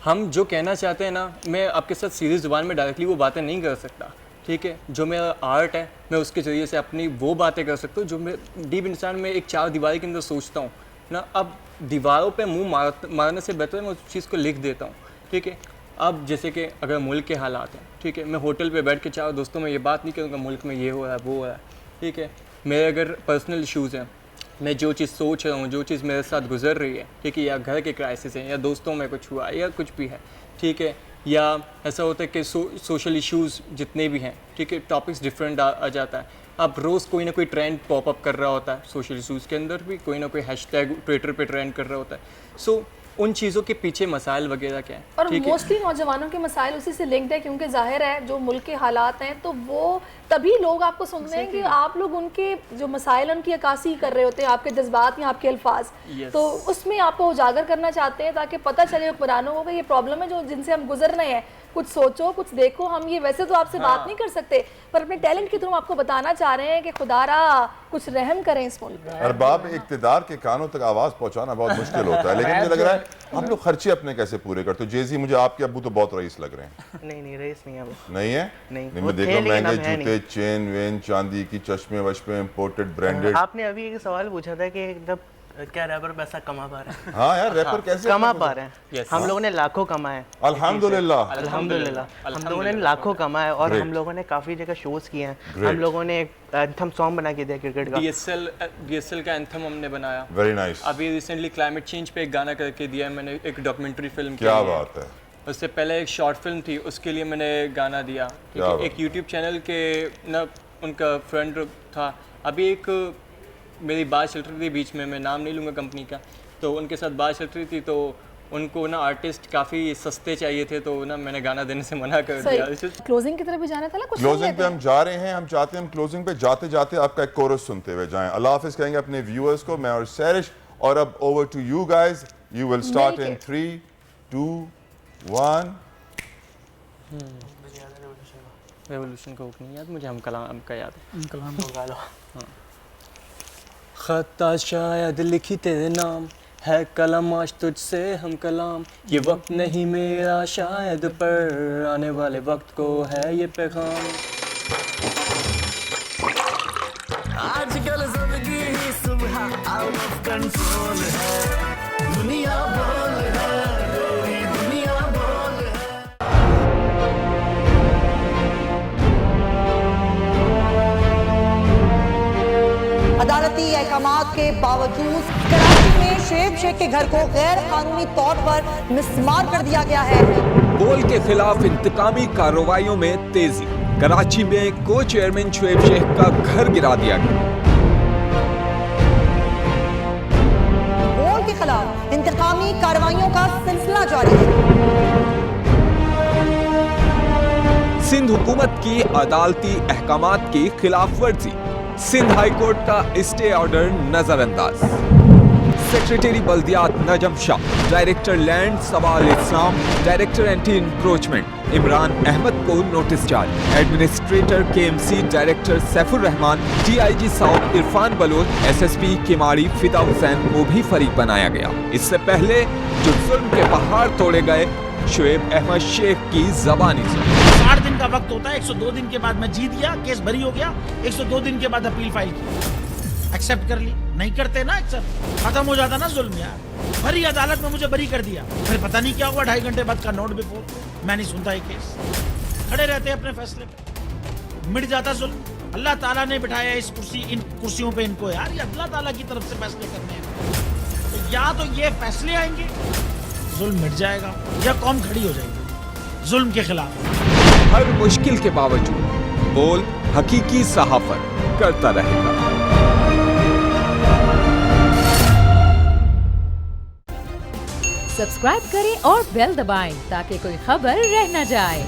हम जो कहना चाहते हैं ना, मैं आपके साथ सीधी ज़ुबान में डायरेक्टली वो बातें नहीं कर सकता, ठीक है? जो मेरा आर्ट है मैं उसके ज़रिए से अपनी वो बातें कर सकता हूँ जो मैं डीप इंसान में एक चार दीवारी के अंदर सोचता हूँ ना। अब दीवारों पे मुंह मारने से बेहतर मैं उस चीज़ को लिख देता हूँ, ठीक है? अब जैसे कि अगर मुल्क के हालात हैं, ठीक है, मैं होटल पे बैठ के चारों दोस्तों में ये बात नहीं करूँगा मुल्क में ये हो रहा है वो हो रहा है, ठीक है? मेरे अगर पर्सनल इशूज़ हैं, मैं जो चीज़ सोच रहा हूँ, जो चीज़ मेरे साथ गुजर रही है, ठीक है, या घर के क्राइसिस हैं, या दोस्तों में कुछ हुआ या कुछ भी है, ठीक है, या ऐसा होता है कि सोशल इश्यूज़ जितने भी हैं, ठीक है, टॉपिक्स डिफरेंट आ जाता है। अब रोज़ कोई ना कोई ट्रेंड पॉपअप कर रहा होता है, सोशल इश्यूज़ के अंदर भी कोई ना कोई हैशटैग ट्विटर पे ट्रेंड कर रहा होता है। सो उन चीज़ों के पीछे मसाइल वगैरह क्या है, और मोस्टली नौजवानों के मसाइल उसी से लिंक्ड है, क्योंकि जाहिर है जो मुल्क के हालात हैं तो वो तभी लोग आपको सुनते हैं कि आप लोग उनके जो मसाइल उनकी अक्कासी कर रहे होते हैं, आपके जज्बात या आपके अल्फाज, तो उसमें आपको उजागर करना चाहते हैं ताकि पता चले हुक्मरानों को कि ये प्रॉब्लम है जो जिनसे हम गुजर रहे हैं, कुछ सोचो, कुछ देखो। हम ये वैसे तो आपसे बात नहीं कर सकते, पर अपने टैलेंट के थ्रू आपको बताना चाह रहे हैं कि खुदारा कुछ रहम करें इस मुल्क में। अरबाब इक़्तिदार के कानों तक आवाज़ पहुंचाना बहुत मुश्किल होता है, लेकिन मुझे लग रहा है आप लोग खर्चे अपने कैसे पूरे करते हो? जेजी, मुझे आपके अब्बू तो बहुत रईस लग रहे हैं। नहीं रईस नहीं है वो। नहीं है? नहीं, मैं देख रहा हूँ महंगे जूते, चेन वेन, चांदी की चश्मे वश्मे, इम्पोर्टेड ब्रांडेड। आपने अभी एक सवाल पूछा था कि जब क्या रैपर पैसा कमा पा रहे हैं? हाँ यार, रैपर कैसे कमा पा रहे हैं? हम लोगों ने लाखों कमाए, अल्हम्दुलिल्लाह अल्हम्दुलिल्लाह। हम लोगों ने लाखों कमाए और हम लोगों ने काफ़ी जगह शोज़ किए हैं। हम लोगों ने एक एंथम सॉन्ग बना के दिया क्रिकेट का, DSL का एंथम हमने बनाया। Very nice. अभी रिसेंटली क्लाइमेट चेंज पे एक गाना करके दिया है मैंने, एक डॉक्यूमेंट्री फिल्म। क्या बात है। उससे पहले एक शॉर्ट फिल्म थी, उसके लिए मैंने गाना दिया। एक यूट्यूब चैनल के ना उनका फ्रेंड था, अभी एक मेरी बात चल रही थी बीच में, मैं नाम नहीं लूँगा कंपनी का, तो उनके साथ बात चल रही थी, तो उनको ना आर्टिस्ट काफ़ी सस्ते चाहिए थे, तो ना मैंने गाना देने से मना कर दिया। क्लोजिंग की तरफ भी जाना था ना, कुछ क्लोजिंग पे हम जा रहे हैं। हम चाहते हैं हम क्लोजिंग पे जाते जाते आपका एक कोरस सुनते हुए जाएं। अल्लाह हाफिज़ कहेंगे अपने व्यूअर्स को, मैं और सैरिश। और अब over to you guys, you will start in 3 2 1। Revolution का नहीं याद मुझे, हम कलाम का याद है। कलाम गा लो। खता शायद लिखी तेरे नाम है, कलम आज तुझसे हम कलाम, ये वक्त नहीं मेरा शायद, पर आने वाले वक्त को है ये पैगाम। आजकल जिंदगी ही सुबह आउट ऑफ कंट्रोल है, दुनिया बोल है, पूरी दुनिया बोल है। अदालती अहकामात के बावजूद कराची में शोएब शेख के घर को गैर कानूनी तौर पर मिसमार कर दिया गया है। बोल के खिलाफ इंतकामी कार्रवाइयों में तेजी। कराची में को चेयरमैन शोएब शेख का घर गिरा दिया गया। बोल के खिलाफ इंतकामी कार्रवाइयों का सिलसिला जारी है। सिंध हुकूमत की अदालती अहकामात की खिलाफ वर्जी। सिंध हाई कोर्ट का स्टे ऑर्डर नजरअंदाज। सेक्रेटरी बल्दियात Najam Shah, director land Sawal Islam, director anti encroachment Imran Ahmed को नोटिस जारी। Administrator KMC director Saifur Rahman, DIG south Irfan Baloch, SSP Kemari Fida Hussain को भी फरीक बनाया गया। इससे पहले जो जुल्म के पहाड़ तोड़े गए, शोएब अहमद शेख की जबानी सुनी। 60 दिन का वक्त होता है, 102 दिन के बाद मैं जीत गया, केस भरी हो गया, 102 दिन के बाद अपील फाइल की, एक्सेप्ट कर ली। नहीं करते ना एक्सेप्ट, खत्म हो जाता ना जुल्म यार। भरी अदालत में मुझे बरी कर दिया, फिर पता नहीं क्या हुआ, 2.5 घंटे बाद का नोट बिफोर, मैं नहीं सुनता ये केस। खड़े रहते अपने फैसले पे, मिट जाता जुल्म। अल्लाह ताला ने बिठाया इस कुर्सी, इन कुर्सियों पे इनको यार, ये अल्लाह ताला की तरफ से फैसले करने हैं। तो या तो ये फैसले आएंगे, जुल्म मिट जाएगा, या कौम खड़ी हो जाएगी जुल्म के खिलाफ। हर मुश्किल के बावजूद बोल हकीकी सहाफत करता रहेगा। सब्सक्राइब करें और बेल दबाएं ताकि कोई खबर रह न जाए।